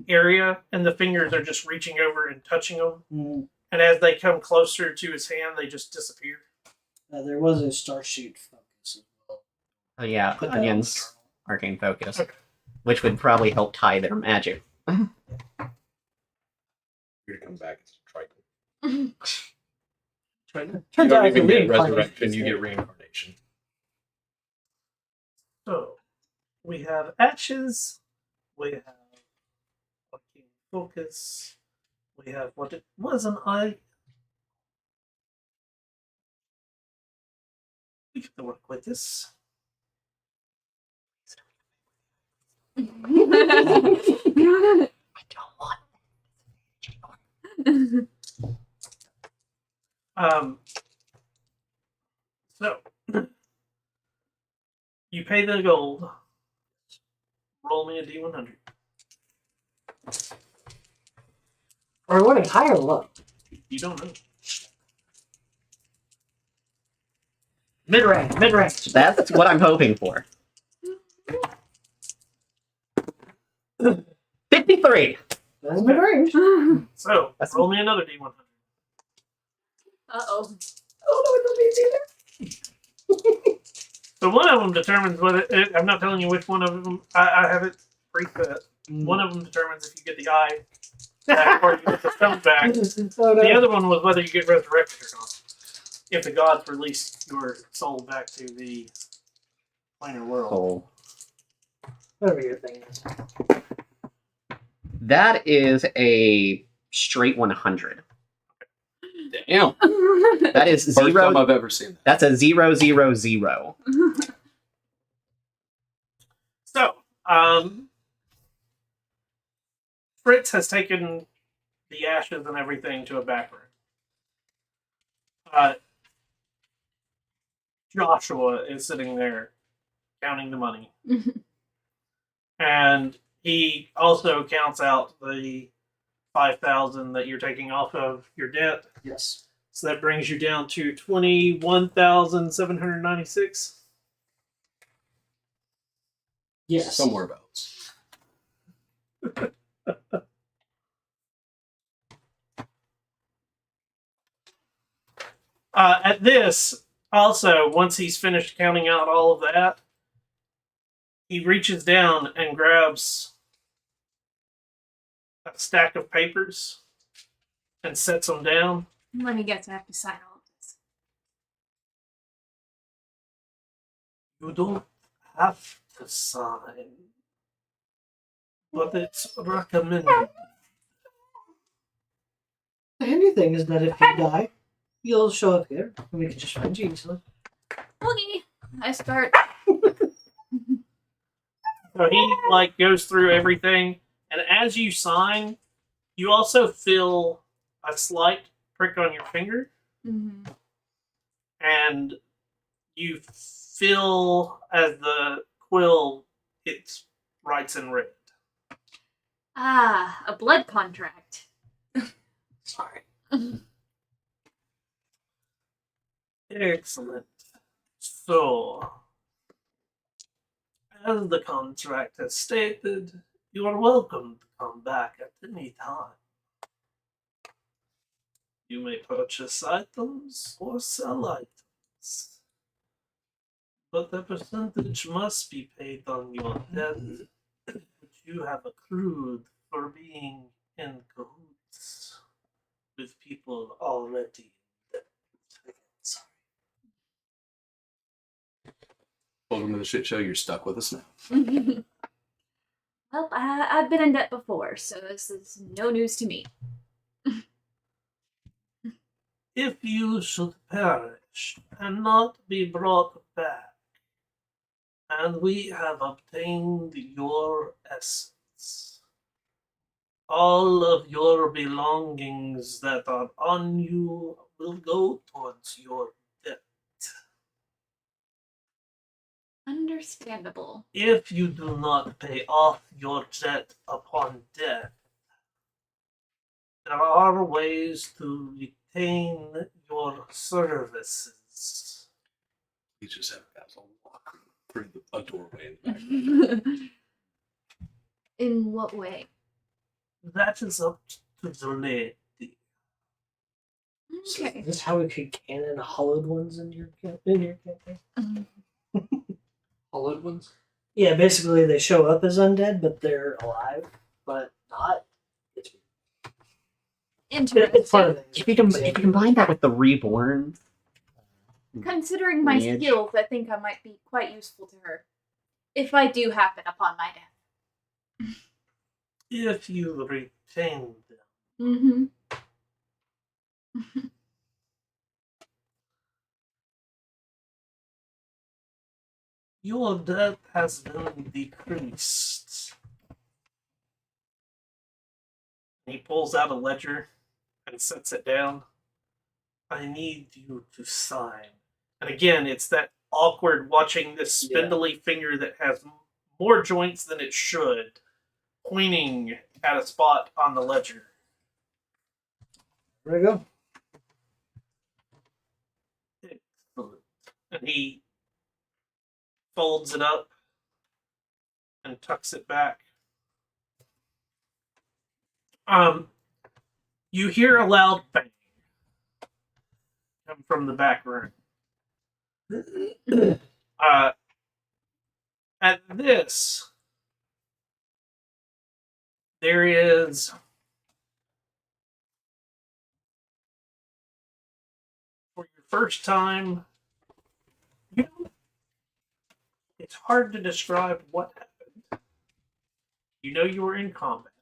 area, and the fingers are just reaching over and touching him. Mm. And as they come closer to his hand, they just disappear. There was a starship focus as well. Oh yeah, Put that Onion's arcane focus, Okay. which would probably help tie their magic. You're gonna come back as Triton. Turns You out don't I even can get reincarnate resurrection, this you guy. get reincarnation. So we have ashes. We have arcane focus. We have what it was an eye. We can work with this. I don't want. So you pay the gold. Roll me a D100. Are we winning high or low? You don't know. Mid-range, mid-range. That's what I'm hoping for. 53. That's mid-range. So That's- roll me another D100. Uh-oh. So one of them determines whether I'm not telling you which one of them. I have it preset. One of them determines if you get the eye back or you get the stone back. Oh, no. The other one was whether you get resurrected or not. If the gods release your soul back to the planar world. Oh, Whatever your thing is. that is a straight 100. Damn. That is First time zero. I've ever seen that. That's a 000. So, Fritz has taken the ashes and everything to a back room. Joshua is sitting there counting the money. And he also counts out the 5,000 that you're taking off of your debt. Yes. So that brings you down to 21,796. Yes. Somewhere else. At this, also, once he's finished counting out all of that, he reaches down and grabs a stack of papers and sets them down. When he gets, I have to sign all of this. You don't have to sign, but it's recommended. The handy thing is that if you die, you'll show up here, and we can just find you easily. Okay, I start. So he like goes through everything, and as you sign, you also feel a slight prick on your finger, Mhm. and you feel as the quill hits writes in red. Ah, a blood contract. Sorry. Excellent. So, as the contract has stated, you are welcome to come back at any time. You may purchase items or sell items, but the percentage must be paid on your debt which you have accrued for being in cahoots with people already in debt. Sorry. Welcome to the shit show. You're stuck with us now. Well, I've been in debt before, so this is no news to me. If you should perish and not be brought back, and we have obtained your essence, all of your belongings that are on you will go towards your debt. Understandable. If you do not pay off your debt upon death, there are ways to retain your services. You just have Basil walk through a doorway in the back. In what way? That is up to the lady. So Okay. is this how we could canon hollowed ones in your campaign? Hollowed ones? Yeah, basically they show up as undead, but they're alive, but not. It's part of Interesting. it. If you combine that with the reborn, Considering my Lineage. skills, I think I might be quite useful to her. If I do happen upon my death. If you retain them, Mm-hmm. your debt has been decreased. He pulls out a ledger and sets it down. I need you to sign. And again, it's that awkward watching this spindly finger that has more joints than it should, pointing at a spot on the ledger. There we go. Excellent. And he folds it up and tucks it back. You hear a loud bang come from the back room. At this, there is for your first time. You know, it's hard to describe what happened. You know you were in combat.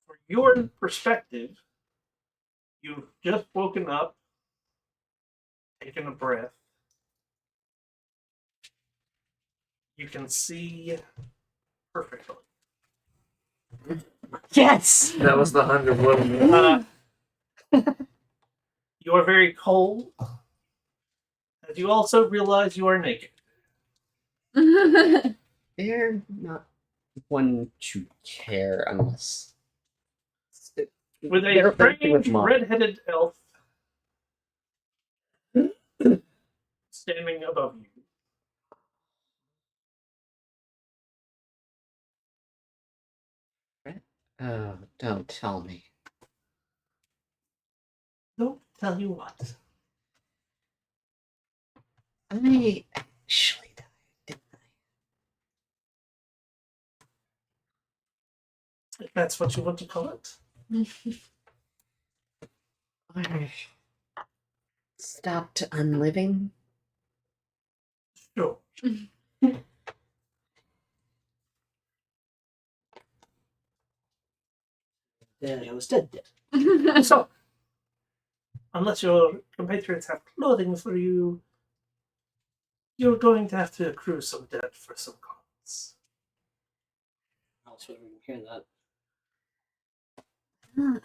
For your perspective, you've just woken up, taken a breath. You can see perfectly. Yes! That was the 100 women. You are very cold, as you also realize you are naked. they're not one to care unless With they're a flirting with strange mom. red-headed elf standing above you. Oh, don't tell me. Don't tell you what. I actually died, didn't If that's what you want to call it. Or stopped unliving? Sure. Daniel was dead. So, unless your compatriots have clothing for you, you're going to have to accrue some debt for some cause. I was wondering to hear that.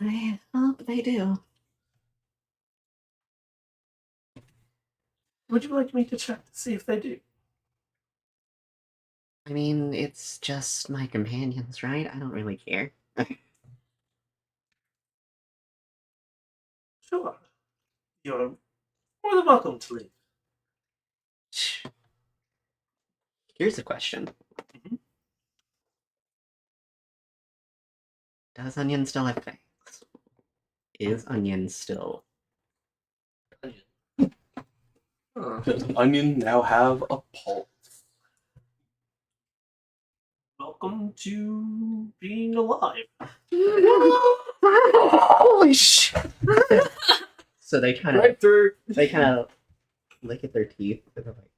I hope they do. Would you like me to check to see if they do? I mean, it's just my companions, right? I don't really care. Sure. You're more than welcome to leave. Here's a question. Mhm. Does Onion still have fangs? Is Onion still... Does Onion now have a pulse? Welcome to being alive. Holy shit! So they kind of Right through. lick at their teeth and they're like,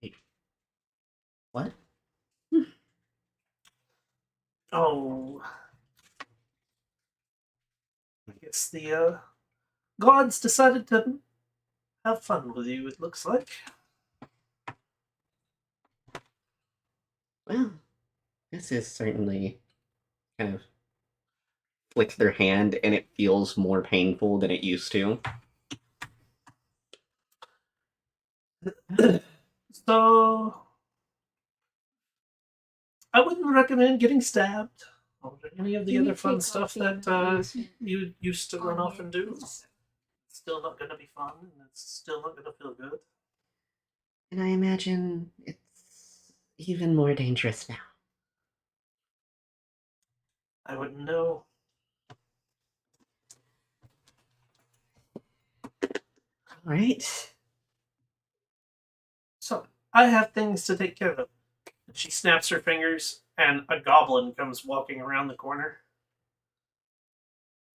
"Hey, what?" Oh. I guess the gods decided to have fun with you, it looks like. Well, this is certainly kind of flicks their hand and it feels more painful than it used to. So, I wouldn't recommend getting stabbed or any of the Can you other fun take stuff off the that information you used to run on off your and do. piece? It's still not going to be fun, and it's still not going to feel good. And I imagine it's even more dangerous now. I wouldn't know. All right. So, I have things to take care of. And she snaps her fingers, and a goblin comes walking around the corner.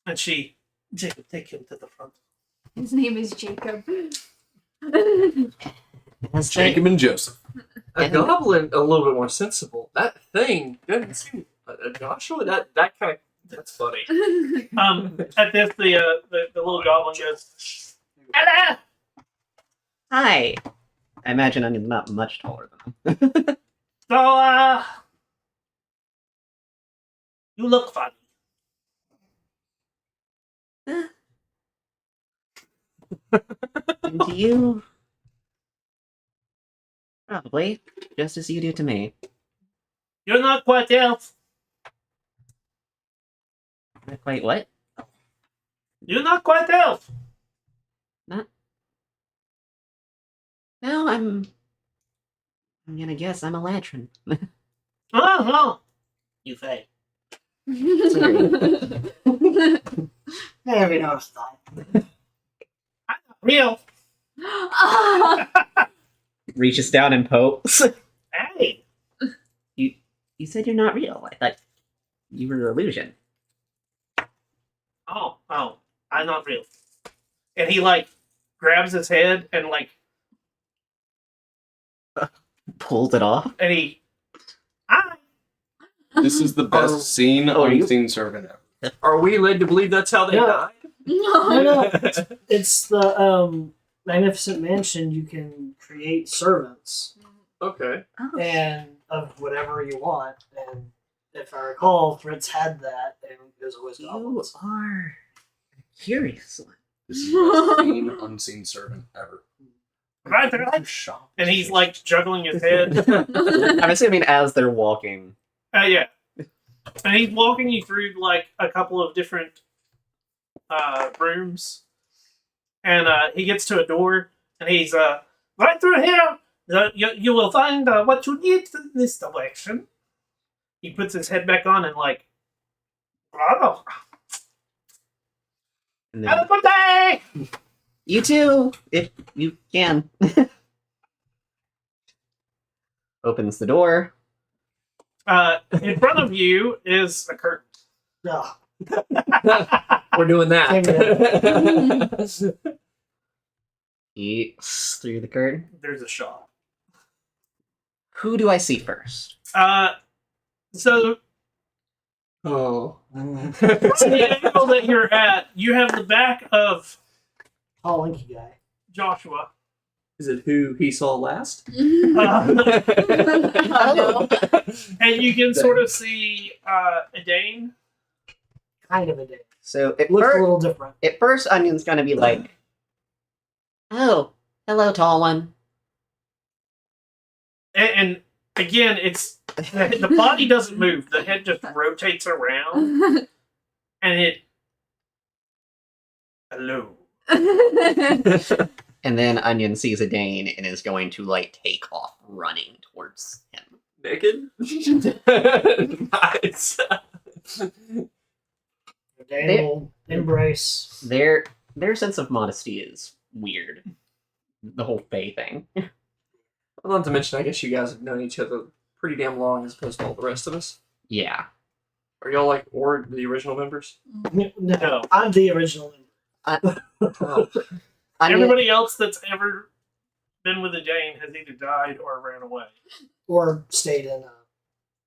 And Jacob, take him to the front. His name is Jacob. As Jacob and Joseph. A goblin, a little bit more sensible. That thing doesn't seem. Joshua, that kind of. That's funny. At this, the little goblin goes, "Hello!" Hi. I imagine I'm not much taller than him. So, you look funny. And to you, probably, just as you do to me. You're not quite elf. Not quite what? You're not quite elf. No, I'm gonna guess I'm a latrin. Oh, you fake. Never noticed that. I'm not real. Reaches down and pokes. Hey. You said you're not real. I thought you were an illusion. Oh, I'm not real. And he grabs his head and Pulls it off. and he. I. This is the best scene Oh, you- unseen servant ever. Are we led to believe that's how they No. died? No, it's the Magnificent Mansion. You can create servants Okay. Oh. and of whatever you want. And if I recall, Fritz had that, and it was always You goblins. are a curious one. This is the best scene unseen servant ever. Right. Shop. And he's juggling his head. I'm assuming as they're walking. Yeah. And he's walking you through a couple of different rooms. And he gets to a door, and he's right through here. You will find what you need in this direction. He puts his head back on and oh, And have a then, good day. you too, if you can. Opens the door. In front of you is a curtain. No. We're doing that. Peeks through the curtain. There's a shot. Who do I see first? So Oh. the angle that you're at, you have the back of Tall, lanky guy. Joshua. Is it who he saw last? No. And you can sort of see Adane. Kind of a day. So Looks a little different. at first, Onion's gonna be like, "Oh, hello, tall one." And again, it's the body doesn't move. The head just rotates around, and it. Hello. And then Onion sees a Dane and is going to like take off running towards him. Naked? Nice. They will embrace. Their sense of modesty is weird. The whole Fae thing. Well, not to mention, I guess you guys have known each other pretty damn long as opposed to all the rest of us. Yeah. Are y'all like, or the original members? No, I'm the original member. Oh. Onion, Everybody else that's ever been with Adane has either died or ran away. Or stayed in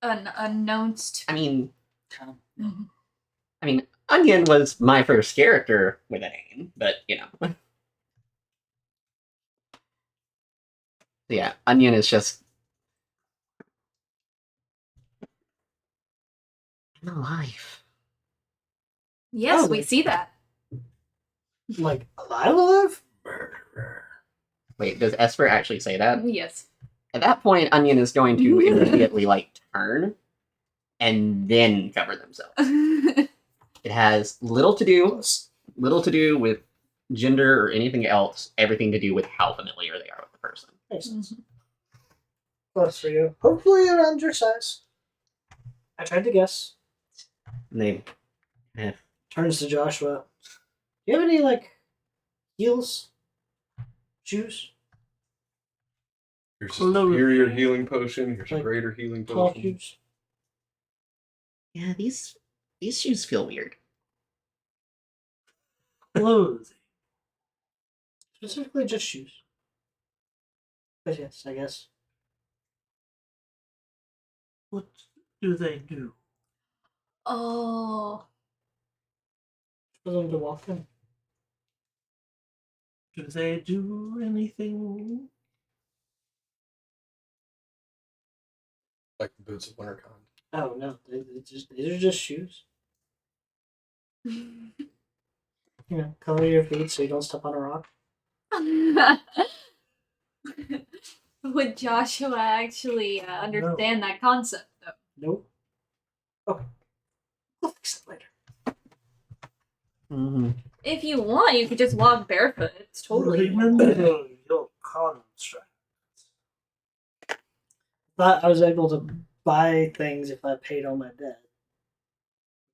An unknownst. I mean, town. Onion was my first character with a name, but yeah, Onion is just. I'm alive. Yes, Oh, we see that. Like, alive? Wait, does Esper actually say that? Yes. At that point, Onion is going to immediately like turn and then cover themselves. It has little to do with gender or anything else. Everything to do with how familiar they are with the person. Makes sense. Close for you. Hopefully around your size. I tried to guess. And they Turns to Joshua. Do you have any, like, heels? Shoes? Here's a Hello. superior healing potion. Here's a Like, greater healing Tall potion. shoes? yeah, these shoes feel weird. Clothing. Specifically just shoes. But yes, I guess. What do they do? Oh. For them to walk in. Do they do anything? Like the boots of WinterCon. Oh, no. These are just shoes. Cover your feet so you don't step on a rock. Would Joshua actually understand that concept, though? Nope. Okay. We'll fix it later. Mm-hmm. If you want, you could just walk barefoot. It's totally. Remember your contract. Thought I was able to buy things if I paid all my debt.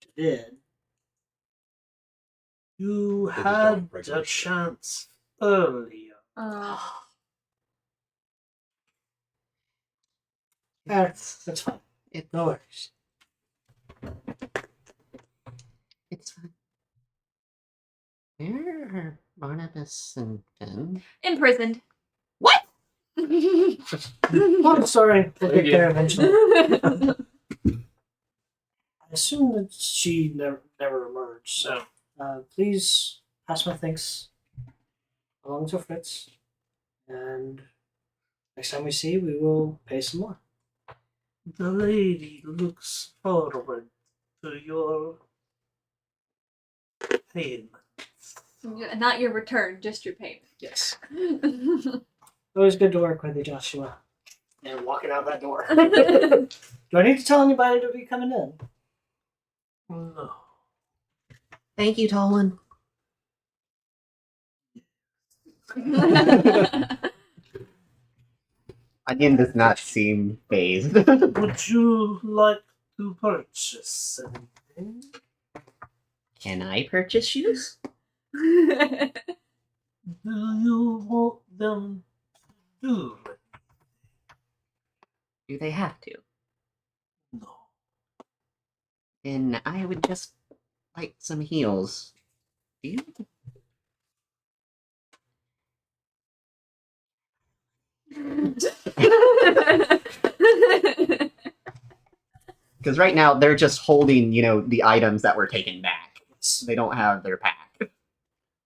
Which I did. You just had don't break the my chance earlier. That's fine. No worries. It's fine. Where are Barnabas and Ben? Imprisoned. What? Long story. We'll get there eventually. I assume that she never emerged. So, please pass my thanks along to Fritz. And next time we see, we will pay some more. The lady looks forward to your payment. Not your return, just your payment. Yes. Always good to work with you, Joshua. And walking out that door. Do I need to tell anybody to be coming in? No. Thank you, tall one. Onion does not seem phased. Would you like to purchase anything? Can I purchase shoes? Do you want them to do it? Do they have to? No. Then I would just like some heels Do you? Because right now they're just holding, the items that were taken back. They don't have their pack.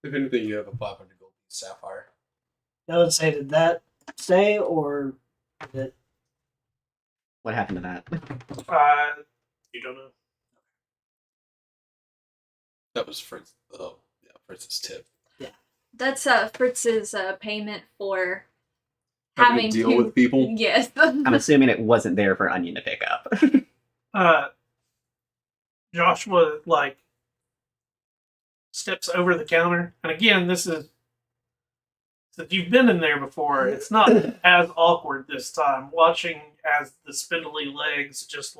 If anything, you have a 500 gold sapphire. I would say, did that stay or did it? What happened to that? You don't know. That was Fritz. Oh, yeah, Fritz's tip. That's Fritz's payment for Having having to deal to with people. Yes. I'm assuming it wasn't there for Onion to pick up. Joshua steps over the counter, and again, this is since you've been in there before. It's not as awkward this time. Watching as the spindly legs just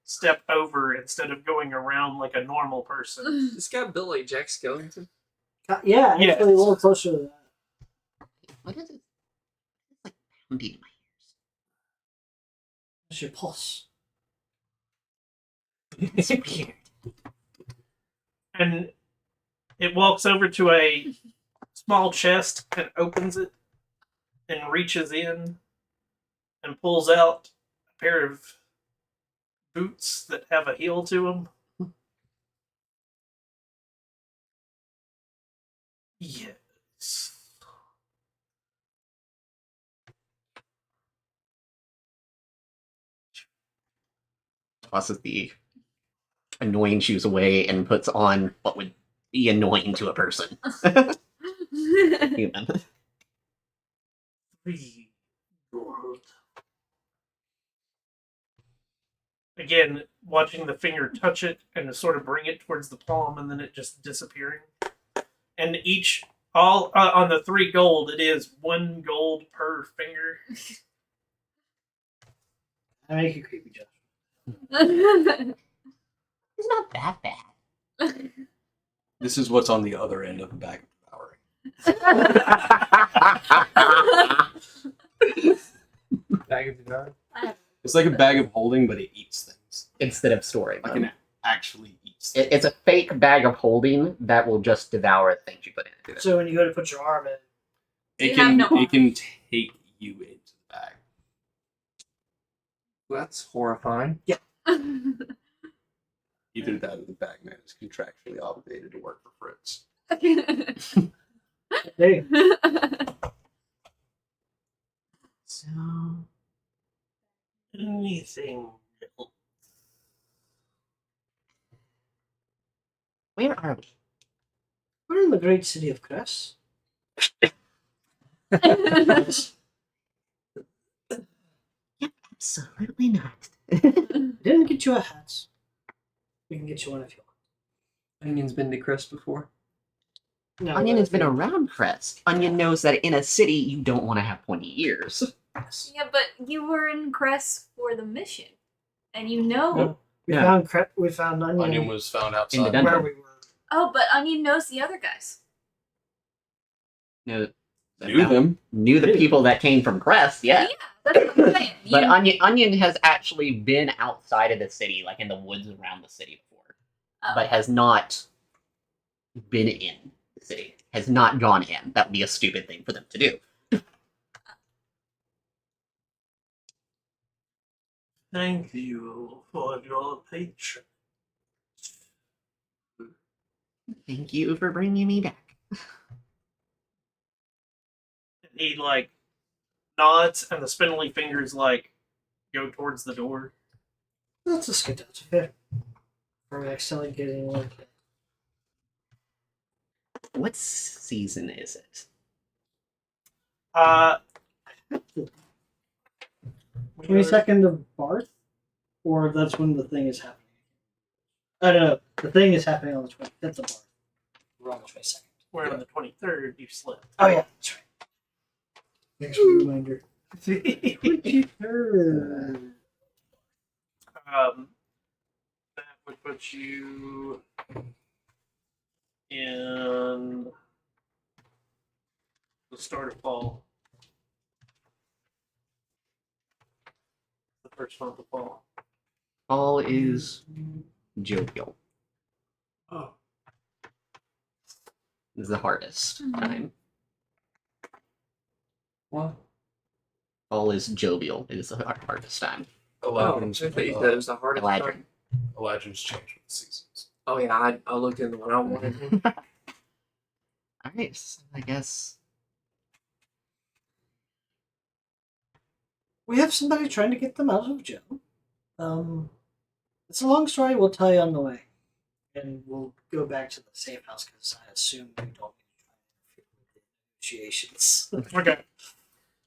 step over instead of going around like a normal person. This guy Billy Jack Skellington. Yeah, actually Yes. a little closer to that. What is it? It's like pounding in my ears. It's your pulse. It's weird. And it walks over to a small chest and opens it and reaches in and pulls out a pair of boots that have a heel to them. Yes. Tosses the annoying shoes away and puts on what would be annoying to a person. Human. 3 gold. Again, watching the finger touch it and sort of bring it towards the palm and then it just disappearing. And all on the 3 gold, it is 1 gold per finger. I make you creepy, Josh. It's not that bad. This is what's on the other end of the bag of devouring. Bag of Devouring. It's like a bag of holding, but it eats things. Instead of storing Like them. it actually eats things. It's a fake bag of holding that will just devour things you put into it. So when you go to put your arm in, It You can have no it can take you into the bag. Well, that's horrifying. Either that or the bagman is contractually obligated to work for Fritz. hey, So, Anything. where are we? we're in the great city of Cress. Absolutely not. Didn't get you a hat. We can get you one if you Onion's been to Cress before. want. No, Onion has been around Crest. Onion knows that in a city you don't want to have pointy ears. Yeah, but you were in Cress for the mission, and you know. No. We Yeah. found onion, Onion was found In the outside. dungeon. where we were. Oh, but Onion knows the other guys. Knew Knew them. the people that came from Crest, yeah. That's what I'm saying. But You- Onion has actually been outside of the city, like in the woods around the city before, Oh. but has not been in the city. Has not gone in. That would be a stupid thing for them to do. Thank you for your patience. Thank you for bringing me back. He nods, and the spindly fingers go towards the door. Let's just get that. Okay. Or we accidentally getting one. What season is it? 22nd of Barth? Or that's when the thing is happening? I don't know. The thing is happening on the 25th of Barth. We're on the 22nd. Where on the 23rd you slept. Oh, yeah. That's right. Thanks for the reminder. 23rd. That would put you in the start of fall. The first month of fall. Fall is jovial. Oh. is the hardest time. What? Fall is jovial. It is the hardest time. Eladrin's, I thought you said it was the hardest Eladrin. time. Eladrin's changed with the seasons. Oh yeah, I looked into what I wanted. All right, so I guess We have somebody trying to get them out of jail. It's a long story. We'll tell you on the way, and we'll go back to the safe house because I assume we don't need to try and interfere with the negotiations. Okay.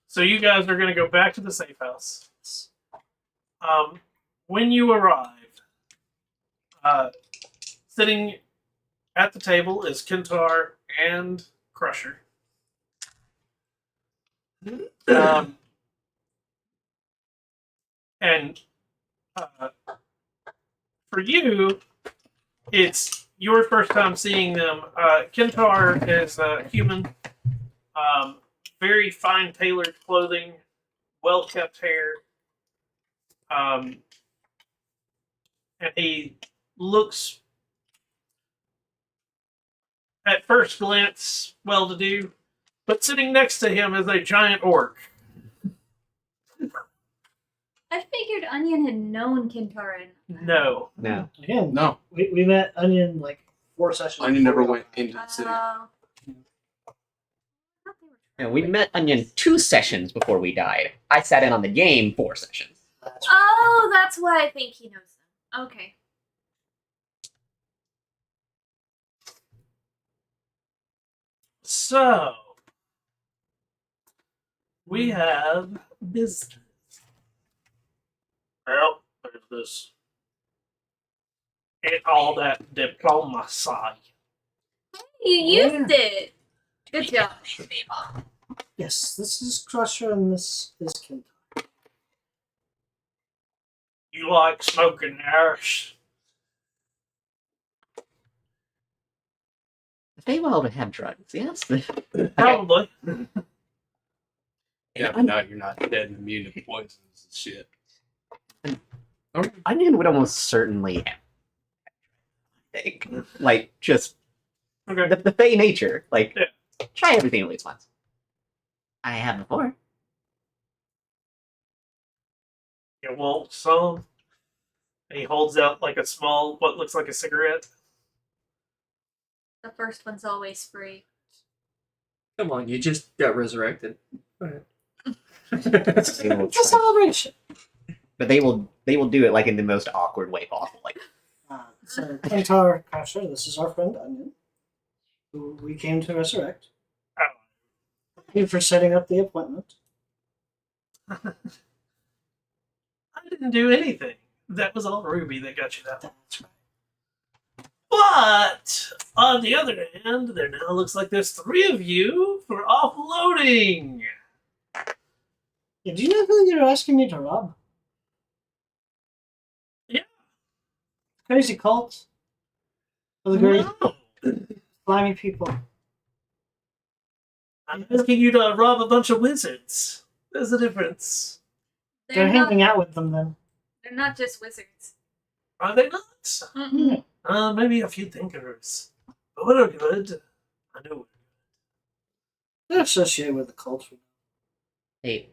So you guys are going to go back to the safe house. When you arrive, sitting at the table is Kentar and Crusher. And for you, it's your first time seeing them. Kentar is a human, very fine tailored clothing, well kept hair. And he looks, at first glance, well to do, but sitting next to him is a giant orc. I figured Onion had known Kintara. No. no. Again, No, we met Onion like 4 sessions. Onion never before. went into the city. And we met Onion 2 sessions before we died. I sat in on the game 4 sessions. That's Oh, that's why I think he knows them. Okay. So, we have business. Well, there's this. And all that diplomacy. You used it. Good job. Yes, this is Crusher and this is Kintar. You like smoking Irish? They will have drugs, yes. Probably. Yeah, but now you're not dead and immune to poisons and shit. Onion would almost certainly have. I think. Like, just Okay. the Fey nature. Like, Yeah. try everything at least once. I have before. Yeah, well, some. And he holds out like a small, what looks like a cigarette. The first one's always free. Come on, you just got resurrected. Go ahead. They will It's a try- celebration. but they will do it like in the most awkward way possible. Like, So, Kintar, Crusher, this is our friend Onion, who we came to resurrect. Thank you for setting up the appointment. I didn't do anything. That was all Ruby that got you that one. That's right. But on the other hand, there now looks like there's 3 of you for offloading. Yeah, do you know who you're asking me to rob? Yeah. Crazy cult. Of the great No. slimy people. I'm asking you to rob a bunch of wizards. There's a difference. They're They're not, hanging out with them then. they're not just wizards. Are they not? Mm-mm. Maybe a few thinkers. But we're good. I know. They're associated with the cult. hey,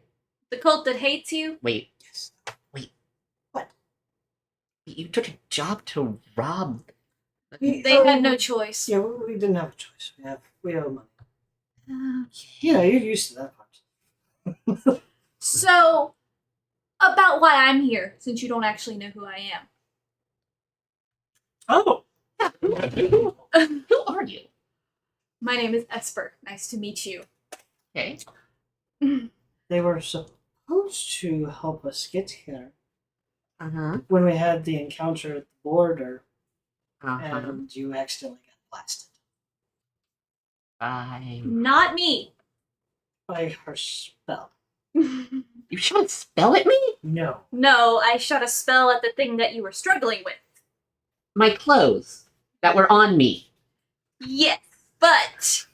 The cult that hates you? wait. Wait. What? You took a job to rob. They had no choice. Yeah, we didn't have a choice. We have money. Okay. You know, you're used to that part. So, about why I'm here, since you don't actually know who I am. Oh, Who are you? My name is Esper. Nice to meet you. Okay. They were supposed to help us get here Uh-huh. when we had the encounter at the border, Uh-huh. and you accidentally got blasted Bye. Not me. by her spell. You shot a spell at me? No. No, I shot a spell at the thing that you were struggling with. My clothes that were on me. Yes, but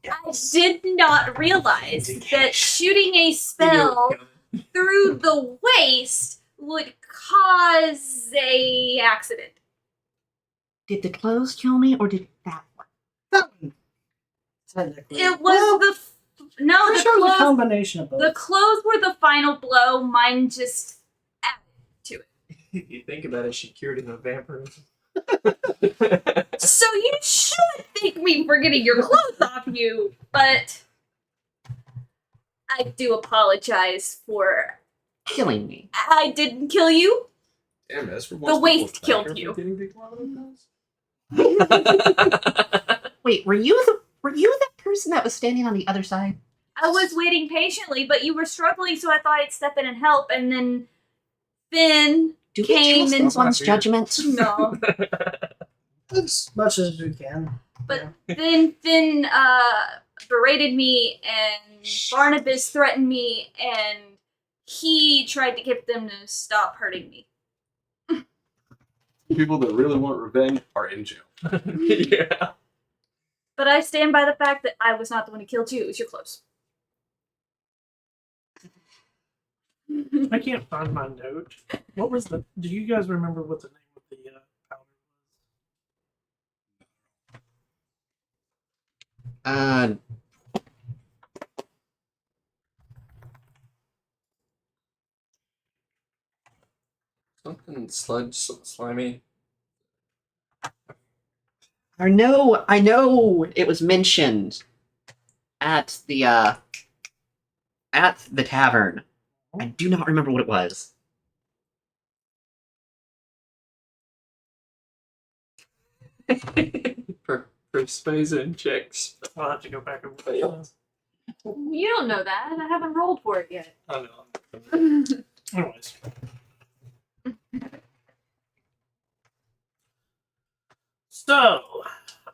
I did not realize that shooting a spell through the waist would cause a accident. Did the clothes kill me or did that one? That one. Technically. It was Well, the no I'm the sure it was a clothes. combination of both. The clothes were the final blow. Mine just added to it. If you think about it, she cured him of vampirism. So you should thank me for getting your clothes off you, but I do apologize for Killing me. I didn't kill you. Damn, Esper The waste killed you. Wait, were you that person that was standing on the other side? I was waiting patiently, but you were struggling, so I thought I'd step in and help, and then Finn Do we came trust and one's Here. judgment? no. As much as we can. But then Finn berated me, and Barnabas threatened me, and he tried to get them to stop hurting me. People that really want revenge are in jail. Yeah. But I stand by the fact that I was not the one who killed you. It was your clothes. I can't find my note. What was the? Do you guys remember what the name of the powder was? Something sludge, something slimy. I know it was mentioned at the tavern. I do not remember what it was. Persuasion checks. I'll have to go back and look. Failed. You don't know that. I haven't rolled for it yet. I know. Anyways. So,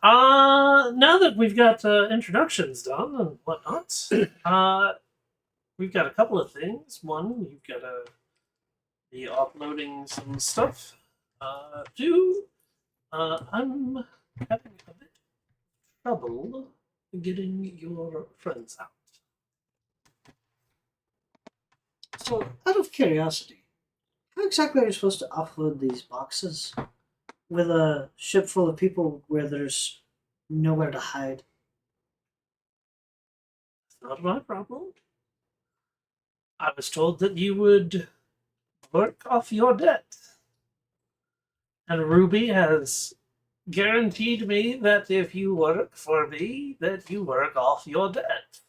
now that we've got introductions done and whatnot, we've got a couple of things. One, you've got to be uploading some stuff. Two, I'm having a bit of trouble getting your friends out. So, out of curiosity, how exactly are you supposed to offload these boxes with a ship full of people where there's nowhere to hide? It's not my problem. I was told that you would work off your debt. And Ruby has guaranteed me that if you work for me, that you work off your debt.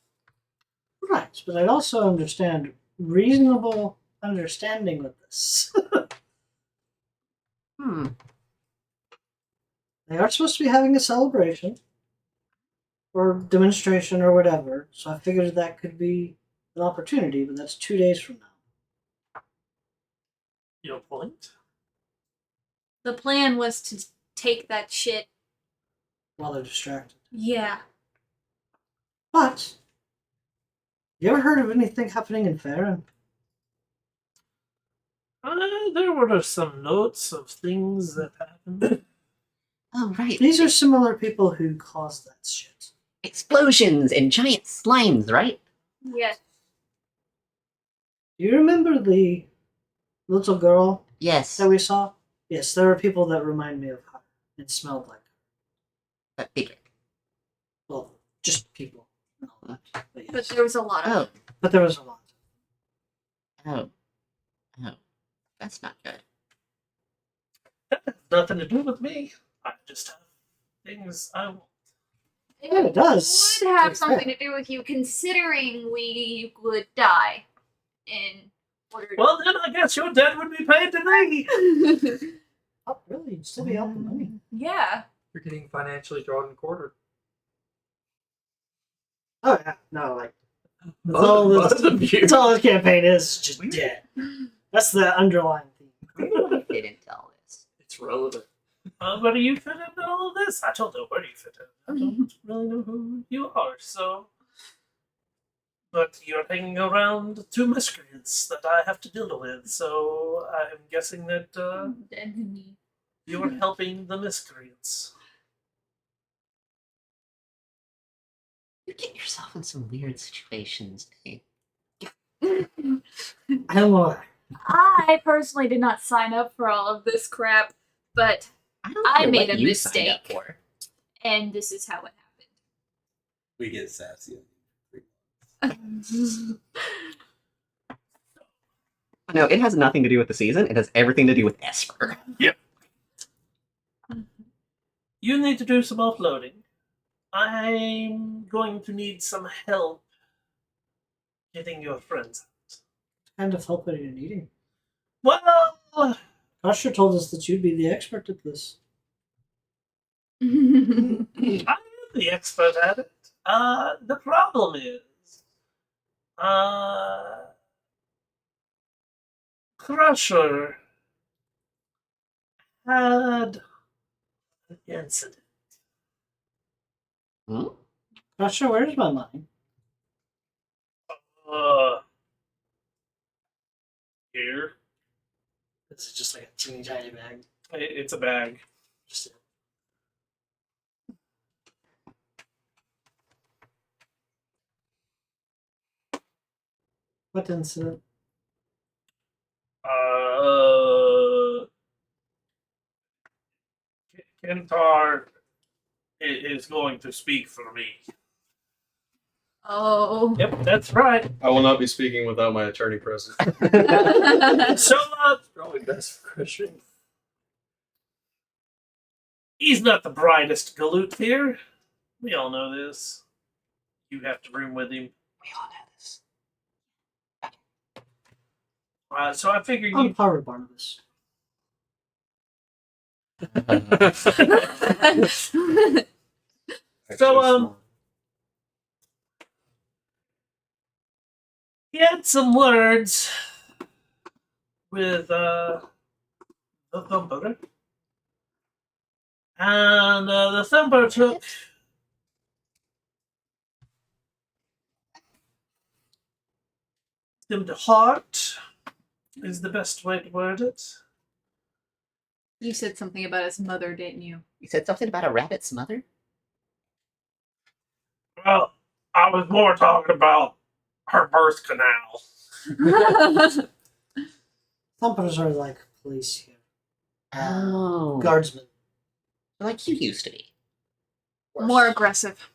Right, but I also understand reasonable understanding with this. They are supposed to be having a celebration or demonstration or whatever, so I figured that could be an opportunity, but that's 2 days from now. Your point? The plan was to take that shit. While they're distracted. Yeah. But, you ever heard of anything happening in Farron? There were some notes of things that happened. Oh, right. These are similar people who caused that shit. Explosions and giant slimes, right? Yeah. Do you remember the little girl Yes. that we saw? Yes, there are people that remind me of her and smelled like her. That figure. Well, just people. and all that. But, But yes. there was a lot of Oh. But there was a lot. Oh. Oh. That's not good. That has nothing to do with me. I just have things I want. Yeah, it does. Would have It's something fair. to do with you, considering we would die in order. Well, then I guess your debt would be paid to me. Oh, really? You'd still be out the money. Yeah. You're getting financially drawn and quartered. Oh, yeah. No, like, that's Both- all both this, of you. that's all this campaign is just debt. That's the underlying theme. Fit into all this. It's relevant. Where do you fit into all of this? I don't know where you fit in. I don't really know who you are, so. But you're hanging around two miscreants that I have to deal with, so I'm guessing that Dead to me. you're helping the miscreants. You get yourself in some weird situations, eh? I don't know. I personally did not sign up for all of this crap, but I don't I care made what a you signed up mistake. for. and this is how it happened. We get sassy. No, it has nothing to do with the season. It has everything to do with Esper. You need to do some offloading. I'm going to need some help getting your friends out. What kind of help are you needing? Well, Crusher told us that you'd be the expert at this. I'm the expert at it. The problem is, Crusher had an incident. Hmm? Crusher, where's my money? Here. This is just like a teeny tiny bag. It's a bag. Just what incident? Kentar is going to speak for me. Oh. Yep, that's right. I will not be speaking without my attorney present. So, Probably best for Christian. he's not the brightest galoot here. We all know this. You have to room with him. We all know this. So I figured I'm you. Power Barnabas. So, he had some words with the Thumper. And the Thumper took him to heart, is the best way to word it. You said something about his mother, didn't you? You said something about a rabbit's mother? Well, I was more talking about her birth canal. Thumpers are like police here. Oh. Guardsmen. Like you used to be. More aggressive.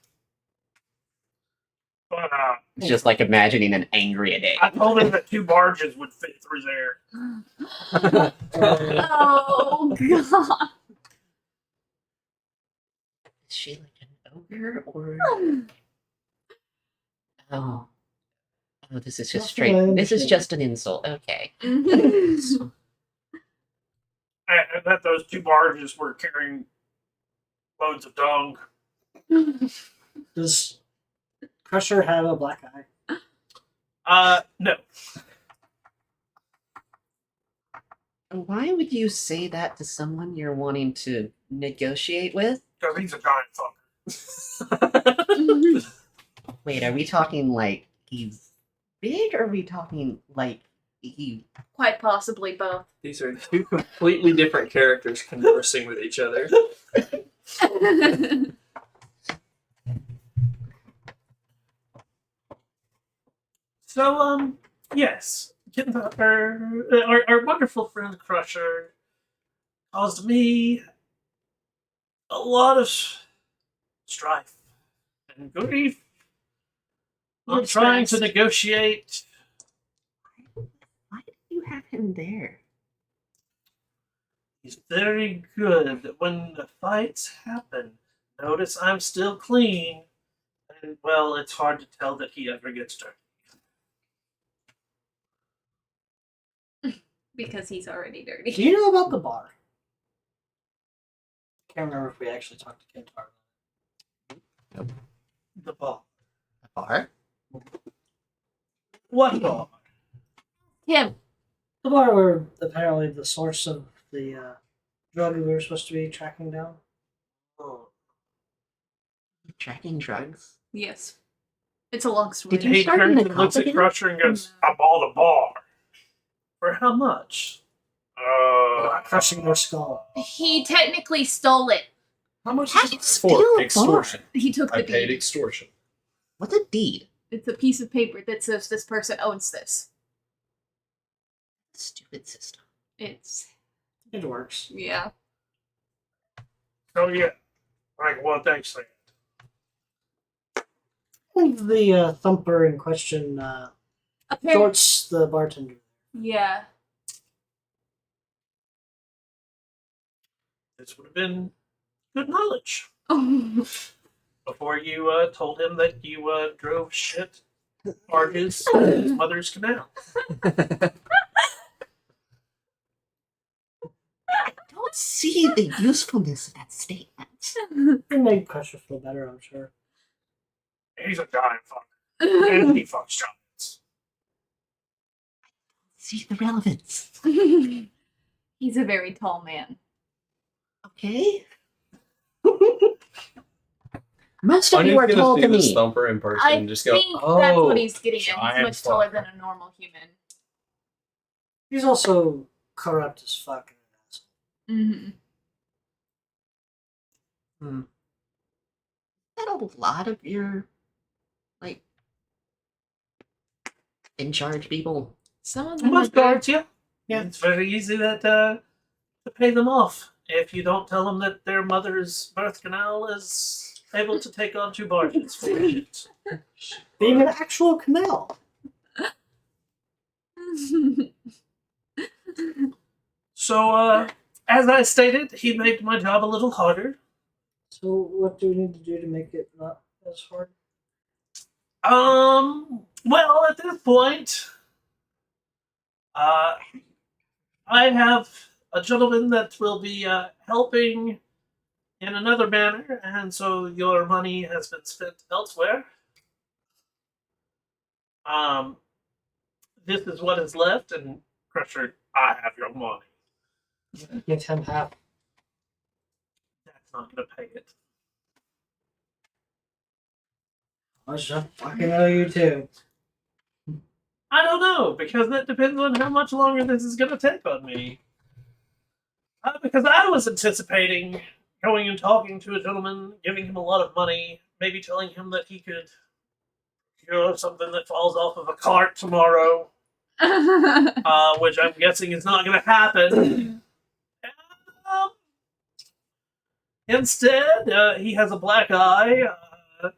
But It's just like imagining an angry Ade. I told him that 2 barges would fit through there. Oh, God. Is she like an ogre or? Oh. Oh, this is just Nothing straight. I This is understand. just an insult. Okay. And that those 2 barges were carrying loads of dung. Does Crusher have a black eye? No. Why would you say that to someone you're wanting to negotiate with? Because he's a giant fucker. Wait, are we talking like he's big, or are we talking like he? Quite possibly both. These are two completely different characters conversing with each other. So, yes. Our wonderful friend Crusher caused me a lot of strife and grief. I'm Looks trying to fast. negotiate. Why did you have him there? He's very good when the fights happen. Notice I'm still clean. And, well, it's hard to tell that he ever gets dirty. Because he's already Do dirty. you know about the bar? Can't remember if we actually talked to Kentar. The bar. A bar? What bar? Him. The bar where apparently the source of the drug we were supposed to be tracking down. Oh. Tracking drugs? Yes. It's a long story. Did you He start turns in and the looks at again? Crusher and goes, I bought a bar. For how much? Crushing their skull. He technically stole it. How much How is do you it steal for? a bar? Extortion. He took I the paid deed. extortion. What's a deed? It's a piece of paper that says this person owns this. Stupid system. It's It works. yeah. So yeah, like what they said. think the thumper in question Apparently, shorts the bartender. yeah. This would have been good knowledge before you told him that you drove shit on his mother's canal. I don't see the usefulness of that statement. It made Crusher feel better, I'm sure. He's a giant fucker, and he fucks giants. See the relevance. He's a very tall man. Okay. Most of I'm you just are gonna tall see to this me. thumper in person I and just go, think that's oh, what he's getting at. He's giant much taller fucker. than a normal human. He's also corrupt as fuck. Mm-hmm. Is that a lot of your, like, in charge people? Some of them are Most good. guards, yeah. It's very easy to pay them off if you don't tell them that their mother's birth canal is able to take on 2 barges for shit. Being an actual canal. So, as I stated, he made my job a little harder. So what do we need to do to make it not as hard? Well, at this point, I have a gentleman that will be helping in another manner, and so your money has been spent elsewhere. This is what is left, and Crusher, I have your money. Give him half. That's not gonna pay it. I should fucking owe you too. I don't know, because that depends on how much longer this is gonna take on me. Because I was anticipating going and talking to a gentleman, giving him a lot of money, maybe telling him that he could cure something that falls off of a cart tomorrow, which I'm guessing is not going to happen. Um, Instead, he has a black eye, and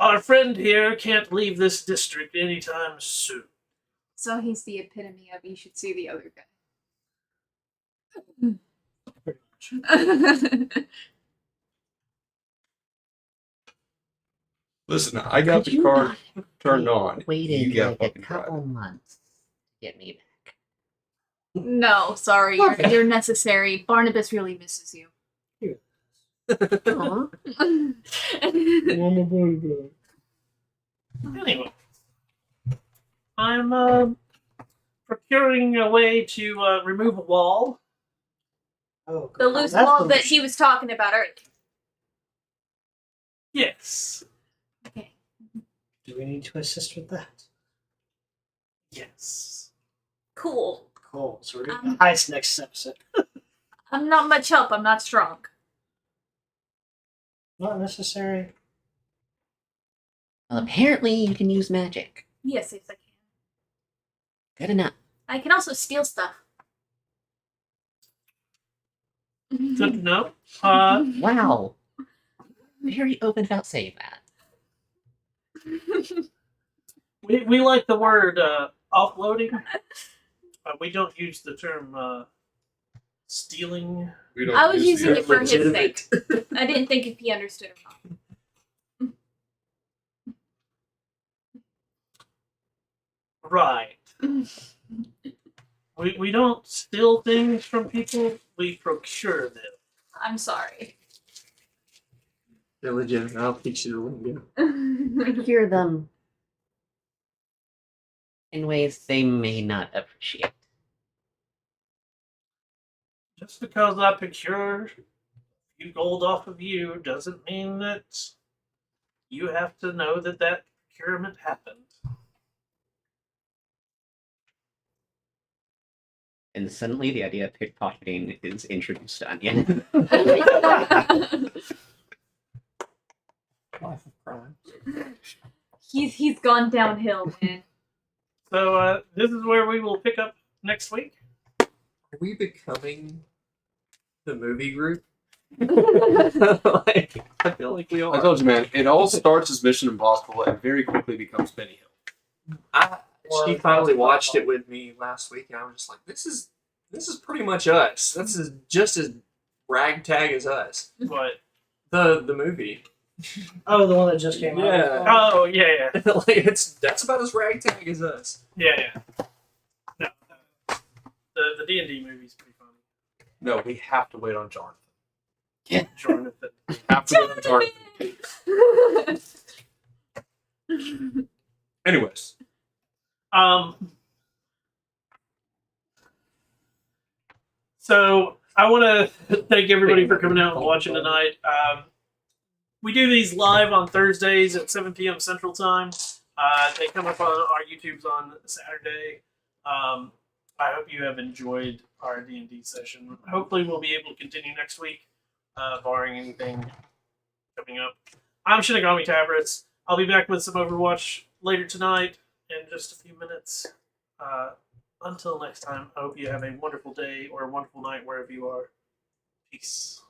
our friend here can't leave this district anytime soon. So he's the epitome of you should see the other Pretty much. guy. listen, I got Could the you car not turned on. waited You gotta like a fucking drive couple it. months to get me back? No, sorry, you're necessary. Barnabas really misses you. Aw. Anyway, I'm procuring a way to remove a wall. Oh, The God. loose That's wall the- that he was talking about earlier. Yes. Okay. Do we need to assist with that? Yes. Cool. Cool. So we're doing the heist next episode. I'm not much help. I'm not strong. Not necessary. Well, apparently you can use magic. Yes, I can. Good enough. I can also steal stuff. Good to know. Wow. Very open about saying that. We like the word offloading. We don't use the term stealing. We don't I was use the using it for his sake. legitimate. I didn't think if he understood or not. Right. We don't steal things from people. We procure them. I'm sorry. They're legitimate. I'll teach you the lingo. Procure them in ways they may not appreciate. Just because I procure a few gold off of you doesn't mean that you have to know that that procurement happened. And suddenly the idea of pickpocketing is introduced to Onion. Life of crime. He's gone downhill, man. So this is where we will pick up next week. Are we becoming the movie group? Like, I feel like we I are. told you, man. It all starts as Mission Impossible and very quickly becomes Benny Hill. She finally watched it with me last week, and I was just like, "This is pretty much us. This is just as ragtag as us." But The movie, Oh, the one that just came Yeah. out. oh yeah, like that's about as ragtag as us. yeah. No, the D&D movie's pretty funny. No, we have to wait on Jonathan. Jonathan. We have to wait on Jonathan. Anyways, So I want to thank everybody for coming out and watching tonight. We do these live on Thursdays at 7 p.m. Central Time. They come up on our YouTubes on Saturday. I hope you have enjoyed our D&D session. Hopefully we'll be able to continue next week, barring anything coming up. I'm Shinigami Tabrets. I'll be back with some Overwatch later tonight in just a few minutes. Until next time, I hope you have a wonderful day or a wonderful night wherever you are. Peace.